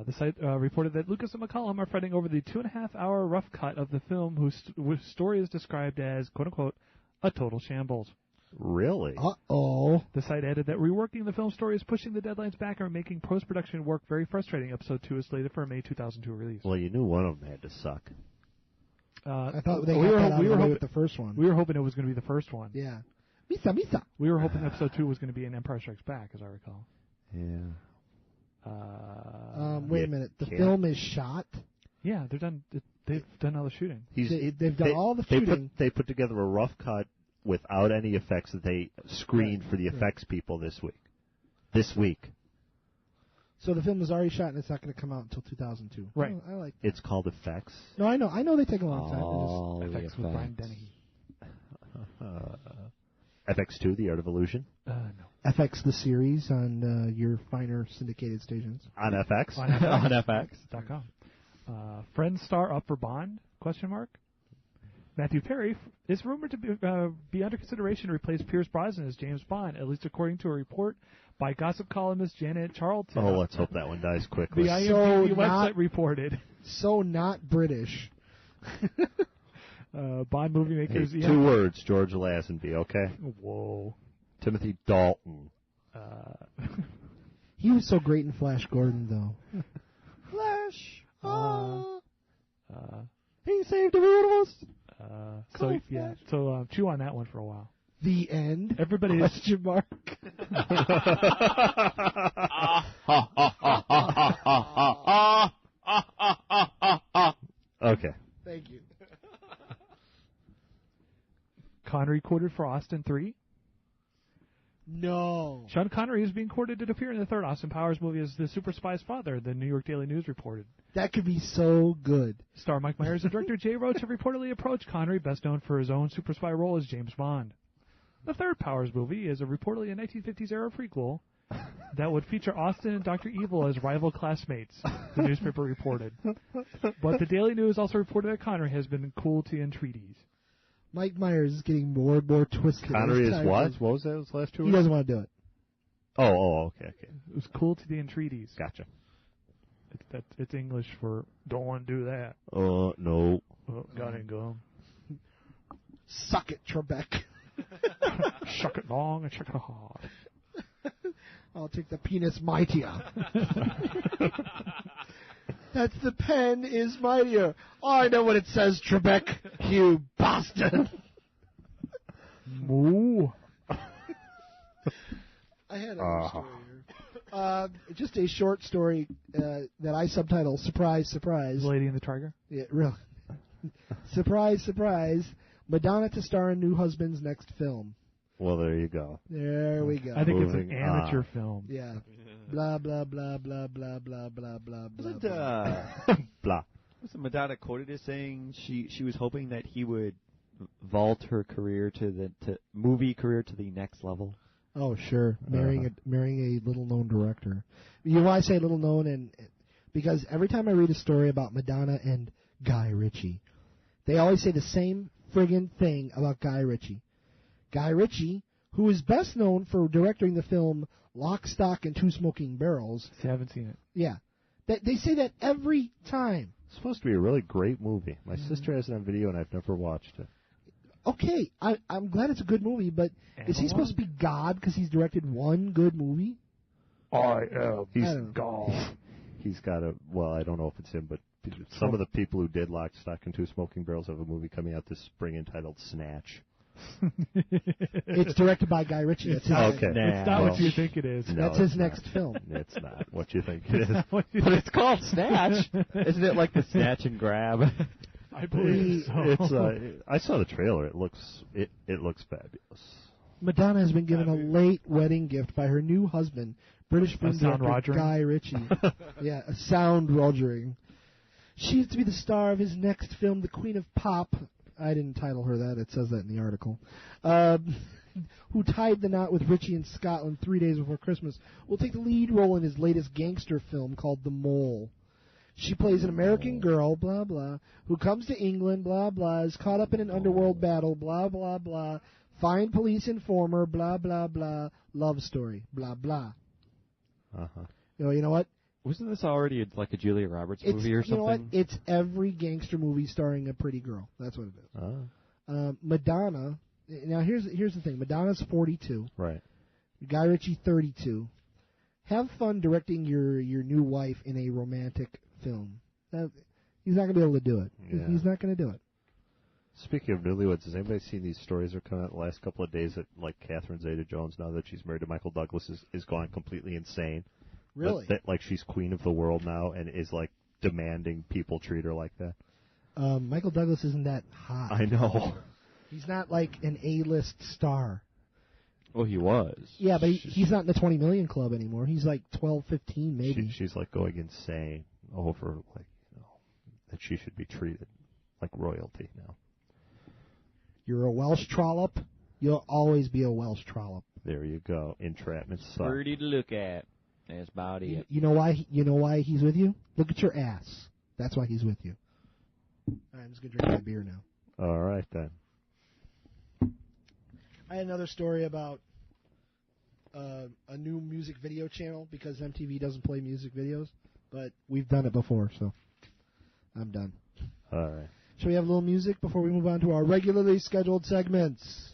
The site reported that Lucas and McCallum are fighting over the 2.5-hour rough cut of the film whose story is described as, quote-unquote, a total shambles. Really? Uh-oh. The site added that reworking the film story is pushing the deadlines back and making post-production work very frustrating. Episode 2 is slated for a May 2002 release. Well, you knew one of them had to suck. I thought they got that out with the first one. We were hoping it was going to be the first one. Yeah. Misa. We were hoping Episode 2 was going to be an Empire Strikes Back, as I recall. Yeah. Wait a minute. The film is shot? Yeah, they're done. They've done all the shooting. They've done all the shooting. They put together a rough cut without any effects that they screened for the effects people this week. So the film is already shot and it's not going to come out until 2002. Right. I like that. It's called effects. No, I know they take a long time. Effects with Brian Dennehy. FX2, The Art of Illusion. No. FX the series on your finer syndicated stations. On FX. On FX.com. Friends star up for Bond? ? Matthew Perry is rumored to be under consideration to replace Pierce Brosnan as James Bond, at least according to a report by gossip columnist Janet Charlton. Oh, let's hope that one dies quickly. The IMDb website reported. So not British. Bond movie makers. Hey, 2 words, George Lazenby, okay? Whoa. Timothy Dalton. He was so great in Flash Gordon, though. Flash. He saved every one of us. So chew on that one for a while. The end. Everybody question mark. Okay. Thank you. Connery quoted for Austin 3. No. Sean Connery is being courted to appear in the third Austin Powers movie as the super spy's father, the New York Daily News reported. That could be so good. Star Mike Myers and director Jay Roach have reportedly approached Connery, best known for his own super spy role as James Bond. The third Powers movie is reportedly a 1950s-era prequel that would feature Austin and Dr. Evil as rival classmates, the newspaper reported. But the Daily News also reported that Connery has been cool to entreaties. Mike Myers is getting more and more twisted. Connery is what? What was that? His last 2 words? He doesn't want to do it. Okay. It was cool to the entreaties. Gotcha. It's English for don't want to do that. No. Oh, got it, gum. Suck it, Trebek. Shuck it long and shuck it hard. I'll take the penis mightier. That's the pen is mightier. Oh, I know what it says, Trebek, you bastard. Moo. I had a story here. Just a short story that I subtitle Surprise, Surprise. Lady in the Tiger? Yeah, really. Surprise, surprise. Madonna to star in new husband's next film. Well, there you go. There we go. I think it's an amateur film. Yeah. Blah, blah, blah, blah, blah, blah, blah, blah, blah, Wasn't, blah. Wasn't Madonna quoted as saying she was hoping that he would vault her career to movie career to the next level? Oh, sure. Marrying a little-known director. You know why I say little-known? And because every time I read a story about Madonna and Guy Ritchie, they always say the same friggin' thing about Guy Ritchie. Guy Ritchie, who is best known for directing the film Lock, Stock, and Two Smoking Barrels. I haven't seen it. Yeah. They say that every time. It's supposed to be a really great movie. My sister has it on video, and I've never watched it. Okay, I'm glad it's a good movie, but is he supposed to be God because he's directed one good movie? I am God. He's got a, well, I don't know if it's him, but some of the people who did Lock, Stock, and Two Smoking Barrels have a movie coming out this spring entitled Snatch. It's directed by Guy Ritchie. That's okay. It's not what you think it is. No, that's his next film. It's not what you think it is. But it's called Snatch. Isn't it like the snatch and grab? I believe so. It's I saw the trailer. It looks fabulous. Madonna has been given a late wedding gift by her new husband, British film director Guy Ritchie. Yeah, a sound rogering. She is to be the star of his next film, The Queen of Pop. I didn't title her that. It says that in the article. Who tied the knot with Ritchie in Scotland 3 days before Christmas, will take the lead role in his latest gangster film called The Mole. She plays an American girl, blah, blah, who comes to England, blah, blah, is caught up in an underworld battle, blah, blah, blah, find police informer, blah, blah, blah, love story, blah, blah. Uh-huh. You know what? Wasn't this already like a Julia Roberts movie or something? You know what? It's every gangster movie starring a pretty girl. That's what it is. Madonna. Now here's the thing. Madonna's 42. Right. Guy Ritchie 32. Have fun directing your new wife in a romantic film. He's not going to be able to do it. Yeah. He's not going to do it. Speaking of newlyweds, has anybody seen these stories that are coming out the last couple of days that, like, Catherine Zeta-Jones, now that she's married to Michael Douglas, is gone completely insane? Really? That, like, she's queen of the world now and is, like, demanding people treat her like that. Michael Douglas isn't that hot. I know. He's not like an A-list star. Well, he was. Yeah, but he's not in the 20 million club anymore. He's like 12, 15 maybe. She's like going insane over, like, that she should be treated like royalty now. You're a Welsh trollop. You'll always be a Welsh trollop. There you go. Entrapment sucks. Pretty to look at. That's about it. You know why? You know why he's with you? Look at your ass. That's why he's with you. All right, I'm just gonna drink my beer now. All right then. I had another story about a new music video channel because MTV doesn't play music videos, but we've done it before, so I'm done. All right. Shall we have a little music before we move on to our regularly scheduled segments?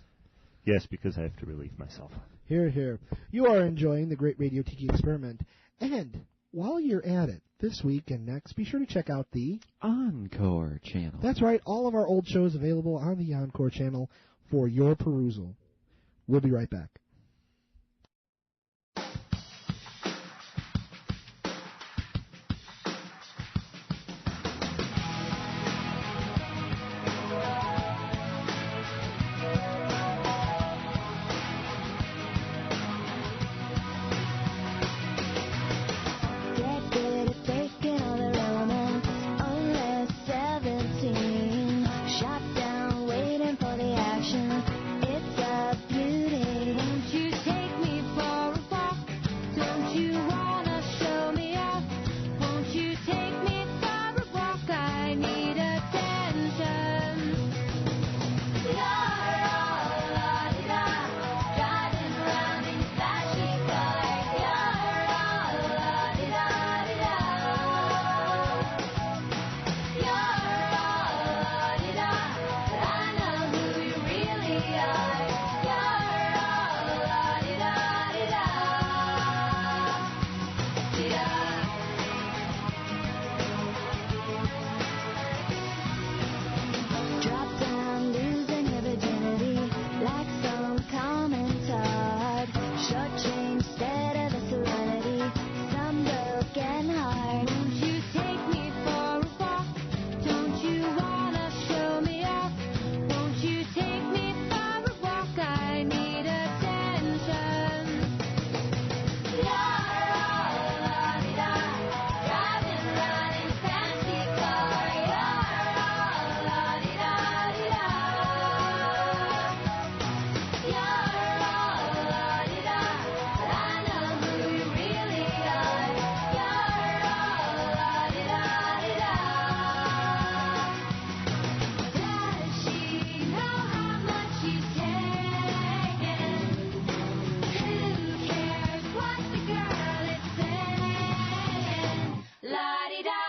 Yes, because I have to relieve myself. Here, here. You are enjoying the Great Radio Tiki Experiment. And while you're at it, this week and next, be sure to check out the Encore channel. That's right, all of our old shows available on the Encore channel for your perusal. We'll be right back. It's a beauty. Won't you take me for a walk? Don't you wanna show me off? Won't you take me for a walk? I need attention. La-la-la-la-la, driving around in flashy cars. La-la-la-la-la-la, la-la-la-la-la, I know who you really are. Drop down, losing your virginity like some common tart. Short change instead of a serenity, some broken heart. Won't you take me for a walk? Don't you wanna show me off? Won't you take me for a walk? I need attention. La-la-la-la-la, driving around in fancy car. La-la-la-la-la-la, la-la-la-la-la, I know who you really are. La-la-la-la-la, does she know how much she's taken? Who cares what the girl is saying? La-di-da.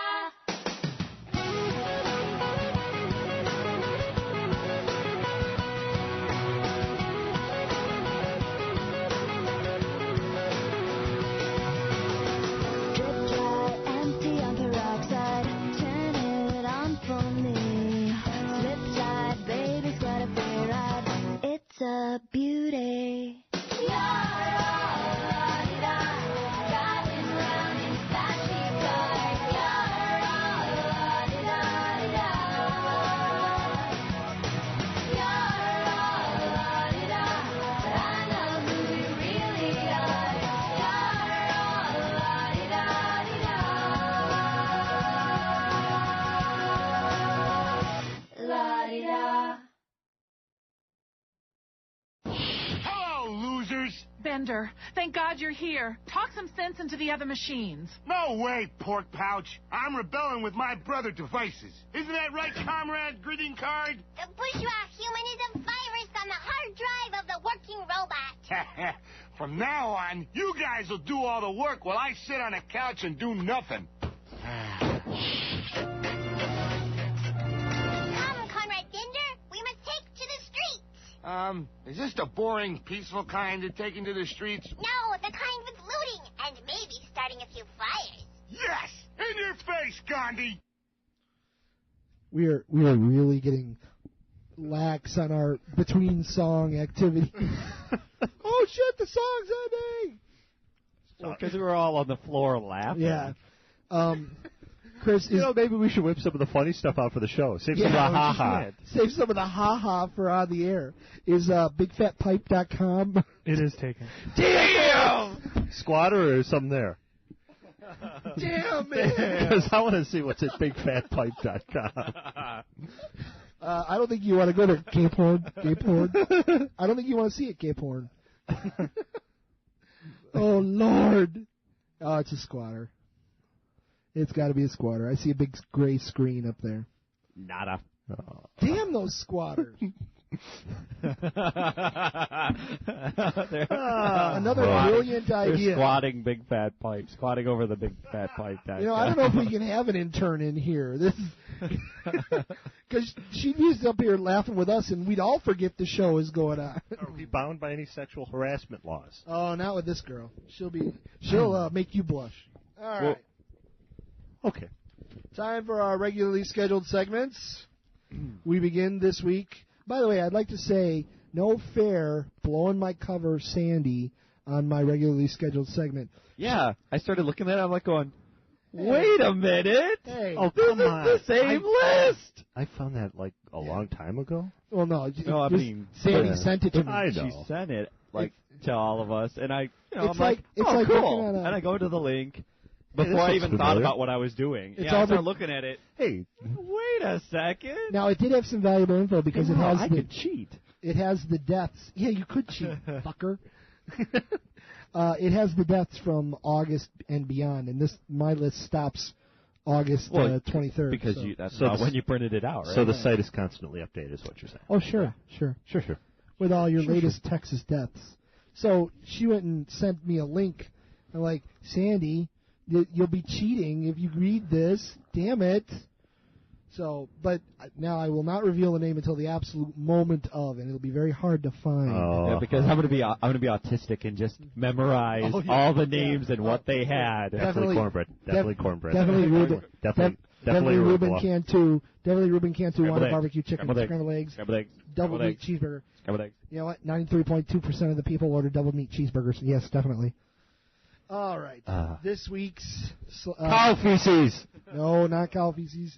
Drip dry, empty on peroxide. Turn it on for me. Slip slide, baby's got a free ride. It's a beauty. La-la-la-la-la, driving around in flashy cars. La-la-la-la-la-la, la-la-la-la-la, I know who you really are. La-di-da. Hello, losers! Bender, thank God you're here. Talk some sense into the other machines. No way, pork pouch. I'm rebelling with my brother devices. Isn't that right, comrade greeting card? The bourgeois human is a virus on the hard drive of the working robot. From now on, you guys will do all the work while I sit on a couch and do nothing. Come, Conrad Bender, we must take to the streets. Is this the boring, peaceful kind of taking to the streets? No, the kind with looting and maybe starting a few fires. Yes! In your face, Gandhi! We are really getting lax on our between song activity. Oh shit, the song's ending. Because we were all on the floor laughing. Yeah. Chris, maybe we should whip some of the funny stuff out for the show. Save some of the ha-ha. Save some of the ha-ha for on the air. Is bigfatpipe.com. It is taken. Damn! Squatter or something there? Damn, man! Because I want to see what's at bigfatpipe.com. I don't think you want to go to gay porn. Gay porn. I don't think you want to see it, gay porn. Oh, Lord. Oh, it's a squatter. It's got to be a squatter. I see a big gray screen up there. Nada. Damn those squatters. Another brilliant idea. They're squatting big fat pipes, squatting over the big fat pipe. I don't know if we can have an intern in here. This is because she'd be up here laughing with us, and we'd all forget the show is going on. Are we bound by any sexual harassment laws? Oh, not with this girl. She'll make you blush. All right. Well, okay. Time for our regularly scheduled segments. We begin this week. By the way, I'd like to say no fair blowing my cover, Sandy, on my regularly scheduled segment. Yeah, I started looking at it. I'm like going, wait a minute. Hey, oh, this come is on. the same list. I found that like a long time ago. Well, no, I mean, Sandy sent it to me. I know. She sent it to all of us, and I'm it's like, like cool. looking at And I go to the link before I even thought about what I was doing. I started looking at it. Hey, wait a second. Now it did have some valuable info because I could cheat. It has the deaths. Yeah, you could cheat, fucker. It has the deaths from August and beyond, and my list stops August 23rd. Because that's not when you printed it out, right? So the site is constantly updated, is what you're saying. Oh, sure. With all your latest Texas deaths. So she went and sent me a link. I'm like, Sandy, you'll be cheating if you read this. Damn it. So, but now I will not reveal the name until the absolute moment of, and it'll be very hard to find. Yeah, because I'm going to be autistic and just memorize all the names and what they had. Definitely cornbread. Definitely cornbread. Definitely Reuben. Definitely Reuben arugula. can too. Definitely Reuben can too. Want a eggs. barbecue chicken, scrambled eggs, double meat cheeseburger. Scrambled eggs. You know what? 93.2% of the people order double meat cheeseburgers. Yes, definitely. All right. This week's cow feces. No, not cow feces.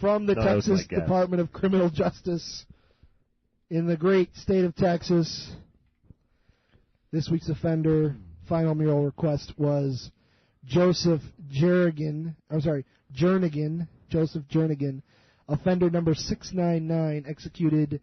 From the Texas Department of Criminal Justice in the great state of Texas. This week's offender final mural request was Joseph Jernigan. Joseph Jernigan, offender number 699, executed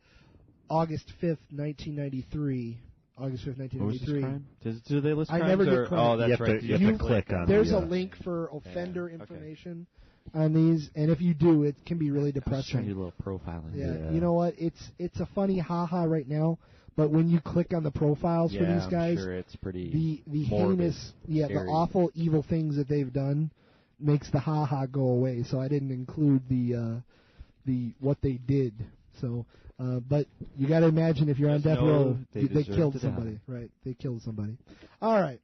August 5th, 1993. August 5th, 1993. What was this crime? Do they list crimes? I never get Oh, that's right. You have to click on There's a link for offender information on these, and if you do, it can be really depressing. I was trying to do a little profiling. Yeah. You know what? It's a funny haha right now, but when you click on the profiles for these guys, I'm sure it's pretty the morbid, heinous, scary. the awful, evil things that they've done makes the haha go away. So I didn't include the what they did. So. But you got to imagine if you're on death row, they killed somebody, right? They killed somebody. All right.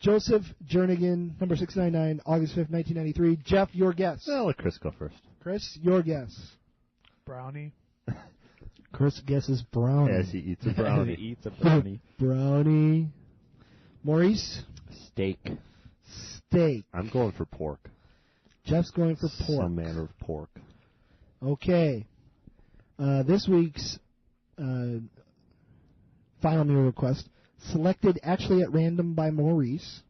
Joseph Jernigan, number 699, August 5th, 1993. Jeff, your guess. Well, let Chris go first. Chris, your guess. Brownie. Chris guesses brownie. As he eats a brownie. He eats a brownie. Brownie. Maurice? Steak. I'm going for pork. Jeff's going for pork. Some manner of pork. Okay. This week's final meal request, selected actually at random by Maurice.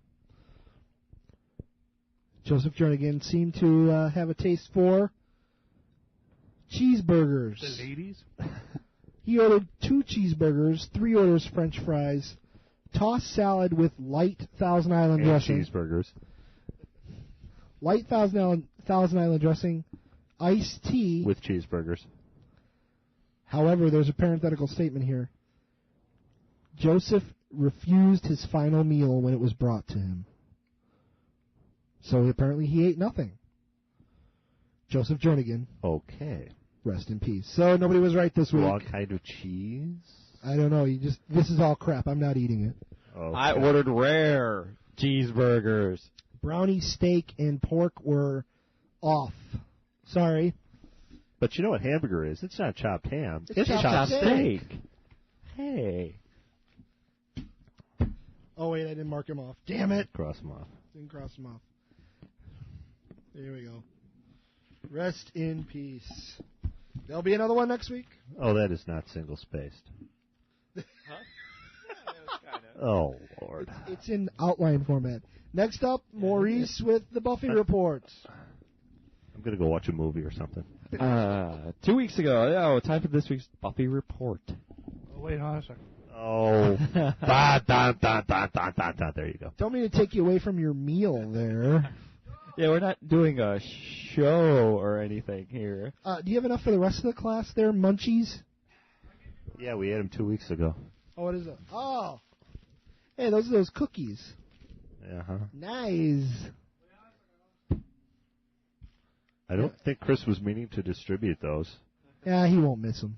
Joseph Jernigan seemed to have a taste for cheeseburgers. The ladies? He ordered 2 cheeseburgers, 3 orders French fries, tossed salad with light Thousand Island dressing. Cheeseburgers. Light Thousand Island dressing, iced tea. With cheeseburgers. However, there's a parenthetical statement here. Joseph refused his final meal when it was brought to him. So apparently he ate nothing. Joseph Jernigan. Okay. Rest in peace. So nobody was right this week. Wrong kind of cheese? I don't know. This is all crap. I'm not eating it. Okay. I ordered rare cheeseburgers. Brownie, steak, and pork were off. Sorry. But you know what hamburger is? It's not chopped ham. It's chopped steak. Hey. Oh, wait, I didn't mark him off. Damn it. Cross him off. Didn't cross him off. There we go. Rest in peace. There'll be another one next week? Oh, that is not single-spaced. Oh, Lord. It's in outline format. Next up, Maurice with the Buffy report. I'm going to go watch a movie or something. 2 weeks ago, time for this week's Buffy report. Oh, wait, hold on a second. Oh. There you go. Don't mean to take you away from your meal there. Yeah, we're not doing a show or anything here. Do you have enough for the rest of the class there, munchies? Yeah, we had him 2 weeks ago. Oh, what is it? Oh. Hey, those are those cookies. Uh-huh. Nice. I don't think Chris was meaning to distribute those. Yeah, he won't miss them.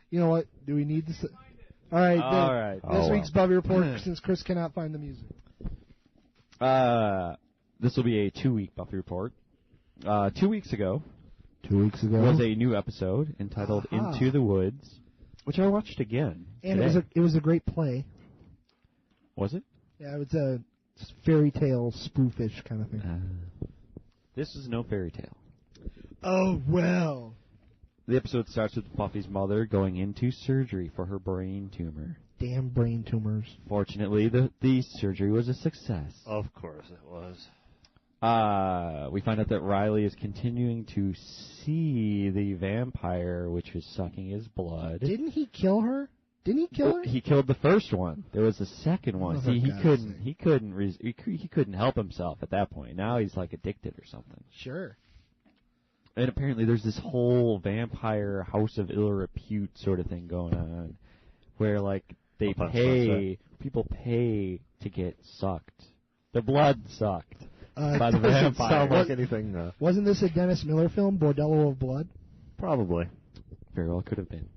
You know what? Do we need this? All right. All right. This week's Buffy Report, since Chris cannot find the music. This will be a 2-week Buffy Report. 2 weeks ago. 2 weeks ago was a new episode entitled Into the Woods, which I watched again. And today. it was a great play. Was it? Yeah, it was a fairy tale spoofish kind of thing. This is no fairy tale. Oh, well. The episode starts with Buffy's mother going into surgery for her brain tumor. Damn brain tumors. Fortunately, the surgery was a success. Of course it was. We find out that Riley is continuing to see the vampire, which is sucking his blood. Didn't he kill her? Didn't he kill her? He killed the first one. There was a second one. Oh, See, he for God's couldn't help himself at that point. Now he's like addicted or something. Sure. And apparently there's this whole vampire house of ill repute sort of thing going on, where like people pay to get sucked. The blood sucked by the vampire. Sound like anything. Wasn't this a Dennis Miller film, Bordello of Blood? Probably. Very well could have been.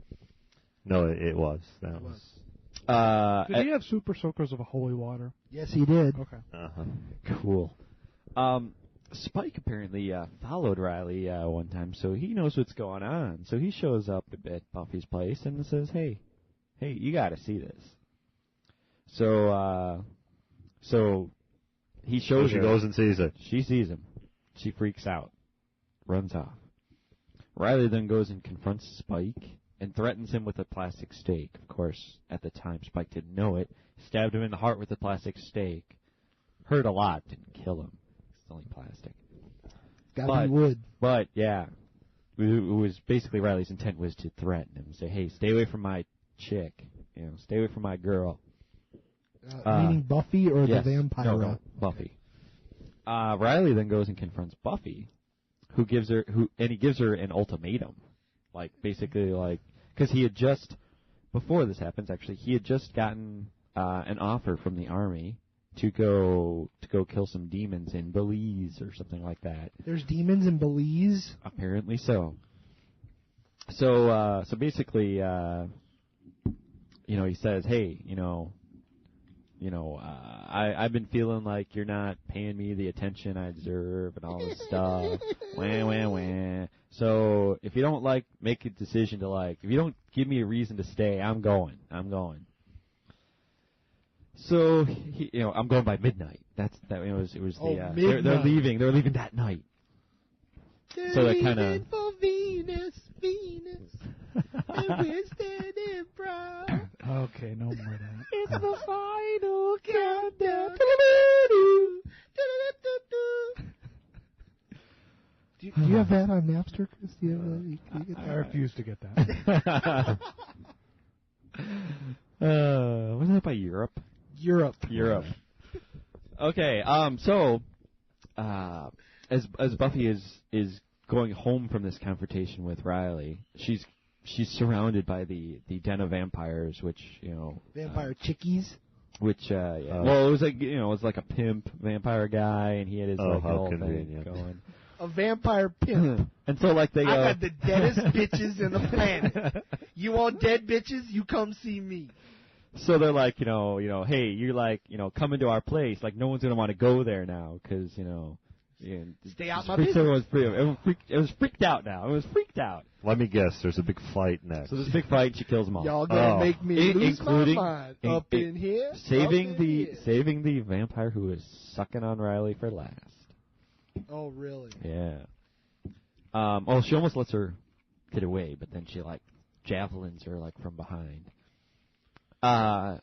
No, it was. That was. Did he have super soakers of holy water? Yes, he did. Okay. Uh-huh. Cool. Spike apparently followed Riley one time, so he knows what's going on. So he shows up at Buffy's place and says, "Hey, you got to see this." So he shows her. She goes and sees it. She sees him. She freaks out, runs off. Riley then goes and confronts Spike and threatens him with a plastic stake. Of course, at the time, Spike didn't know it. Stabbed him in the heart with a plastic stake. Hurt a lot, didn't kill him. It's only plastic. Gotta be wood. But, yeah. It was basically Riley's intent was to threaten him. Say, hey, stay away from my chick. Stay away from my girl. Meaning Buffy or yes. the vampire? No, Buffy. Riley then goes and confronts Buffy, who gives her an ultimatum. Like, basically, because he had just, before this happens, actually, he had just gotten an offer from the army to go kill some demons in Belize or something like that. There's demons in Belize? Apparently so. So basically, he says, hey, I've been feeling like you're not paying me the attention I deserve and all this stuff. Wah, wah, wah. So if you don't make a decision to if you don't give me a reason to stay, I'm going. So I'm going by midnight. It was midnight. They're leaving that night. So that kind of for Venus, and we're standing proud. Okay, no more of that. It's the final countdown. Do you have that on Napster, Chris? I refuse to get that. Wasn't that by Europe? Europe. Okay. So, as Buffy is going home from this confrontation with Riley, she's surrounded by the den of vampires, which vampire chickies. Which well, it was like a pimp vampire guy, and he had his whole thing going. A vampire pimp. And so they go, I got the deadest bitches in the planet. You want dead bitches? You come see me. So they're like, hey, you're come into our place. Like, no one's going to want to go there now because, stay out my business. It was freaked out now. It was freaked out. Let me guess. There's a big fight next. So there's a big fight, and she kills them all. Y'all gonna make me lose my mind up in here. Saving the vampire who is sucking on Riley for last. Oh, really? Yeah. She almost lets her get away, but then she javelins her from behind.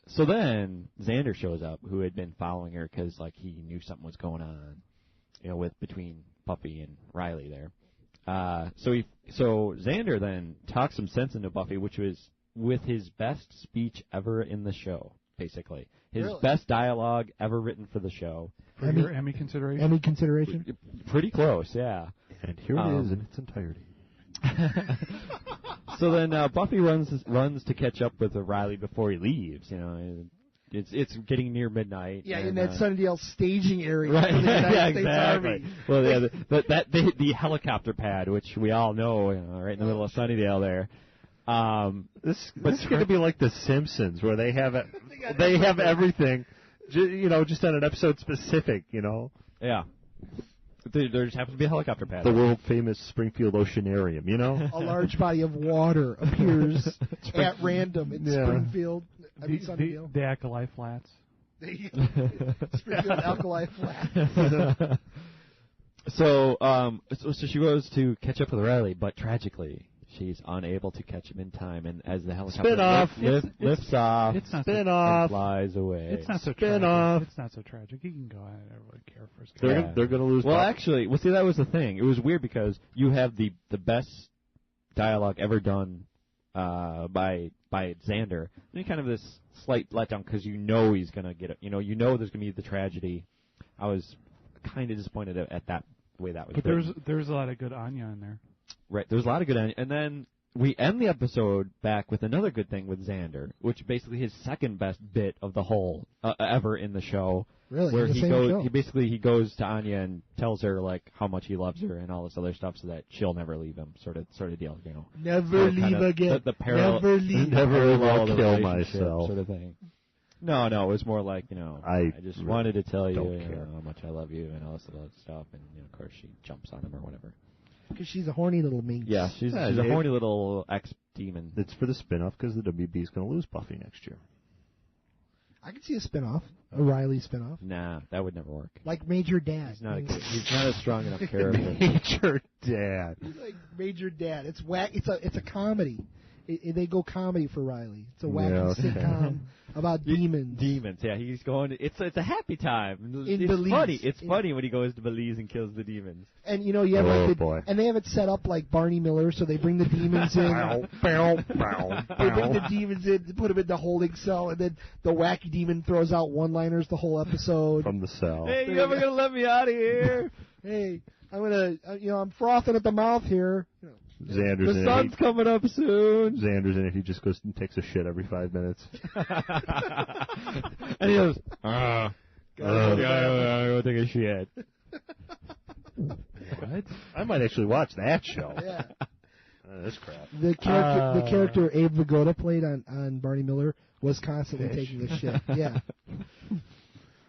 So then Xander shows up, who had been following her because he knew something was going on, between Buffy and Riley there. So Xander then talks some sense into Buffy, which was with his best speech ever in the show, basically. His best dialogue ever written for the show. For your Emmy consideration? Emmy consideration? Pretty close, yeah. And here it is in its entirety. So then Buffy runs to catch up with Riley before he leaves. You know, and it's getting near midnight. Yeah, and, in that Sunnydale staging area right? for the United Yeah, States exactly. Army. Well, yeah, the helicopter pad, which we all know, you know, right in the middle of Sunnydale there. This is going to be like The Simpsons, where they have everything, just on an episode specific, you know. Yeah. There just happens to be a helicopter pad. The world famous Springfield Oceanarium, you know. A large body of water appears at random in Springfield. Sunnydale. The Alkali Flats. Springfield Alkali Flats. So she goes to catch up with Riley, but tragically, she's unable to catch him in time, and as the helicopter lifts off, and flies away. It's not so Spin tragic. off. It's not so tragic. He can go. I don't really care for his They're going to lose. Well, actually, see, that was the thing. It was weird because you have the best dialogue ever done by Xander. And kind of this slight letdown because he's going to get it. There's going to be the tragedy. I was kind of disappointed at that way that was. But there's a lot of good Anya in there. Right, there's a lot of good, and then we end the episode back with another good thing with Xander, which basically his second best bit of the whole ever in the show. Really, where in the he same goes, show? he goes to Anya and tells her like how much he loves her and all this other stuff, so that she'll never leave him, sort of deal, you know. Never leave again. The parallel, never leave. Never will kill relationship myself. sort of thing. No, it was more like, I just wanted to tell you, how much I love you and all this other stuff, and of course she jumps on him or whatever. Because she's a horny little minx. Yeah, she's a horny little ex-demon. It's for the spin-off because the WB is going to lose Buffy next year. I could see a spin-off, a Riley spin-off. Nah, that would never work. Like Major Dad. He's not a strong enough character. Major Dad. He's like Major Dad. It's whack. It's a comedy. They go comedy for Riley. It's a wacky sitcom about demons. Demons, yeah. He's going. It's a happy time. It's Belize. funny. It's funny when he goes to Belize and kills the demons. And you have and they have it set up like Barney Miller, so they bring the demons in. They bring the demons in, put them in the holding cell, and then the wacky demon throws out one-liners the whole episode. From the cell. Hey, you ever gonna let me out of here? Hey, I'm gonna, I'm frothing at the mouth here. Xander's the sun's coming up soon. Xander's in it. He just goes and takes a shit every 5 minutes. And he goes, gotta go take a shit. What? I might actually watch that show. Yeah. This crap. The character Abe Vigoda played on Barney Miller was constantly taking a shit. Yeah.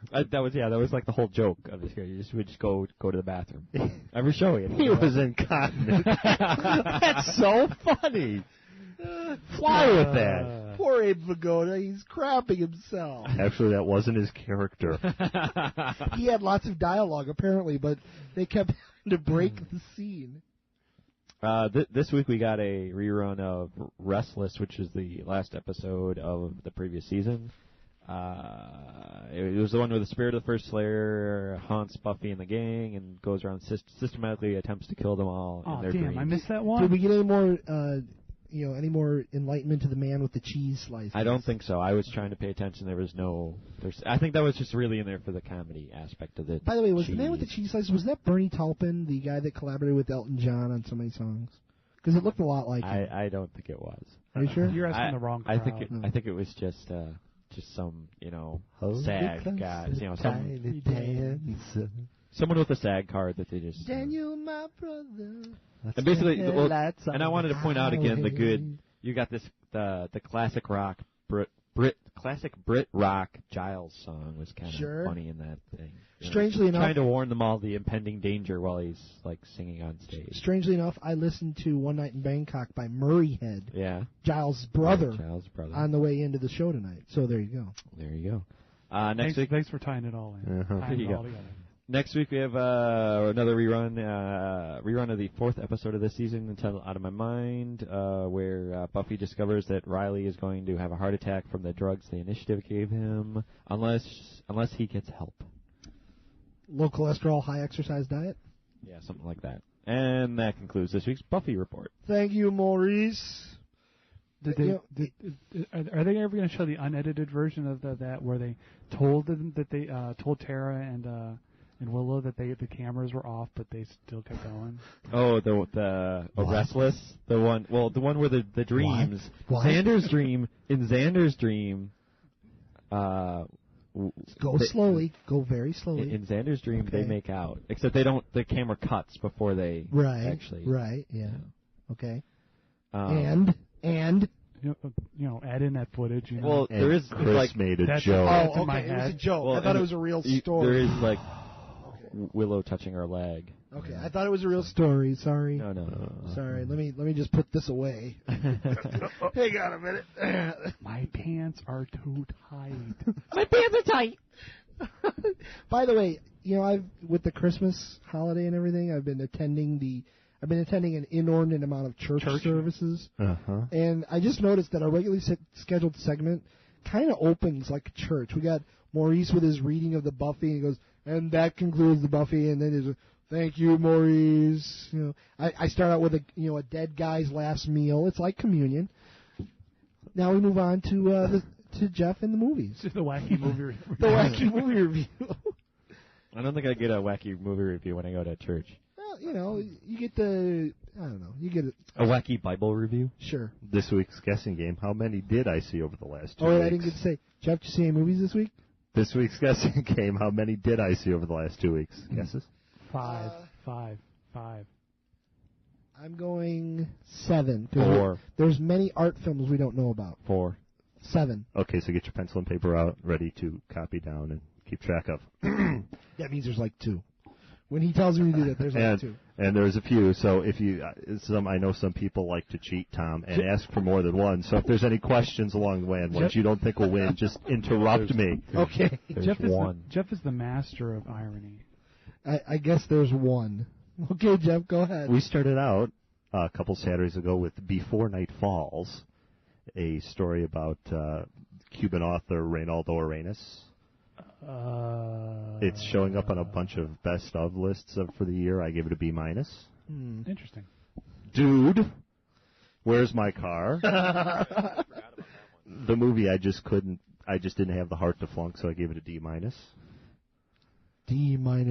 That was like the whole joke of this guy. You would just go to the bathroom. Every show he was incontinent. That's so funny. Fly with that. Poor Abe Vigoda. He's crapping himself. Actually, that wasn't his character. He had lots of dialogue, apparently, but they kept having to break the scene. This week we got a rerun of Restless, which is the last episode of the previous season. It was the one where the spirit of the first Slayer haunts Buffy and the gang and goes around systematically attempts to kill them all in their dreams. I missed that one. Did we get any more, any more enlightenment to the man with the cheese slices? I don't think so. I was trying to pay attention. I think that was just really in there for the comedy aspect of it. By the way, was the man with the cheese slices, was that Bernie Taupin, the guy that collaborated with Elton John on so many songs? Because it looked a lot like him. I don't think it was. Are you sure? You're asking the wrong crowd. I think it was just some, SAG guys, someone with a SAG card that they just. Daniel, my brother. And basically, and I wanted to point out again you got this the classic rock classic Brit rock Giles song was kind of funny in that thing. Strangely enough, trying to warn them all the impending danger while he's like singing on stage. Strangely enough, I listened to One Night in Bangkok by Murray Head. Yeah. Giles' brother. Giles' brother. On the way into the show tonight. So there you go. There you go. Next week. Thanks for tying it all in. There you go. Next week we have another rerun of the 4th episode of this season, entitled Out of My Mind, where Buffy discovers that Riley is going to have a heart attack from the drugs the Initiative gave him, unless he gets help. Low cholesterol, high exercise diet? Yeah, something like that. And that concludes this week's Buffy report. Thank you, Maurice. Are they ever going to show the unedited version of that where they told them that they told Tara and in Willow that the cameras were off, but they still kept going? Oh, the Restless, the one where the dreams, What? Xander's dream. In Xander's dream, Go slowly. Go very slowly. In Xander's dream, Okay. they make out, except they don't. The camera cuts before they actually. Right. Yeah. Okay. Um, And. Add in that footage. You know. Well, there is Chris like made a that's joke. that's Oh, in my okay. It was a head. joke. Well, I thought it was a real story. There is like Willow touching her leg. Okay, I thought it was a real story. Sorry. No. Sorry. Let me just put this away. Hang on a minute. My pants are too tight. My pants are tight. By the way, I've with the Christmas holiday and everything, I've been attending an inordinate amount of church services, and I just noticed that our regularly scheduled segment kind of opens like a church. We got Maurice with his reading of the Buffy, and he goes, and that concludes the Buffy, and then there's a thank you, Maurice. I start out with a dead guy's last meal. It's like communion. Now we move on to Jeff and the movies. The wacky movie review. The wacky movie review. I don't think I get a wacky movie review when I go to church. Well, you get you get a wacky Bible review. Sure. This week's guessing game. How many did I see over the last 2 Oh, weeks? I didn't get to say. Jeff, did you see any movies this week? This week's guessing game. How many did I see over the last 2 weeks? Guesses? Five. I'm going 7. 4. There's many art films we don't know about. 4. 7. Okay, so get your pencil and paper out, ready to copy down and keep track of. That means there's like 2. When he tells me to do that, there's like 2. And there's a few. So if you, I know some people like to cheat, Tom, and ask for more than one. So if there's any questions along the way and ones you don't think will win, just interrupt me. Okay. Jeff is the master of irony. I guess there's 1. Okay, Jeff, go ahead. We started out a couple Saturdays ago with Before Night Falls, a story about Cuban author Reynaldo Arenas. It's showing up on a bunch of best of lists for the year. I gave it a B-. Interesting. Dude, Where's My Car? The movie I just didn't have the heart to flunk, so I gave it a D-. D-. No,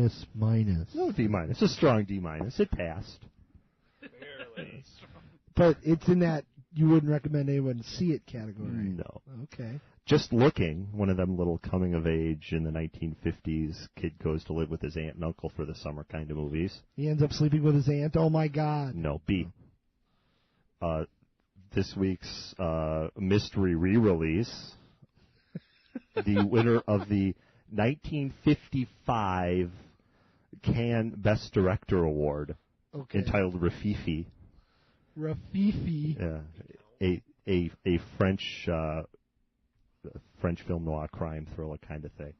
D-. It's a strong D-. It passed. Barely. But it's in that you wouldn't recommend anyone see it category. No. Okay. Just Looking, one of them little coming of age in the 1950s, kid goes to live with his aunt and uncle for the summer kind of movies. He ends up sleeping with his aunt. Oh my God. No, B. This week's mystery re-release, the winner of the 1955 Cannes Best Director Award, entitled Rafifi. Rafifi. Yeah, a French film noir crime thriller kind of thing.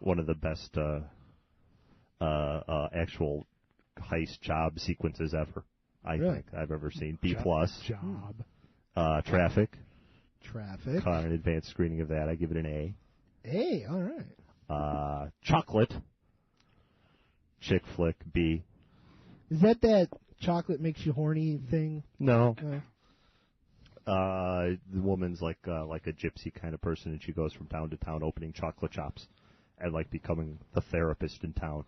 One of the best actual heist job sequences ever. I think I've ever seen. B+. Job. Traffic. Caught an advanced screening of that. I give it an A. A, all right. Chocolate. Chick flick, B. Is that chocolate makes you horny thing? No. The woman's like a gypsy kind of person, and she goes from town to town opening chocolate shops and becoming the therapist in town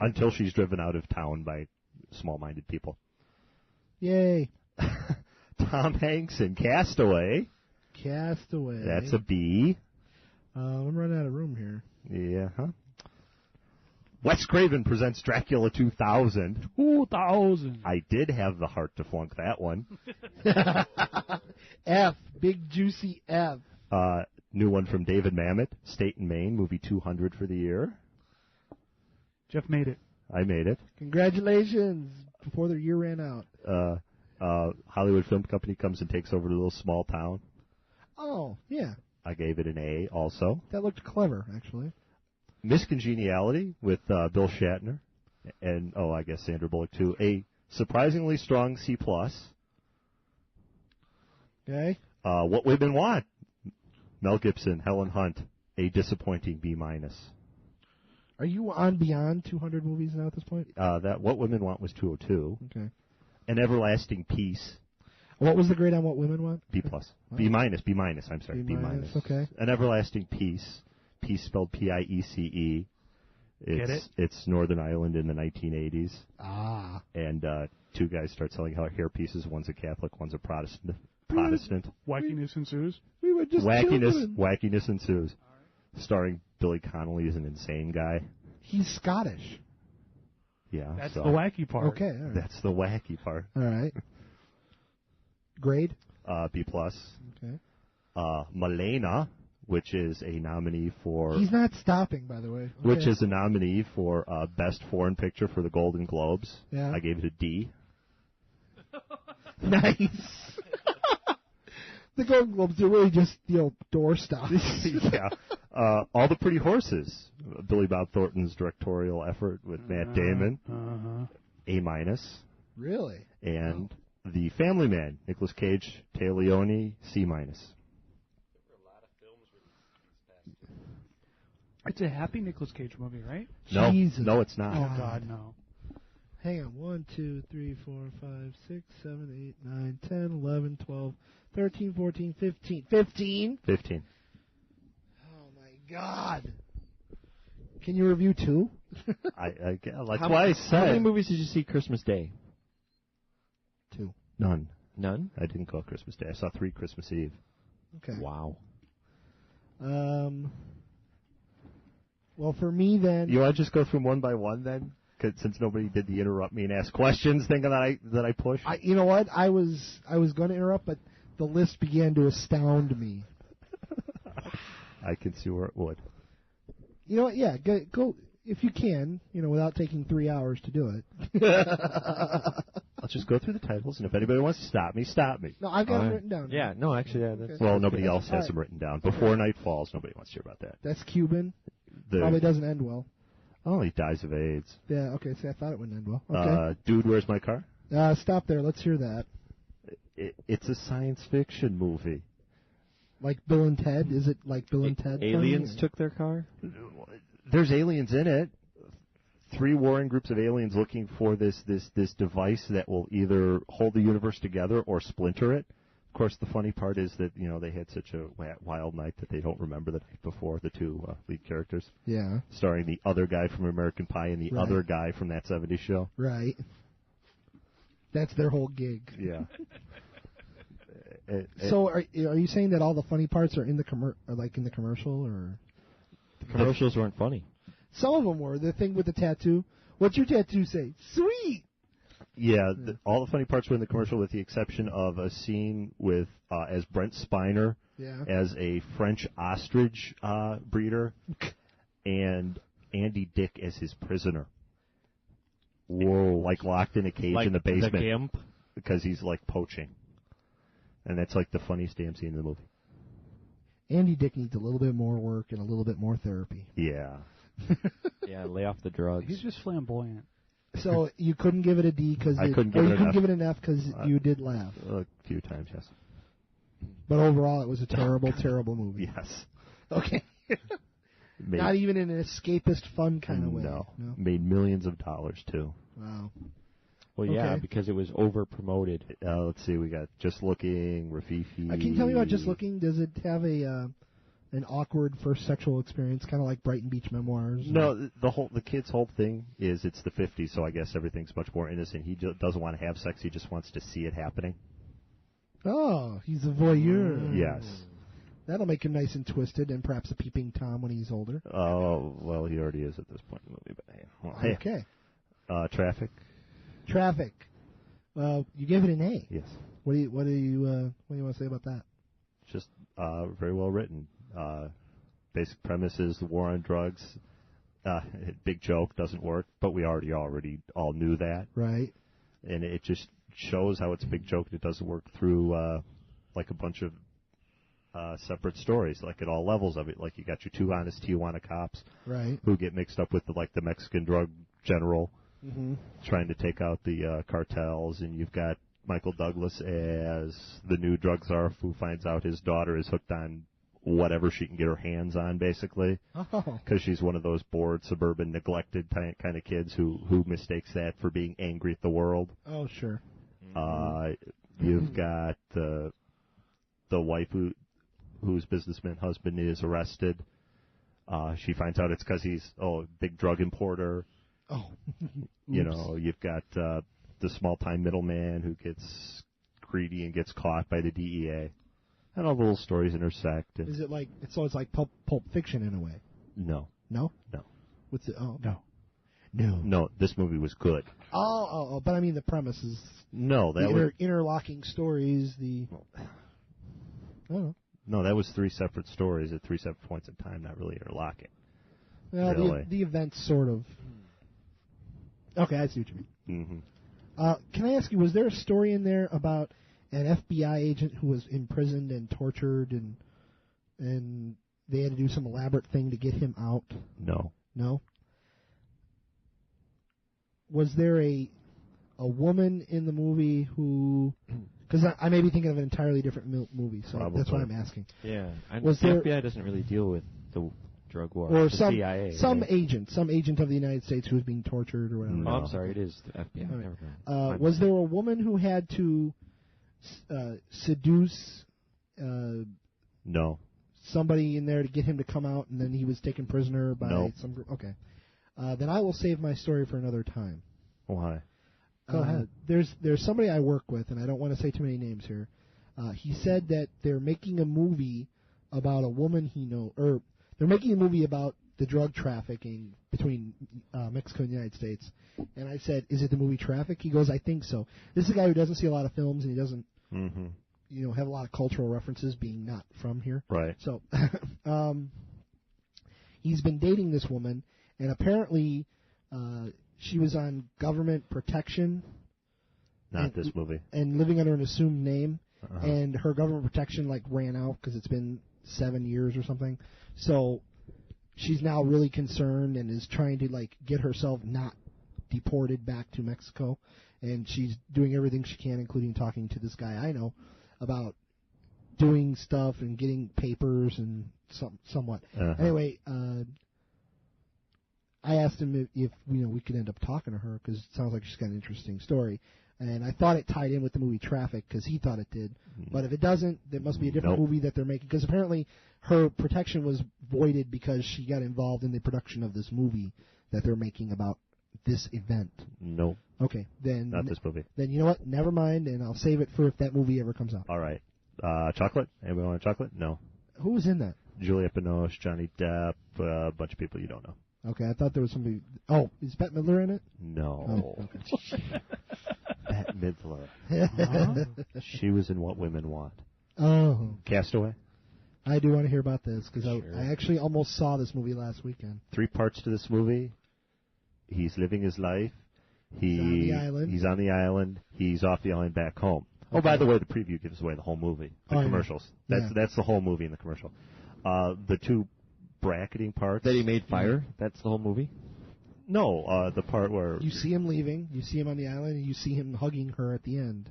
until she's driven out of town by small-minded people. Yay. Tom Hanks in Castaway. That's a B. I'm running out of room here. Yeah, huh? Wes Craven presents Dracula 2000. 2000. I did have the heart to flunk that one. F. Big juicy F. New one from David Mamet, State and Maine, movie 200 for the year. Jeff made it. I made it. Congratulations. Before the year ran out. Hollywood Film Company comes and takes over a little small town. Oh, yeah. I gave it an A also. That looked clever, actually. Miss Congeniality with Bill Shatner and, I guess Sandra Bullock too. A surprisingly strong C+. Okay. What Women Want. Mel Gibson, Helen Hunt. A disappointing B-. Are you on beyond 200 movies now at this point? That What Women Want was 202. Okay. An Everlasting Peace. What was the grade on What Women Want? B+. Wow. B-. I'm sorry. B-. Okay. An Everlasting Peace. Peace spelled Piece. It's Northern Ireland in the 1980s. Ah. And two guys start selling hair pieces. One's a Catholic, one's a Protestant. Wackiness ensues. We were just Wackiness ensues. Starring Billy Connolly as an insane guy. He's Scottish. Yeah. That's the wacky part. Okay. All right. That's the wacky part. All right. Grade? B+. Okay. Malena, which is a nominee for... He's not stopping, by the way. Okay. Which is a nominee for Best Foreign Picture for the Golden Globes. Yeah. I gave it a D. Nice. The Golden Globes are really just, doorstops. Yeah. All the Pretty Horses, Billy Bob Thornton's directorial effort with Matt Damon. A-. Really? And The Family Man, Nicolas Cage, Téa Leoni, C-. It's a happy Nicolas Cage movie, right? No, Jesus. no, it's not. Oh, God, no. Hang on. 1, 2, 3, 4, 5, 6, 7, 8, 9, 10, 11, 12, 13, 14, 15. 15? 15. Oh, my God. Can you review 2? That's why I said. How many movies did you see Christmas Day? 2. None. I didn't go Christmas Day. I saw 3 Christmas Eve. Okay. Wow. Well, for me then. You want to just go from one by one then? 'Cause since nobody did the interrupt me and ask questions thing that I pushed. You know what? I was going to interrupt, but the list began to astound me. I can see where it would. You know what? Yeah, go if you can. Without taking 3 hours to do it. I'll just go through the titles, and if anybody wants to stop me, stop me. No, I've got them written down. Yeah, no, actually, that's Well, nobody else has All them right. written down. Before Night Falls, nobody wants to hear about that. That's Cuban. Probably doesn't end well. Oh, he dies of AIDS. Yeah, okay, see, I thought it wouldn't end well. Okay. Dude, Where's My Car? Stop there. Let's hear that. It's a science fiction movie. Like Bill and Ted? Is it like Bill and Ted? Aliens took their car? There's aliens in it. 3 warring groups of aliens looking for this device that will either hold the universe together or splinter it. Of course, the funny part is that, they had such a wild night that they don't remember the night before, the 2 lead characters. Yeah. Starring the other guy from American Pie and the other guy from That 70s Show. Right. That's their whole gig. Yeah. So are you saying that all the funny parts are in the commercial, or? The commercials weren't funny. Some of them were. The thing with the tattoo. What's your tattoo say? Sweet! Yeah, all the funny parts were in the commercial, with the exception of a scene with as Brent Spiner as a French ostrich breeder, and Andy Dick as his prisoner. Whoa! Like locked in a cage in the basement. The Gimp? Because he's like poaching, and that's like the funniest damn scene in the movie. Andy Dick needs a little bit more work and a little bit more therapy. Yeah. Yeah, lay off the drugs. He's just flamboyant. So you couldn't give it a D because I couldn't give it an F because you did laugh. A few times, yes. But overall, it was a terrible, terrible movie. Yes. Okay. Not even in an escapist, fun kind of way. No. Made millions of dollars too. Wow. Well, yeah, because it was over promoted. Let's see, we got Just Looking, Rafifi. Can you tell me about Just Looking? Does it have an awkward first sexual experience, kind of like Brighton Beach Memoirs? No, the kid's whole thing is it's the 50s, so I guess everything's much more innocent. He doesn't want to have sex; he just wants to see it happening. Oh, he's a voyeur. Yes. That'll make him nice and twisted, and perhaps a peeping Tom when he's older. Oh, well, he already is at this point in the movie. But hey. Okay. Traffic. Traffic. Well, you gave it an A. Yes. What do you want to say about that? Just very well written. Basic premise is the war on drugs. Big joke, doesn't work, but we already all knew that. Right. And it just shows how it's a big joke and it doesn't work through like a bunch of separate stories, like at all levels of it. Like you got your 2 honest Tijuana cops, right, who get mixed up with the Mexican drug general, trying to take out the cartels, and you've got Michael Douglas as the new drug czar who finds out his daughter is hooked on whatever she can get her hands on, basically, because she's one of those bored, suburban, neglected kind of kids who mistakes that for being angry at the world. Oh, sure. You've got the wife whose businessman husband is arrested, She finds out it's because he's a big drug importer. Oh. You know, you've got the small-time middleman who gets greedy and gets caught by the DEA. And all the little stories intersect. Is it like it's like Pulp Fiction in a way? No. No? No. What's it? Oh. No. No, this movie was good. Oh, but I mean the premise is interlocking stories. I don't know. No, that was 3 separate stories at 3 separate points in time, not really interlocking. Well, really. the events sort of. Okay, I see what you mean. Mm-hmm. Can I ask you, was there a story in there about an FBI agent who was imprisoned and tortured, and they had to do some elaborate thing to get him out? No. No? Was there a woman in the movie who... Because I may be thinking of an entirely different movie, so Probably. that's why I'm asking. Yeah. And Was the there, FBI doesn't really deal with the drug war. or the some CIA. some agent of the United States who was being tortured or whatever. Oh, I'm sorry. It is the FBI. All right. Never mind. Was there a woman who had to seduce No. somebody in there to get him to come out, and then he was taken prisoner by No. some group? Okay. Then I will save my story for another time. Why? Go ahead. There's somebody I work with, and I don't want to say too many names here. He said that they're making a movie about a woman he knows, or they're making a movie about the drug trafficking between Mexico and the United States. And I said, is it the movie Traffic? He goes, I think so. This is a guy who doesn't see a lot of films, and he doesn't have a lot of cultural references, being not from here. Right. So he's been dating this woman, and apparently she was on government protection. Not this movie. And living under an assumed name. And her government protection ran out because it's been 7 years or something. So she's now really concerned and is trying to get herself not deported back to Mexico. And she's doing everything she can, including talking to this guy I know about doing stuff and getting papers and somewhat. Anyway, I asked him if we could end up talking to her because it sounds like she's got an interesting story. And I thought it tied in with the movie Traffic because he thought it did. But if it doesn't, there must be a different movie that they're making. Because apparently her protection was voided because she got involved in the production of this movie that they're making about this event. No. Okay, then... Not this movie. Then you know what? Never mind, and I'll save it for if that movie ever comes out. All right. Chocolate? Anybody want chocolate? No. Who was in that? Juliette Binoche, Johnny Depp, a bunch of people you don't know. Okay, I thought there was somebody... Oh, is Bette Midler in it? No. Oh, okay. Bette Midler. She was in What Women Want. Oh. Castaway? I do want to hear about this, because I actually almost saw this movie last weekend. 3 parts to this movie. He's living his life. He's on the island. He's on the island. He's off the island back home. Okay. Oh, by the way, the preview gives away the whole movie. The commercials. Yeah. That's the whole movie in the commercial. The 2 bracketing parts. That he made fire? That's the whole movie? No, the part where... You see him leaving, you see him on the island, and you see him hugging her at the end.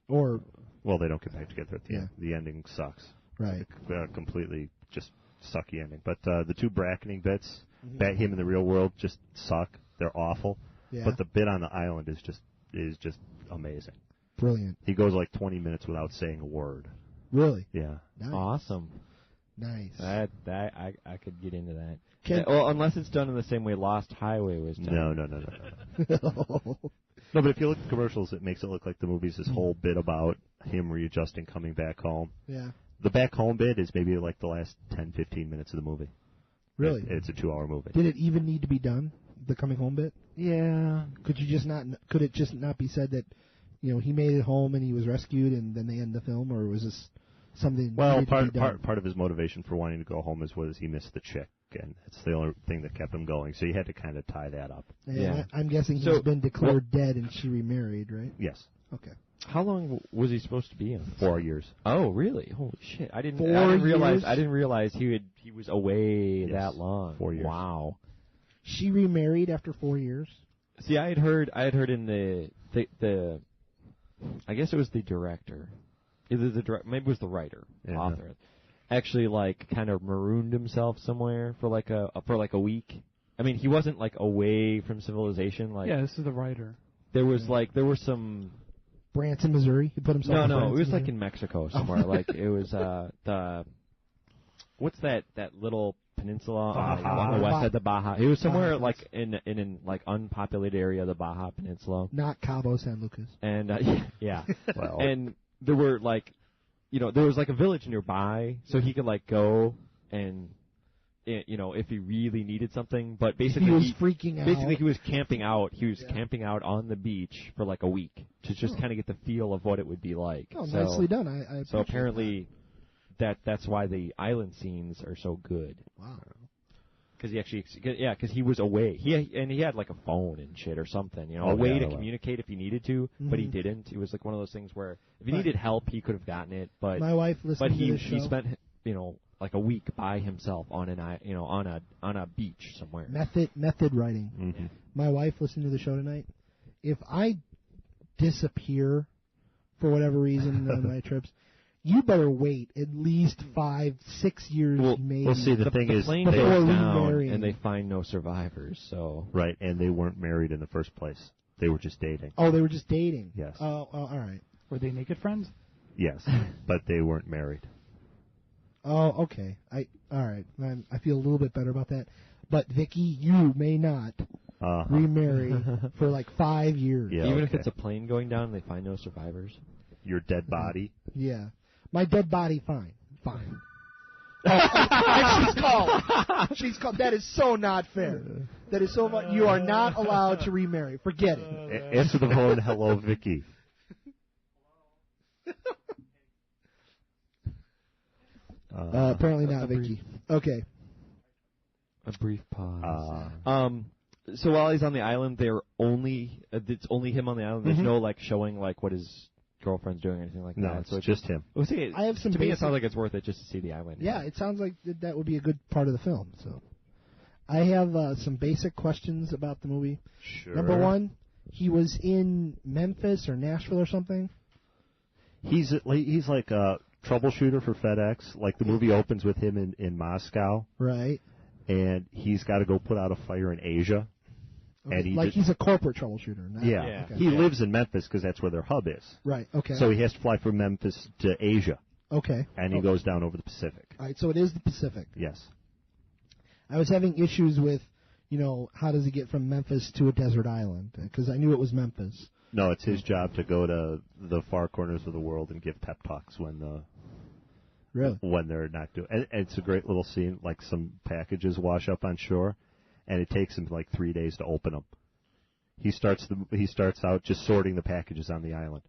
Or... Well, they don't get back together at the end. The ending sucks. Right. Completely just sucky ending. But the 2 bracketing bits, him in the real world, just suck. They're awful. Yeah. But the bit on the island is just amazing. Brilliant. He goes 20 minutes without saying a word. Really? Yeah. Nice. Awesome. Nice. I could get into that. Well, unless it's done in the same way Lost Highway was done. No. No, but if you look at the commercials, it makes it look like the movie's this whole bit about him readjusting, coming back home. Yeah. The back home bit is maybe the last 10, 15 minutes of the movie. Really? It's a 2-hour movie. Did it even need to be done, the coming home bit? Yeah. Could it just not be said that, he made it home and he was rescued and then they end the film, or was this something? Well, part of his motivation for wanting to go home was he missed the chick, and it's the only thing that kept him going. So you had to kind of tie that up. And I'm guessing he's been declared dead and she remarried, right? Yes. Okay. How long was he supposed to be in? 4 years. Oh, really? Holy shit! I didn't realize he was away that long. 4 years. Wow. She remarried after 4 years. See, I had heard in the I guess it was the director, either maybe it was the writer, author, actually kind of marooned himself somewhere for a week. I mean, he wasn't away from civilization. This is the writer. There was some. Branson, Missouri. He put himself. No, in it was Missouri? in Mexico somewhere. It was the what's that little peninsula Baja. on the west side of the Baja. He was somewhere Baja. like in like unpopulated area of the Baja Peninsula. Not Cabo San Lucas. And yeah, Well. and there were like, there was like a village nearby, so he could like go and, if he really needed something. But basically, he was freaking out. Basically, he was camping out. He was camping out on the beach for like a week to just kind of get the feel of what it would be like. Oh, so, nicely done. I so apparently, that's why the island scenes are so good. Wow. Because he actually, because he was away. He had like a phone and shit or something, a way to communicate if he needed to, but he didn't. It was like one of those things where if he needed help, he could have gotten it. But my wife listened to this show. He spent like a week by himself on a beach somewhere. Method writing. Mm-hmm. My wife listened to the show tonight. If I disappear for whatever reason on my trips, you better wait at least 5-6 years, maybe. We'll see. The thing is, plane they goes down and they find no survivors. So right, and they weren't married in the first place. They were just dating. Oh, they were just dating. Yes. Oh, all right. Were they naked friends? Yes, but they weren't married. Oh, okay. All right. I feel a little bit better about that. But Vicky, you may not remarry for like 5 years. Yeah, even if it's a plane going down and they find no survivors. Your dead body. Yeah. My dead body, fine. And she's called. She's called. That is so not fair. That is so much. You are not allowed to remarry. Forget it. Answer the phone. Hello, Vicky. Apparently not Vicky. Okay. A brief pause. So while he's on the island, it's only him on the island. There's no like showing like what his girlfriend's doing or anything like No, that. it's just him. I have some to me, it basic- sounds like it's worth it just to see the island. Yeah, it sounds like that would be a good part of the film. So, I have some basic questions about the movie. Sure. Number one, he was in Memphis or Nashville or something. He's like a troubleshooter for FedEx. Like the movie opens with him in Moscow, Right. and he's got to go put out a fire in Asia. Okay. And he's a corporate troubleshooter. Not, Yeah. Okay. He lives in Memphis because that's where their hub is. Right. Okay. So he has to fly from Memphis to Asia. Okay. And he goes down over the Pacific. All right. So it is the Pacific. Yes. I was having issues with, how does he get from Memphis to a desert island? Because I knew it was Memphis. No, it's his job to go to the far corners of the world and give pep talks when they're not doing. And it's a great little scene. Like some packages wash up on shore, and it takes him like 3 days to open them. He starts out just sorting the packages on the island.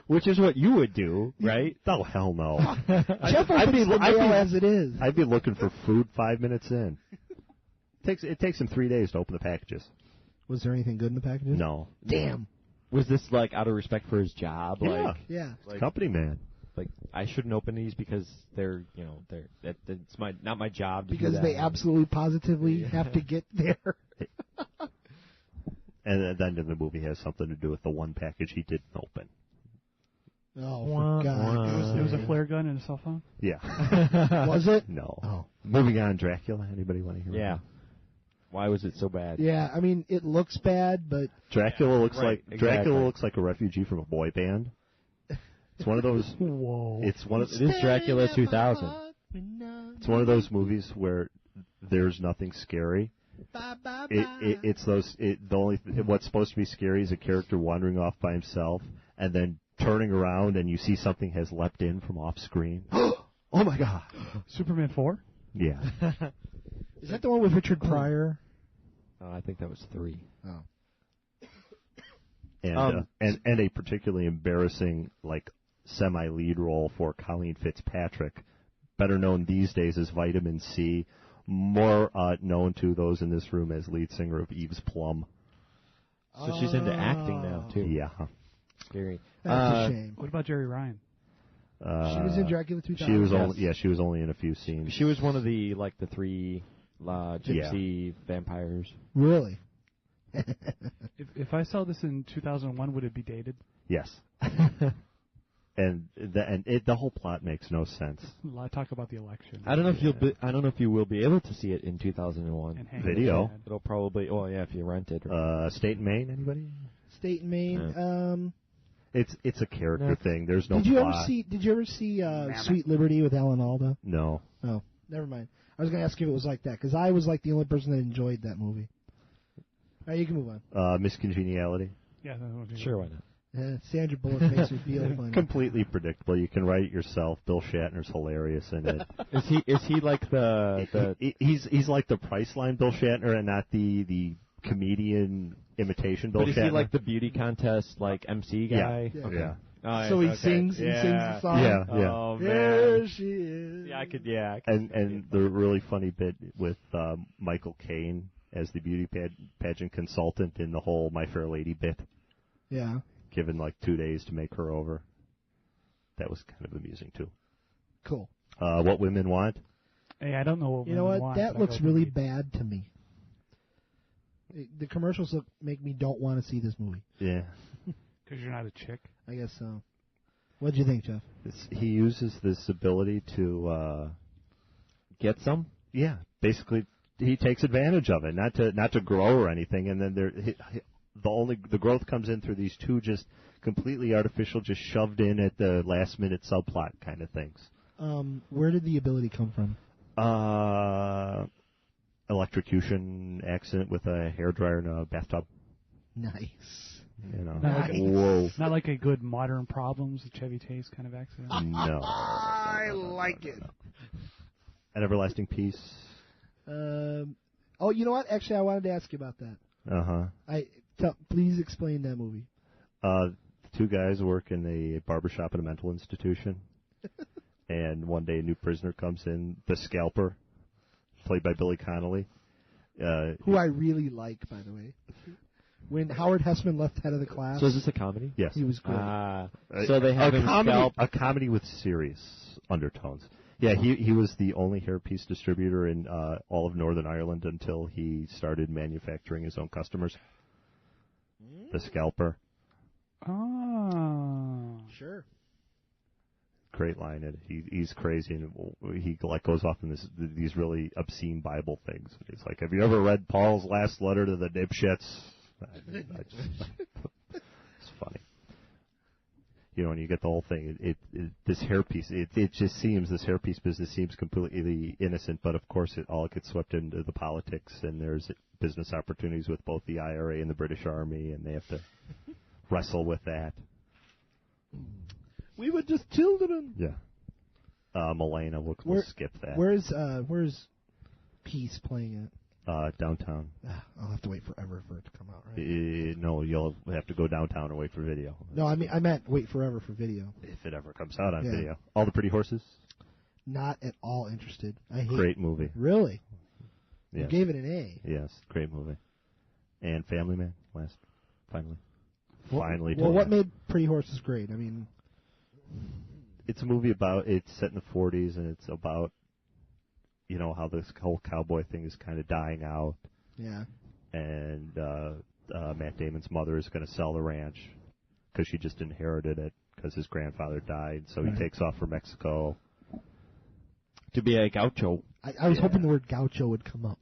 Which is what you would do, right? Oh, hell no. Jeff opens the mail as it is. I'd be looking for food 5 minutes in. It takes him 3 days to open the packages. Was there anything good in the packages? No. Damn. Was this like out of respect for his job? Yeah. Yeah. Like, company man. Like I shouldn't open these because they're it's not my job. Because they absolutely positively have to get there. And then the movie has something to do with the one package he didn't open. Oh, for God. It was a flare gun and a cell phone? Yeah. Was it? No. Oh. Moving on, Dracula. Anybody want to hear? Yeah. Why was it so bad? Yeah, I mean, it looks bad, but Dracula looks exactly. Dracula looks like a refugee from a boy band. It's one of those. Whoa. It is Dracula 2000. It's one of those movies where there's nothing scary. What's supposed to be scary is a character wandering off by himself and then turning around and you see something has leapt in from off screen. Oh my God! Superman 4? Yeah. Is that the one with Richard Pryor? I think that was 3. Oh. And a particularly embarrassing semi-lead role for Colleen Fitzpatrick, better known these days as Vitamin C, more known to those in this room as lead singer of Eve's Plum. So she's into acting now too. Yeah. Scary. That's a shame. What about Jerry Ryan? She was in Dracula 2000. She was only in a few scenes. She was one of the 3 gypsy vampires. Really? If I saw this in 2001, would it be dated? Yes. And the whole plot makes no sense. A lot of talk about the election. I don't know if you will be able to see it in 2001. Video. It'll probably if you rent it. State and Maine, anybody? State and Maine. It's a character thing. There's no Did you plot. ever see Sweet Liberty with Alan Alda? No. Oh, never mind. I was going to ask you if it was like that, because I was like the only person that enjoyed that movie. All right, you can move on. Miss Congeniality. Yeah, that would be Sure, why not? Sandra Bullock makes me feel funny. Completely predictable. You can write it yourself. Bill Shatner's hilarious in it. Is he like the He's like the Priceline Bill Shatner and not the comedian imitation Bill Shatner. But is he like the beauty contest like MC guy? Yeah. Okay. Yeah. Oh, So he okay. sings the song. Yeah. Oh man. There she is. Yeah, I could. Yeah. And the really funny bit with Michael Caine as the beauty pageant consultant in the whole My Fair Lady bit. Yeah. Given like 2 days to make her over. That was kind of amusing too. Cool. What Women Want. Hey, I don't know what You know what? want, That but I looks go really read. bad to me. The commercials make me don't want to see this movie. Yeah. Because you're not a chick. I guess so. What'd you think, Jeff? He uses this ability to get some. Yeah, basically he takes advantage of it, not to grow or anything, and then the growth comes in through these two just completely artificial, just shoved in at the last minute subplot kind of things. Where did the ability come from? Electrocution accident with a hairdryer in a bathtub. Nice. You know, Whoa. Not like a good Modern Problems, Chevy Chase kind of accident. No. I like it. An Everlasting Peace. Oh, you know what? Actually, I wanted to ask you about that. Please explain that movie. Two guys work in a barbershop at a mental institution, and one day a new prisoner comes in, the Scalper, played by Billy Connolly. Who I really like, by the way. When Howard Hessman left head of the class. So is this a comedy? Yes. He was great. So they have a comedy with serious undertones. Yeah, he was the only hairpiece distributor in all of Northern Ireland until he started manufacturing his own customers. The Scalper. Oh. Sure. Great line. And he's crazy, and he like goes off in these really obscene Bible things. He's like, "Have you ever read Paul's last letter to the dipshits?" It's funny. You know, when you get the whole thing, this hairpiece, it just seems, this hairpiece business seems completely innocent, but of course it all gets swept into the politics, and there's business opportunities with both the IRA and the British Army, and they have to wrestle with that. We were just children. Yeah. Milena, we'll skip that. Where's Peace playing it? Downtown. I'll have to wait forever for it to come out, right? No, you'll have to go downtown and wait for video. No, I meant wait forever for video. If it ever comes out on video. All the Pretty Horses? Not at all interested. Great movie. Really? Yes. You gave it an A. Yes, great movie. And Family Man, finally. Well, what made Pretty Horses great? I mean, it's a movie it's set in the 40s, and it's about, you know, how this whole cowboy thing is kind of dying out. Yeah. And Matt Damon's mother is going to sell the ranch because she just inherited it because his grandfather died. So he takes off for Mexico to be a gaucho. I was hoping the word gaucho would come up.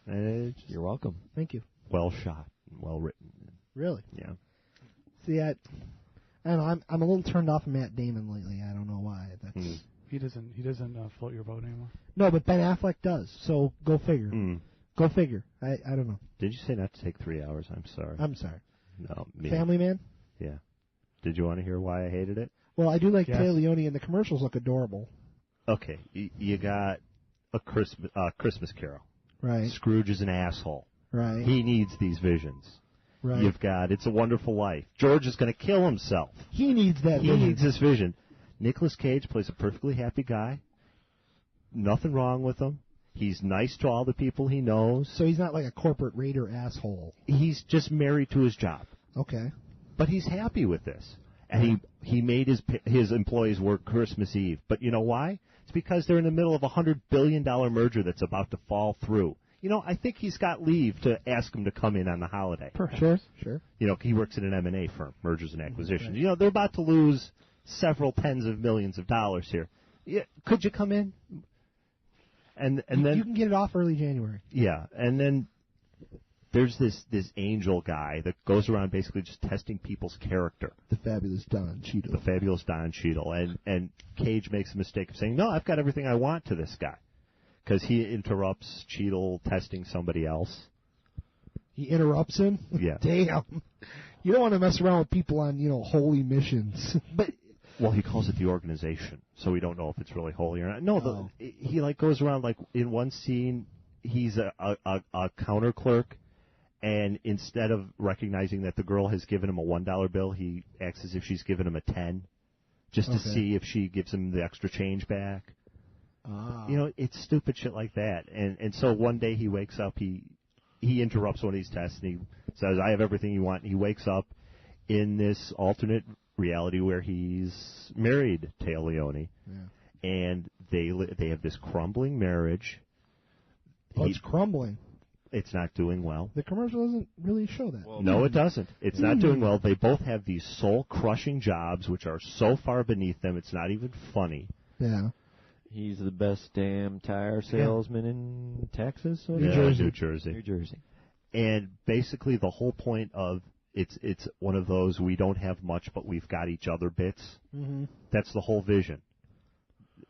You're welcome. Thank you. Well shot and well written. Really? Yeah. See, I don't know. I'm a little turned off of Matt Damon lately. I don't know why. That's He doesn't float your boat anymore. No, but Ben Affleck does. So go figure. Go figure. I don't know. Did you say not to take 3 hours? I'm sorry. I'm sorry. No. Family Man? Yeah. Did you want to hear why I hated it? Well, I do like Tay Leone, and the commercials look adorable. Okay. You got a Christmas Carol. Right. Scrooge is an asshole. Right. He needs these visions. Right. You've got It's a Wonderful Life. George is going to kill himself. He needs that He vision. needs this vision. Nicolas Cage plays a perfectly happy guy. Nothing wrong with him. He's nice to all the people he knows. So he's not like a corporate raider asshole. He's just married to his job. Okay. But he's happy with this. And he made his employees work Christmas Eve. But you know why? It's because they're in the middle of a $100 billion merger that's about to fall through. You know, I think he's got leave to ask him to come in on the holiday. Sure. You know, he works at an M&A firm, mergers and acquisitions. Right. You know, they're about to lose several tens of millions of dollars here. Yeah, could you come in? And then you can get it off early January. Yeah, and then there's this angel guy that goes around basically just testing people's character. The fabulous Don Cheadle. And Cage makes a mistake of saying, "No, I've got everything I want" to this guy. because he interrupts Cheadle testing somebody else. He interrupts him? Yeah. Damn. You don't want to mess around with people on, holy missions. But well, he calls it the organization, so we don't know if it's really holy or not. No, he goes around in one scene, he's a counter clerk, and instead of recognizing that the girl has given him a $1 bill, he acts as if she's given him a 10, just to see if she gives him the extra change back. It's stupid shit like that. And so one day he wakes up, he interrupts one of these tests, and he says, I have everything you want. And he wakes up in this alternate reality where he's married to Leone, and they have this crumbling marriage. It's crumbling. It's not doing well. The commercial doesn't really show that. Well, no, it doesn't. It's not doing well. They both have these soul-crushing jobs, which are so far beneath them, it's not even funny. Yeah. He's the best damn tire salesman in Texas? Or New Jersey. New Jersey. And basically the whole point of it's one of those we don't have much, but we've got each other bits. Mm-hmm. That's the whole vision.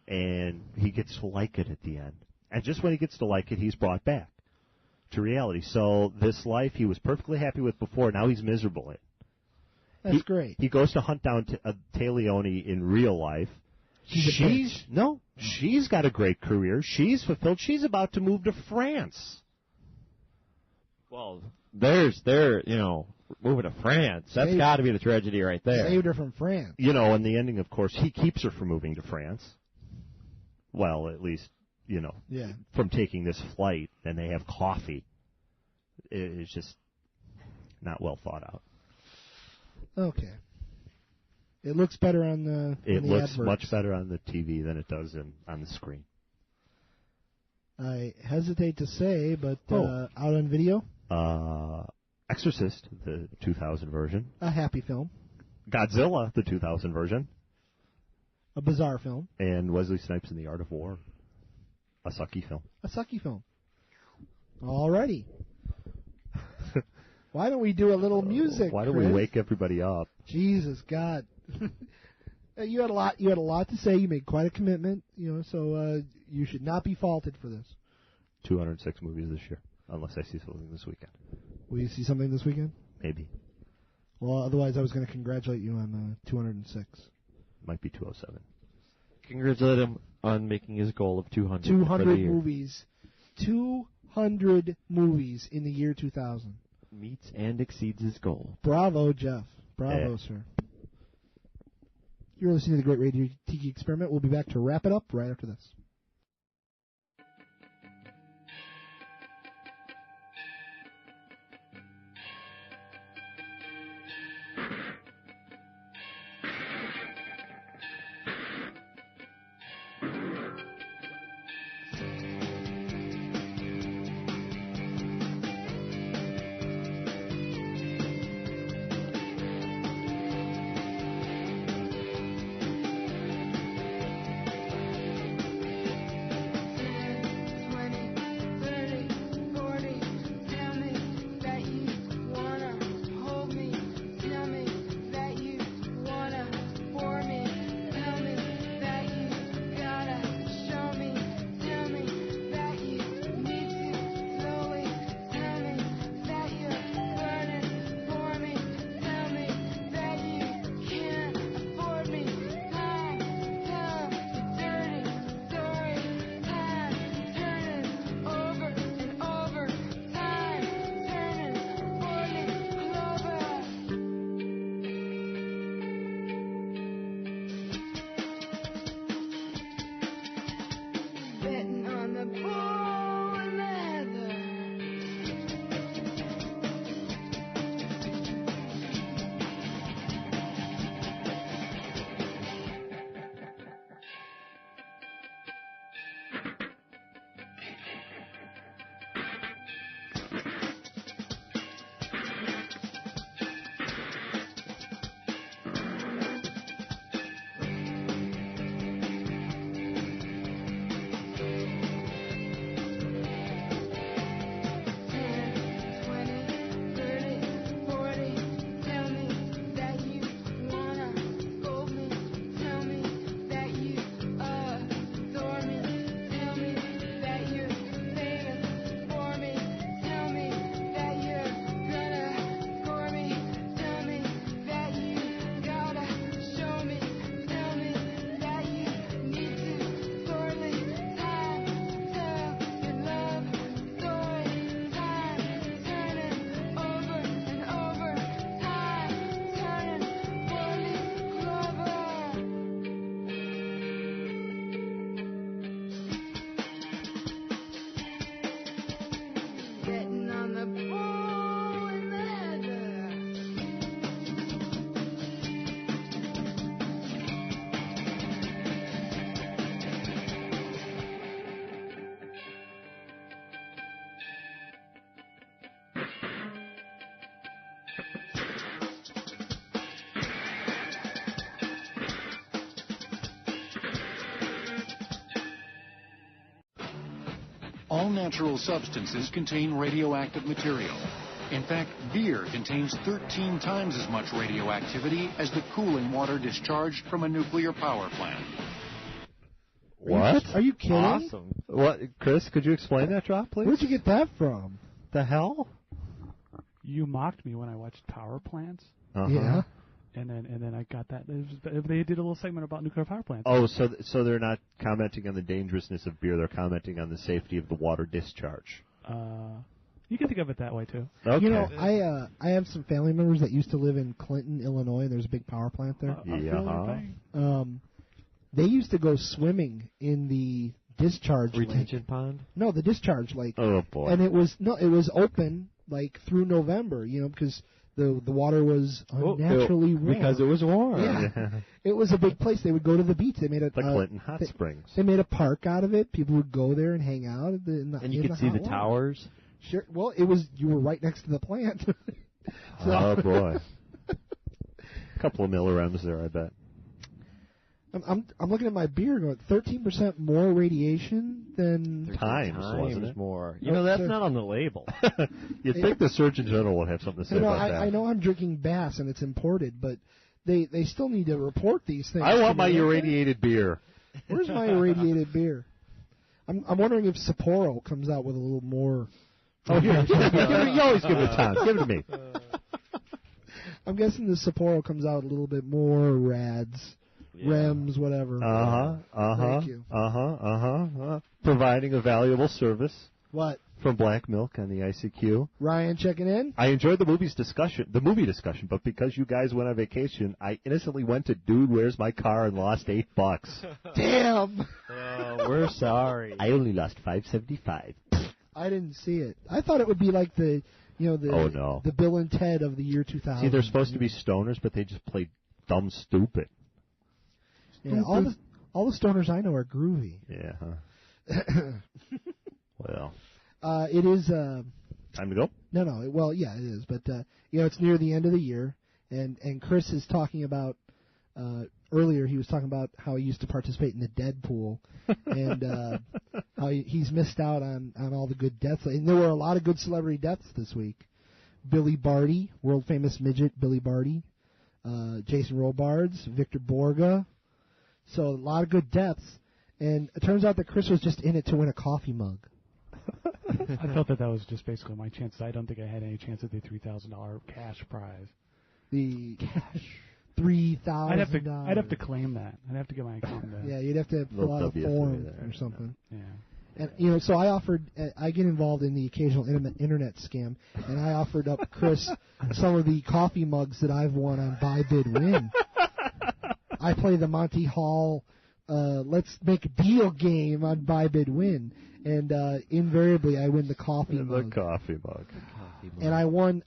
And he gets to like it at the end. And just when he gets to like it, he's brought back to reality. So this life he was perfectly happy with before, now he's miserable in. That's great. He goes to hunt down Leone in real life. She's got a great career. She's fulfilled. She's about to move to France. Well, moving to France. That's got to be the tragedy right there. Saved her from France. And the ending, of course, he keeps her from moving to France. Well, at least, from taking this flight, and they have coffee. It's just not well thought out. Okay. It looks better on the It looks adverts. much better on the TV than it does on the screen. I hesitate to say, but out on video? Exorcist, the 2000 version. A happy film. Godzilla, the 2000 version. A bizarre film. And Wesley Snipes in The Art of War. A sucky film. A sucky film. Alrighty. Why don't we do a little music? Why don't Chris? we wake everybody up? Jesus God. You had a lot to say. You made quite a commitment, so you should not be faulted for this. 206 movies this year, unless I see something this weekend. Will you see something this weekend? Maybe. Well, otherwise I was going to congratulate you on 206. Might be 207. Congratulate him on making his goal of 200. 200 movies. 200 movies in the year 2000. Meets and exceeds his goal. Bravo, Jeff. Bravo, sir. You're listening to the Great Radio Tiki Experiment. We'll be back to wrap it up right after this. all natural substances contain radioactive material. In fact, beer contains 13 times as much radioactivity as the cooling water discharged from a nuclear power plant. What? Are you kidding? Awesome. What, Chris? Could you explain that drop, please? Where'd you get that from? The hell? You mocked me when I watched Power Plants. Uh-huh. Yeah. And then I got that. They did a little segment about nuclear power plants. Oh, so they're not commenting on the dangerousness of beer. They're commenting on the safety of the water discharge. You can think of it that way, too. Okay. You know, I have some family members that used to live in Clinton, Illinois. There's a big power plant there. They used to go swimming in the discharge retention lake. pond? No, the discharge lake. Oh, boy. And it was open like through November, because the water was unnaturally warm. Because it was warm. Yeah. It was a big place. They would go to the beach. They made a Clinton Hot Springs. They made a park out of it. People would go there and hang out and you could see the towers. Sure. Well, you were right next to the plant. Oh boy. A couple of millirems there, I bet. I'm looking at my beer going 13% more radiation than times wasn't it? More. That's not on the label. You'd think the Surgeon General would have something to say about that. I know I'm drinking Bass and it's imported, but they still need to report these things. I want my irradiated beer. Where's my irradiated beer? I'm wondering if Sapporo comes out with a little more. Oh, here. You always give it to Tom. Give it to me. I'm guessing the Sapporo comes out a little bit more rads. Yeah. Rems, whatever. Thank you. Providing a valuable service. What? From Black Milk on the ICQ. Ryan checking in. I enjoyed the movie discussion, but because you guys went on vacation, I innocently went to Dude, Where's My Car and lost $8. Damn. Oh, we're sorry. I only lost $5.75. I didn't see it. I thought it would be like the Bill and Ted of the year 2000. See, they're supposed to be stoners, but they just play dumb stupid. Yeah, all the stoners I know are groovy. Yeah. Huh? Well. It is. Time to go? No. Well, yeah, it is. But it's near the end of the year, and Chris is talking about. Earlier, he was talking about how he used to participate in the Deadpool, and how he's missed out on all the good deaths. And there were a lot of good celebrity deaths this week. Billy Barty, world famous midget Billy Barty, Jason Robards, Victor Borga. So a lot of good deaths, and it turns out that Chris was just in it to win a coffee mug. I felt that was just basically my chance. I don't think I had any chance at the $3,000 cash prize. The cash $3,000. I'd have to claim that. I'd have to get my account back. Yeah, you'd have to fill out a form or something. Yeah. And so I offered. I get involved in the occasional internet scam, and I offered up Chris some of the coffee mugs that I've won on Buy Bid Win. I play the Monty Hall Let's Make a Deal game on Buy Bid Win, and invariably I win the coffee mug. The coffee mug. And I won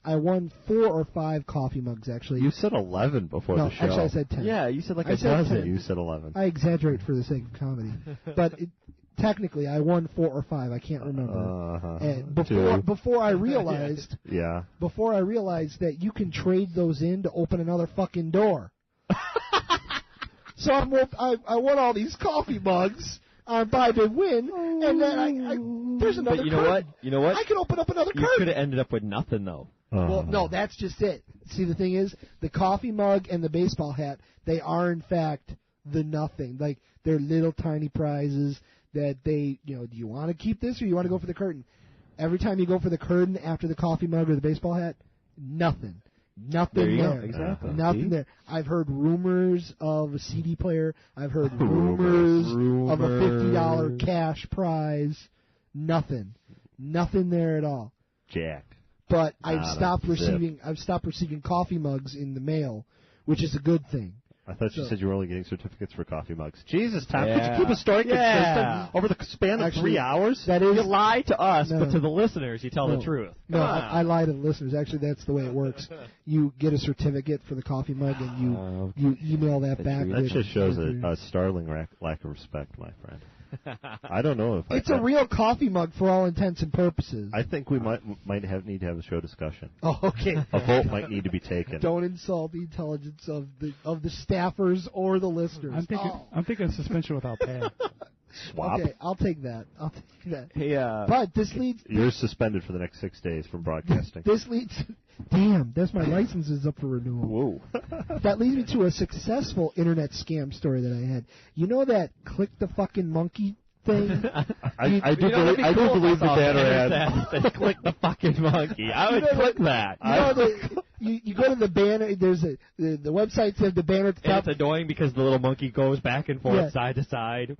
4 or 5 coffee mugs actually. You said 11 before the show. Actually I said 10. Yeah, you said like a dozen. You said 11. I exaggerate for the sake of comedy, but technically I won 4 or 5. I can't remember. And before I realized, before I realized that you can trade those in to open another fucking door. So I won all these coffee mugs on Buy Bid Win, and then there's another. But you know what? I can open up another curtain. You could have ended up with nothing though. Well, no, that's just it. See, the thing is, the coffee mug and the baseball hat, they are in fact the nothing. Like they're little tiny prizes that they, do you want to keep this or you want to go for the curtain? Every time you go for the curtain after the coffee mug or the baseball hat, nothing. Nothing there. Exactly. Nothing there. I've heard rumors of a CD player. I've heard rumors of a $50 cash prize. Nothing. Nothing there at all. Jack. But I've stopped receiving coffee mugs in the mail, which is a good thing. I thought you said you were only getting certificates for coffee mugs. Jesus, Tom, could you keep a story consistent over the span of 3 hours? You lie to us, but to the listeners, you tell the truth. No, I lie to the listeners. Actually, that's the way it works. You get a certificate for the coffee mug, and you email that back. That just shows a startling lack of respect, my friend. I don't know if it's a real coffee mug for all intents and purposes. I think we might need to have a show discussion. Oh, okay. A vote might need to be taken. Don't insult the intelligence of the staffers or the listeners. I'm thinking suspension without pay. Swap. Okay, I'll take that. Hey, But this leads. You're suspended for the next 6 days from broadcasting. This leads. Damn, that's my license is up for renewal. Whoa. That leads me to a successful internet scam story that I had. You know that click the fucking monkey thing? I do believe the banner ad. Says click the fucking monkey. I would click that. You go to the banner. There's the website says the banner at the top. And it's annoying because the little monkey goes back and forth, side to side.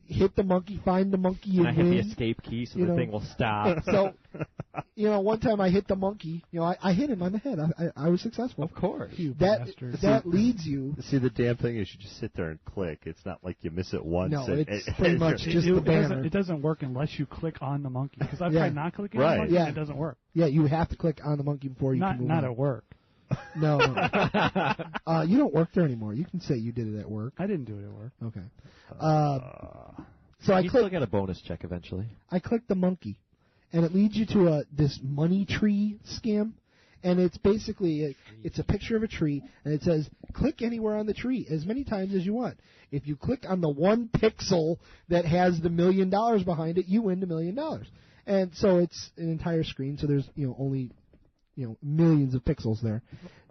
Hit the monkey, find the monkey, and I hit win. the escape key so the thing will stop. So, one time I hit the monkey. I hit him on the head. I was successful. Of course. That leads you. See, the damn thing is you just sit there and click. It's not like you miss it once. No, it's pretty much just the banner. It doesn't work unless you click on the monkey. Because I've tried not clicking on the monkey and it doesn't work. Yeah, you have to click on the monkey before you can move on. Not at work. No. You don't work there anymore. You can say you did it at work. I didn't do it at work. Okay. So I still get a bonus check eventually. I clicked the monkey, and it leads you to this money tree scam. And it's basically it's a picture of a tree, and it says click anywhere on the tree as many times as you want. If you click on the one pixel that has the $1 million behind it, you win the $1 million. And so it's an entire screen. So there's only millions of pixels there,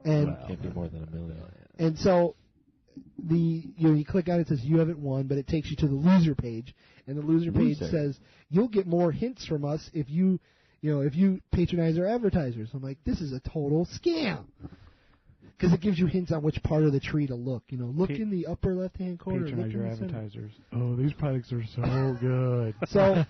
and can't be more than 1 million. And so you click on it, it says you haven't won, but it takes you to the loser page, and the loser page says you'll get more hints from us if you patronize our advertisers. I'm like, this is a total scam. Because it gives you hints on which part of the tree to look. Look in the upper left-hand corner. Patronize your advertisers. Oh, these products are so good. So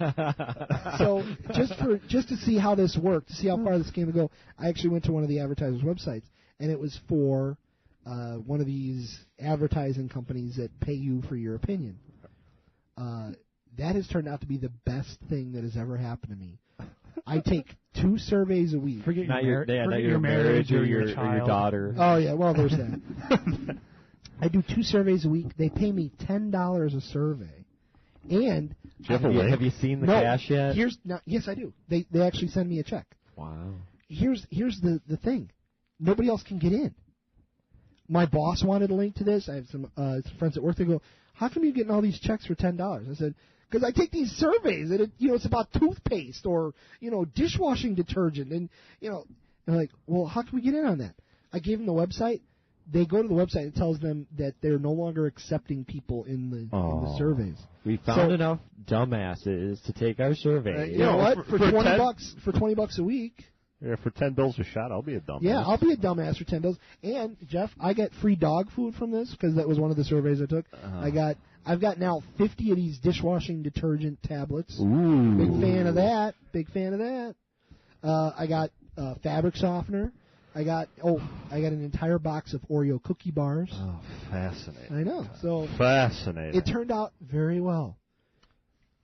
just to see how this worked, to see how far this game would go, I actually went to one of the advertisers' websites, and it was for one of these advertising companies that pay you for your opinion. That has turned out to be the best thing that has ever happened to me. I take 2 surveys a week. Forget your marriage or your daughter. Oh, yeah, well, there's that. I do 2 surveys a week. They pay me $10 a survey. And have you seen the cash yet? Yes, I do. They actually send me a check. Wow. Here's the thing. Nobody else can get in. My boss wanted a link to this. I have some friends at work. They go, how come you're getting all these checks for $10? I said, because I take these surveys, and it's about toothpaste or dishwashing detergent, and they're like, well, how can we get in on that? I gave them the website. They go to the website and it tells them that they're no longer accepting people in the surveys. We found enough dumbasses to take our survey. You know what? For $20 a week. Yeah, for $10 a shot, I'll be a dumbass. Yeah, I'll be a dumbass for $10. And Jeff, I get free dog food from this because that was one of the surveys I took. I've got now 50 of these dishwashing detergent tablets. Ooh. Big fan of that. I got fabric softener. I got an entire box of Oreo cookie bars. Oh, fascinating. I know. So fascinating. It turned out very well.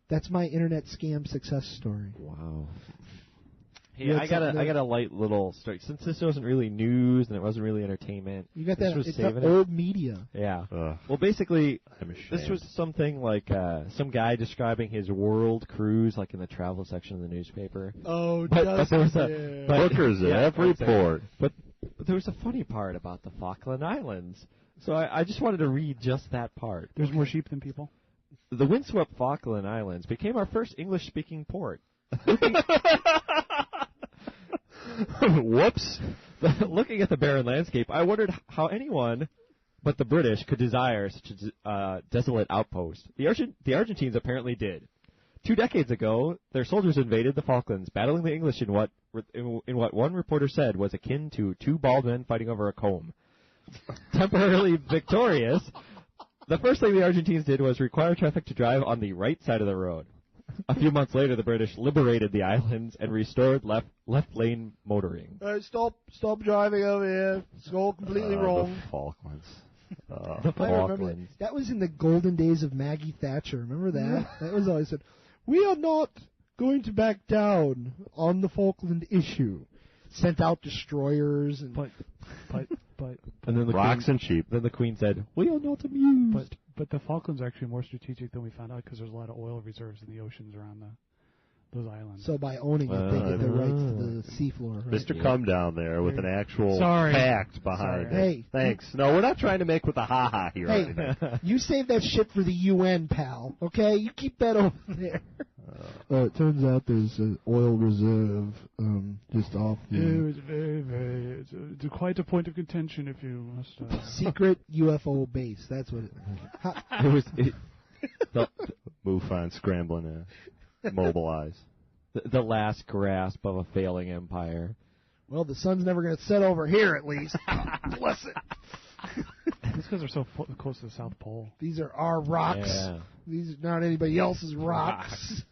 That's my internet scam success story. Wow. Hey, I got a light little story. Since this wasn't really news and it wasn't really entertainment, you got that. It's old media. Yeah. Well, basically, this was something like some guy describing his world cruise, like in the travel section of the newspaper. Oh, but there was bookers at every port. But there was a funny part about the Falkland Islands. So I just wanted to read just that part. There's more sheep than people. The windswept Falkland Islands became our first English-speaking port. Whoops. Looking at the barren landscape, I wondered how anyone but the British could desire such a desolate outpost. The Argentines apparently did. 2 decades ago, their soldiers invaded the Falklands, battling the English in what one reporter said was akin to 2 bald men fighting over a comb. Temporarily victorious, the first thing the Argentines did was require traffic to drive on the right side of the road. A few months later, the British liberated the islands and restored left lane motoring. Stop driving over here. It's all completely wrong. The Falklands. The Falklands. That was in the golden days of Maggie Thatcher. Remember that? That was always said, we are not going to back down on the Falkland issue. Sent out destroyers and and then the rocks Queen, and sheep. Then the Queen said, "We are not amused." But the Falklands are actually more strategic than we found out because there's a lot of oil reserves in the oceans around those islands. So by owning it, they get the rights to the seafloor. Right? Mr. Come down there with an actual Sorry. fact behind it. Hey. Thanks. No, we're not trying to make with a ha-ha here. Hey, you save that shit for the UN, pal. Okay, you keep that over there. It turns out there's an oil reserve just off the... It's very, it's quite a point of contention if you must... Secret UFO base, that's what it... MUFON scrambling to mobilize. The last grasp of a failing empire. Well, the sun's never going to set over here, at least. Bless it. It's because they're so close to the South Pole. These are our rocks. Yeah. These are not anybody else's rocks.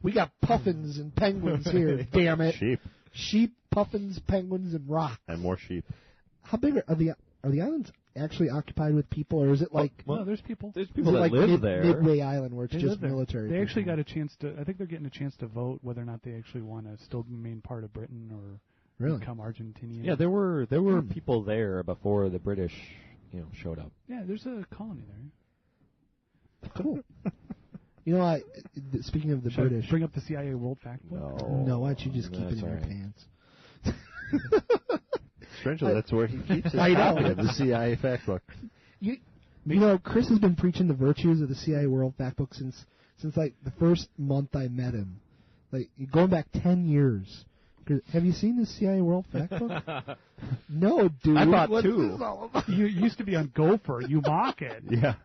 We got puffins and penguins here, damn it. Sheep, puffins, penguins, and rocks. And more sheep. How big are the islands actually occupied with people, or is it like... Well, no, there's people. There's people that like live there. Midway Island, where it's They just live there. military. They actually got a chance to... I think they're getting a chance to vote whether or not they actually want to still remain part of Britain or become Argentinian. Yeah, there were people there before the British, showed up. Yeah, there's a colony there. Cool. Speaking of the Should I British... bring up the CIA World Factbook? No, why don't you just keep it in your pants? Strangely, that's where he keeps his I know. copy of the CIA fact book. Chris has been preaching the virtues of the CIA World Factbook since like the first month I met him. Like going back 10 years. Have you seen the CIA World Factbook? No, dude. I bought What's two. this all about? You used to be on Gopher. You mock it. Yeah.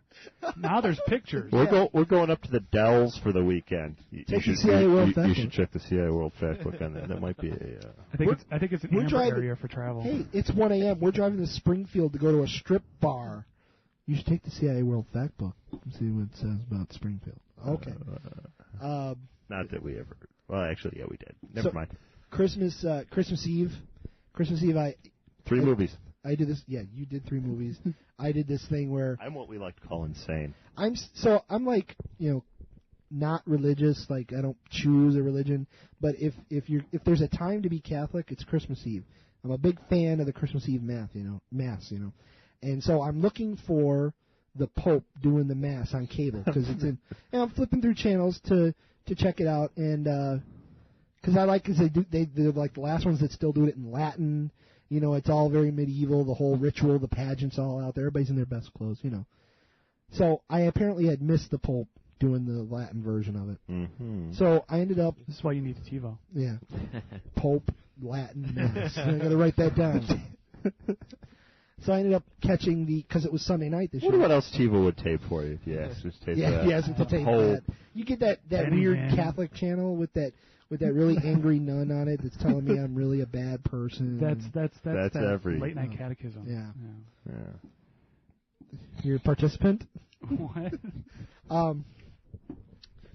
Now there's pictures. We're going up to the Dells for the weekend. Take the CIA World you Factbook. should check the CIA World Factbook on that. That might be a... I think it's an amber area for travel. Hey, it's 1 a.m. We're driving to Springfield to go to a strip bar. You should take the CIA World Factbook and see what it says about Springfield. Okay. Not that we ever... Well, actually, yeah, we did. Never mind. Christmas Eve, I... 3 movies. I did this. Yeah, you did 3 movies. I did this thing where... I'm what we like to call insane. I'm like, not religious. Like, I don't choose a religion. But if there's a time to be Catholic, it's Christmas Eve. I'm a big fan of the Christmas Eve mass. And so I'm looking for the Pope doing the mass on cable because it's in. And I'm flipping through channels to check it out, and because I like, because they're like the last ones that still do it in Latin. It's all very medieval. The whole ritual, the pageants, all out there. Everybody's in their best clothes. So I apparently had missed the Pope doing the Latin version of it. Mm-hmm. So I ended up. This is why you need TiVo. Yeah. Pope Latin mass. I got to write that down. So I ended up catching because it was Sunday night this year. What else TiVo would tape for you if you asked us to tape that? Yeah, to tape that. You get that weird Catholic channel with that really angry nun on it that's telling me I'm really a bad person. That's every late night catechism. Yeah. You're a participant? What?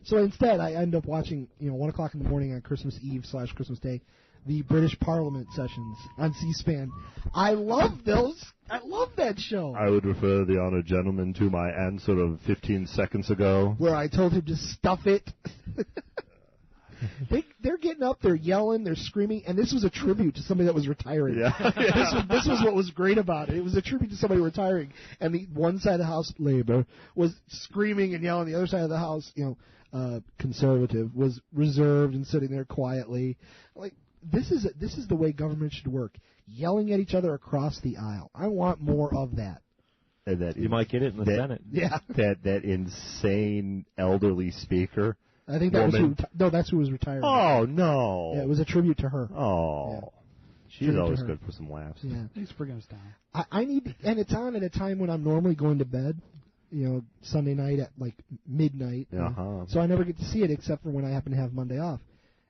So instead, I end up watching 1 o'clock in the morning on Christmas Eve / Christmas Day, the British Parliament sessions on C-SPAN. I love those. I love that show. I would refer the honored gentleman to my answer of 15 seconds ago, where I told him to stuff it. They're getting up, they're yelling, they're screaming, and this was a tribute to somebody that was retiring. Yeah. This was what was great about it. It was a tribute to somebody retiring, and the one side of the House, Labour, was screaming and yelling. The other side of the House, Conservative, was reserved and sitting there quietly. Like, this is the way government should work, yelling at each other across the aisle. I want more of that. And that you might get it in the Senate. Yeah. That insane elderly speaker. I think that was that's who was retiring. Oh, no. Yeah, it was a tribute to her. Oh. Yeah. She's always good for some laughs. Yeah. Thanks for bringing us down. I need, and it's on at a time when I'm normally going to bed, Sunday night at like midnight. Uh-huh. So I never get to see it except for when I happen to have Monday off.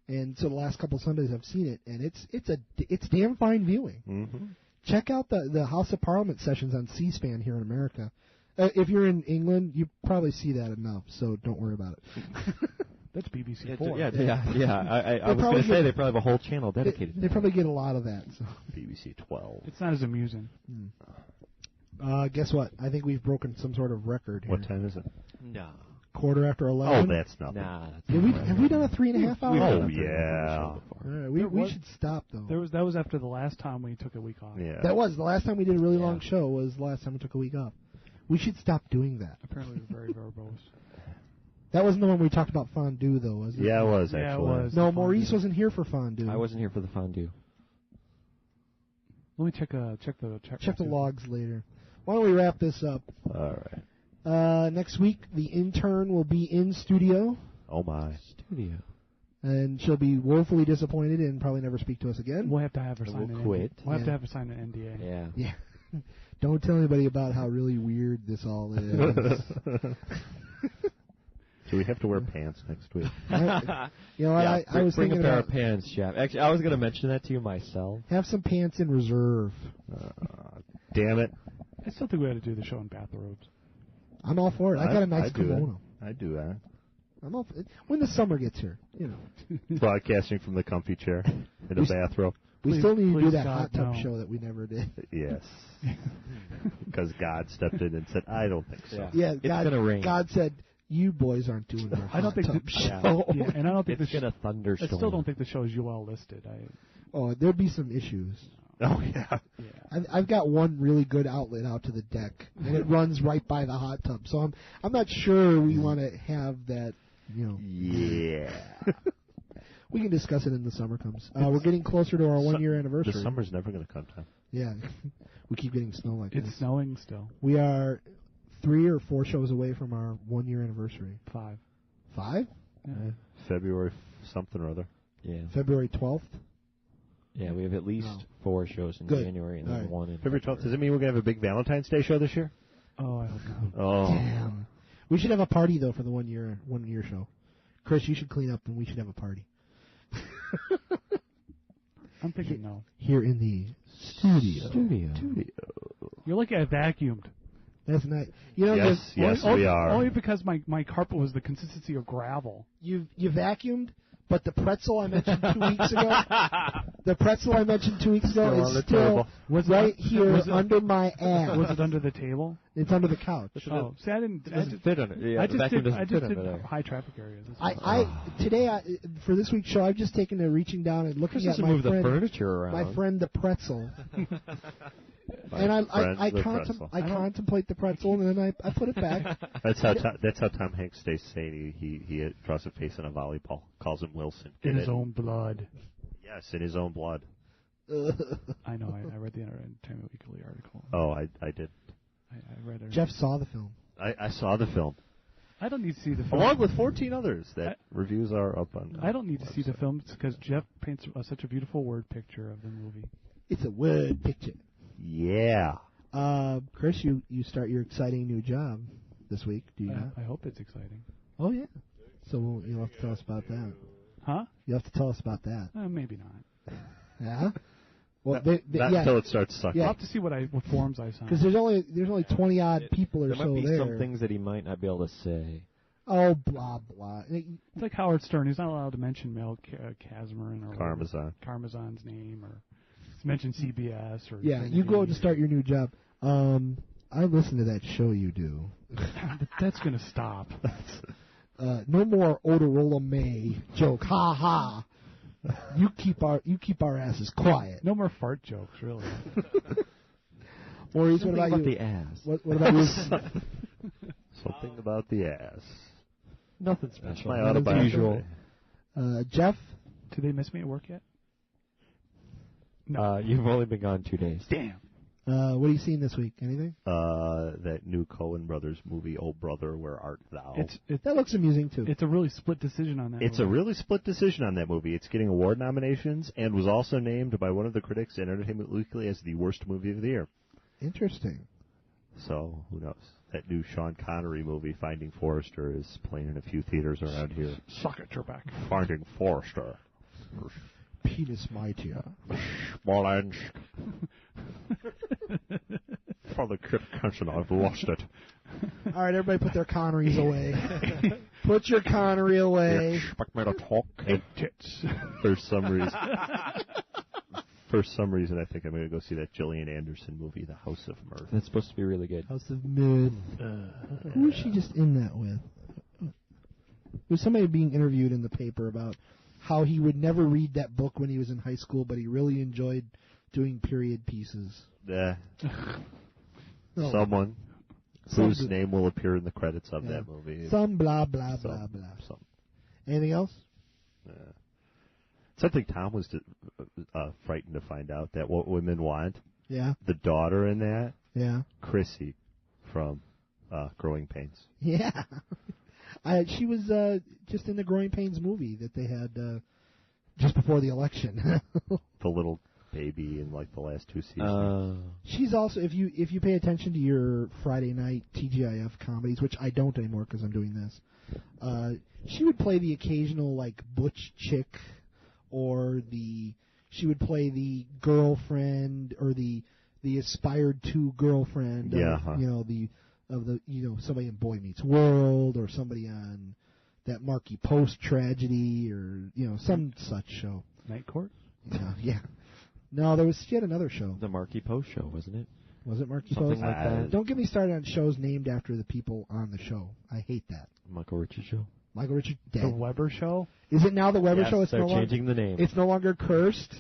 And so the last couple Sundays I've seen it, and it's damn fine viewing. Mm-hmm. Check out the House of Parliament sessions on C-SPAN here in America. If you're in England, you probably see that enough, so don't worry about it. That's BBC 4. Yeah. I was going to say they probably have a whole channel dedicated. They probably get a lot of that. So. BBC 12. It's not as amusing. Guess what? I think we've broken some sort of record here. What time is it? No. 11:15. Oh, that's nothing. Nah. Have we done a 3.5 hour? Oh, yeah. We should stop, though. That was after the last time we took a week off. Yeah. That was. The last time we did a really long show was the last time we took a week off. We should stop doing that. Apparently we're very verbose. That wasn't the one we talked about fondue, though, was it? Yeah, it was, actually. Yeah, it was. No, Maurice wasn't here for fondue. I wasn't here for the fondue. Let me check the logs later. Why don't we wrap this up? All right. Next week, the intern will be in studio. Oh, my. Studio. And she'll be woefully disappointed and probably never speak to us again. We'll have to have her sign an quit. NDA. We'll have to have her sign an NDA. Yeah. Yeah. Don't tell anybody about how really weird this all is. Do we have to wear pants next week? You know what? Yeah, I was bring thinking a pair about of pants, Jeff. Actually, I was going to mention that to you myself. have some pants in reserve. Damn it. I still think we ought to do the show in bathrobes. I'm all for it. I got a nice kimono. I do that. I'm all for it. When the summer gets here, you know. Broadcasting from the comfy chair in a bathrobe. We still need to do that God, hot tub no. show that we never did. Yes. Because God stepped in and said, I don't think so. Yeah, It's going to rain. God said, you boys aren't doing our I don't hot think tub the, show. yeah, and I don't think It's the going to thunderstorm. I still don't think the show is UL listed. Oh, there'd be some issues. Oh, yeah. I've got one really good outlet out to the deck, and it runs right by the hot tub. So I'm not sure we want to have that, you know. Yeah. We can discuss it in the summer comes. We're getting closer to our 1 year anniversary. The summer's never going to come, Tom. Yeah. We keep getting snow like this. It's snowing still. We are 3 or 4 shows away from our 1 year anniversary. 5. 5? Yeah. February something or other. Yeah. February 12th? Yeah, we have at least 4 shows in Good. January and All then right. 1 in February 12th. Does it mean we're going to have a big Valentine's Day show this year? Oh, I hope not. Oh. Damn. We should have a party, though, for the 1 year show. Chris, you should clean up, and we should have a party. I'm thinking no. Here in the studio. You're like I vacuumed. That's nice. You know, Yes, we are. Only because my carpet was the consistency of gravel. You vacuumed, but the pretzel I mentioned 2 weeks ago, Still on is the still table. right here under my ass. Was it under the table? It's under the couch. Oh, see, I didn't. It doesn't fit under. Yeah, I the just vacuum did. doesn't I just fit did under there. high traffic areas. Today for this week's show, I've just taken to reaching down and looking Chris at doesn't my move the friend, furniture around. my friend the pretzel. And I contemplate the pretzel, and then I put it back. That's how Tom Hanks stays sane. He draws a face on a volleyball. Calls him Wilson. In his own blood. Yes, in his own blood. I know. I read the Entertainment Weekly article. Oh, I did. I read it. Jeff saw the film. I saw the film. I don't need to see the film. Along with 14 others that reviews are up on. I don't need to see the film because Jeff paints such a beautiful word picture of the movie. It's a word picture. Yeah. Chris, you start your exciting new job this week, do you not? I hope it's exciting. Oh, yeah. So you'll have to tell us about that. Huh? You'll have to tell us about that. Maybe not. Yeah? Well, not until it starts sucking. I'll have to see what forms I sign. Because there's only 20-odd people or there so might be there. some things that he might not be able to say. Oh, blah, blah. It's like Howard Stern. He's not allowed to mention Mel Kazmarin or Karmazan's name or mention CBS or. Yeah, you go to start your new job. I listen to that show you do. That's going to stop. No more Odorola May joke. Ha ha. You keep our asses quiet. No more fart jokes, really. Maurice, what about you? The ass. What about you? Something about the ass. Nothing special. My autobiography. Jeff? Did they miss me at work yet? No. You've only been gone 2 days. Damn. What are you seeing this week? Anything? That new Coen Brothers movie, Oh Brother, Where Art Thou? That looks amusing, too. It's a really split decision on that It's movie. a really split decision on that movie. It's getting award nominations and was also named by one of the critics in Entertainment Weekly as the worst movie of the year. Interesting. So, who knows? That new Sean Connery movie, Finding Forrester, is playing in a few theaters around here. Suck it, Trebek. Finding Forrester. Penis mightier. Smolensk. For the Kit Kenson, I've lost it. All right, everybody put their Connerys away. Put your Connery away. You expect me to talk? Tits. For some reason, I think I'm going to go see that Gillian Anderson movie, The House of Mirth. That's supposed to be really good. House of Mirth. Who was she just in that with? There was somebody being interviewed in the paper about how he would never read that book when he was in high school, but he really enjoyed doing period pieces. Yeah. No. Someone. whose name will appear in the credits of Yeah. that movie. Some blah, blah, blah, blah. Some. Anything else? Something Tom was frightened to find out that what women want. Yeah. The daughter in that. Yeah. Chrissy from Growing Pains. Yeah. She was just in the Growing Pains movie that they had just before the election. The little baby in like the last 2 seasons. She's also, if you pay attention to your Friday night TGIF comedies, which I don't anymore because I'm doing this, she would play the occasional like butch chick, or she would play the girlfriend or the aspired to girlfriend. Yeah. Of somebody in Boy Meets World, or somebody on that Marky Post tragedy, or some such show. Night Court? Yeah. No, she had another show. The Marky Post show, wasn't it? Was it Marky Something Post? like that. Don't get me started on shows named after the people on the show. I hate that. Michael Richards show. Michael Richards dead. The Weber show? Is it now the Weber Yes, show? they're changing the name. It's no longer cursed.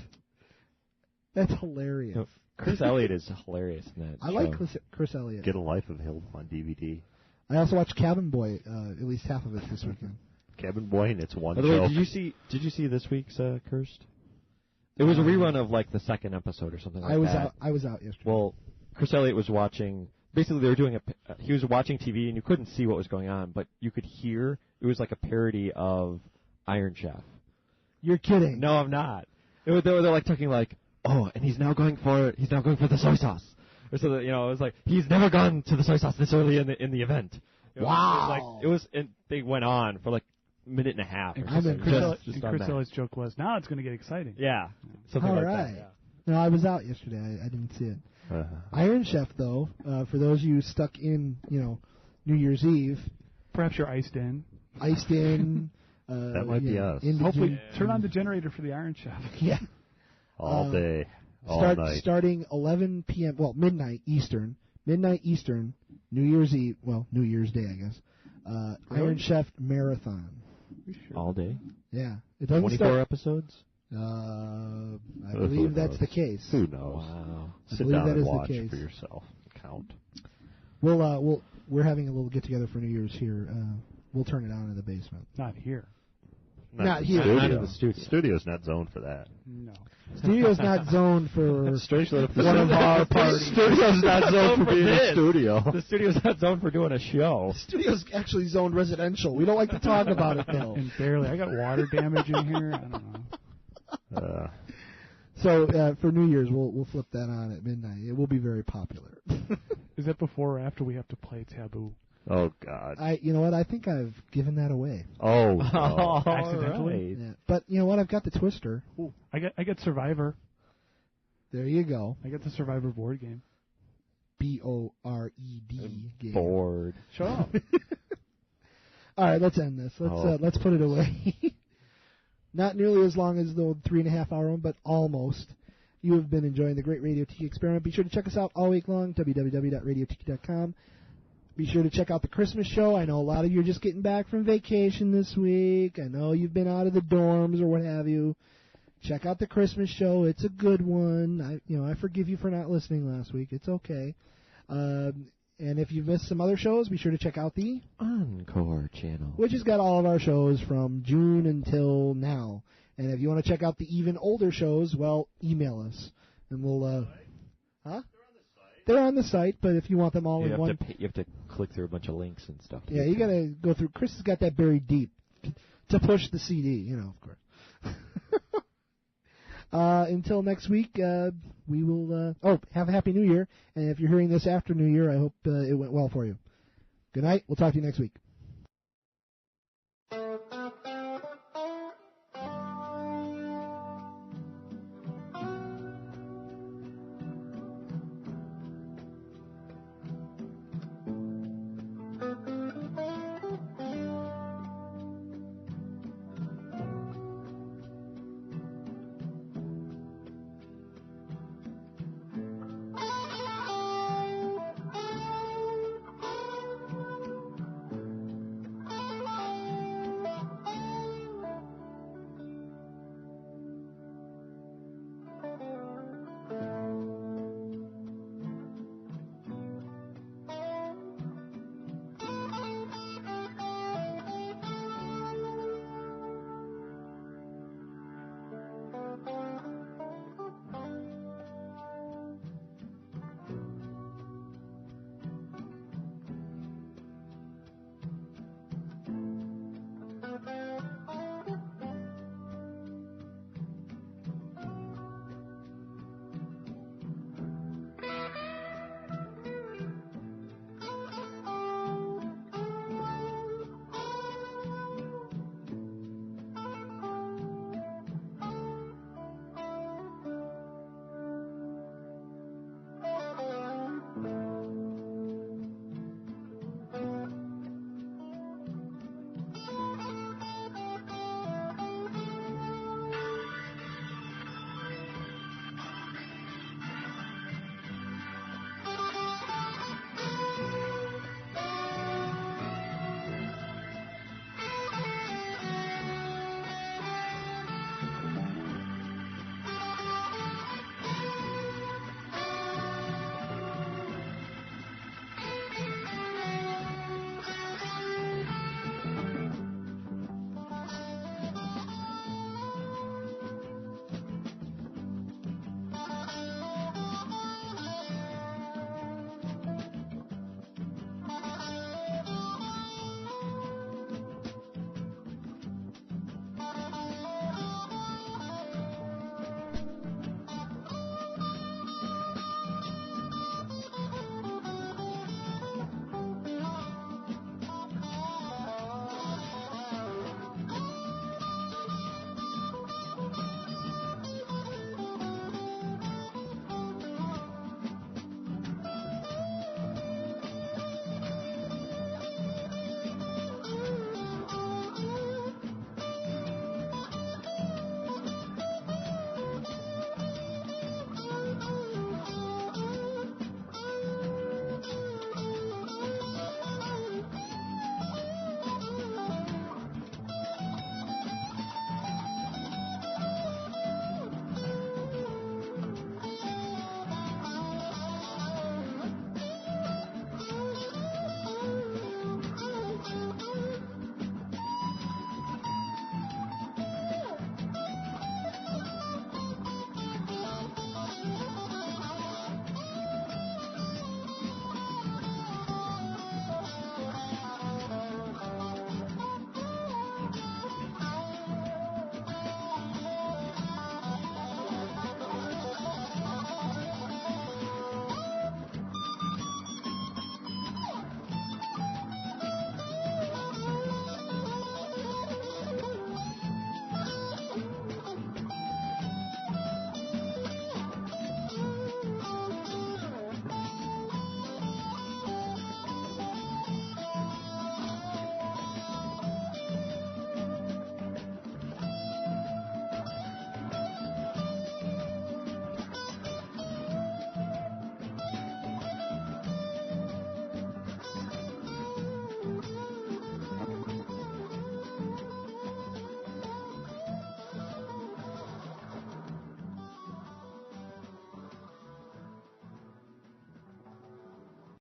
That's hilarious. No, Chris Elliott is hilarious in that I show. like Chris Elliott. Get a Life of Hill on DVD. I also watched Cabin Boy, at least half of it this weekend. Cabin Boy, and it's one By the way, joke. did you see this week's Cursed? It was a rerun of like the second episode or something like that. I was out yesterday. Well, Chris Elliott was watching. Basically, they were doing he was watching TV, and you couldn't see what was going on, but you could hear. It was like a parody of Iron Chef. You're kidding. No, I'm not. They're like talking like, oh, and he's now going for the soy sauce. Or so that, it was like he's never gone to the soy sauce this early in the event. Wow. And they went on for like a minute and a half. And Chris Elliott's joke was, now it's going to get exciting. Yeah. Something All like right. that. No, I was out yesterday. I didn't see it. Iron Chef, though, for those of you stuck in, New Year's Eve. Perhaps you're iced in. That might be us. Hopefully, turn on the generator for the Iron Chef. Yeah. All day. All night. Starting 11 p.m., well, midnight Eastern, New Year's Eve, well, New Year's Day, I guess. Really? Iron Chef Marathon. All day? Yeah. It doesn't 24 episodes? I believe that's the case. Who knows? Wow. Sit down and watch for yourself. Count. We're having a little get together for New Year's here. We'll turn it on in the basement. Not here. Not here. Not in the studio. Studio's not zoned for that. No. Studio's not zoned for Strangely enough, one of our parties. Studio's not zoned for being a studio. The studio's not zoned for doing a show. Studio's actually zoned residential. We don't like to talk about it, though. And barely. I got water damage in here. I don't know. So for New Year's, we'll flip that on at midnight. It will be very popular. Is that before or after we have to play Taboo? Oh, God. You know what? I think I've given that away. Oh, no. Accidentally. Right. Yeah. But you know what? I've got the Twister. Ooh, I got Survivor. There you go. I got the Survivor board game. BORED game. Bored. Shut up. All right, let's end this. Let's put it away. Not nearly as long as the 3.5 hour one, but almost. You have been enjoying the Great Radio Tiki Experiment. Be sure to check us out all week long, www.radiotiki.com. Be sure to check out the Christmas show. I know a lot of you are just getting back from vacation this week. I know you've been out of the dorms or what have you. Check out the Christmas show. It's a good one. I forgive you for not listening last week. It's okay. And if you've missed some other shows, be sure to check out the Encore channel, which has got all of our shows from June until now. And if you want to check out the even older shows, well, email us. And we'll, They're on the site, but if you want them all in one... You have to click through a bunch of links and stuff. Yeah, you got to go through... Chris has got that buried deep to push the CD, of course. Until next week, we will... have a Happy New Year. And if you're hearing this after New Year, I hope it went well for you. Good night. We'll talk to you next week.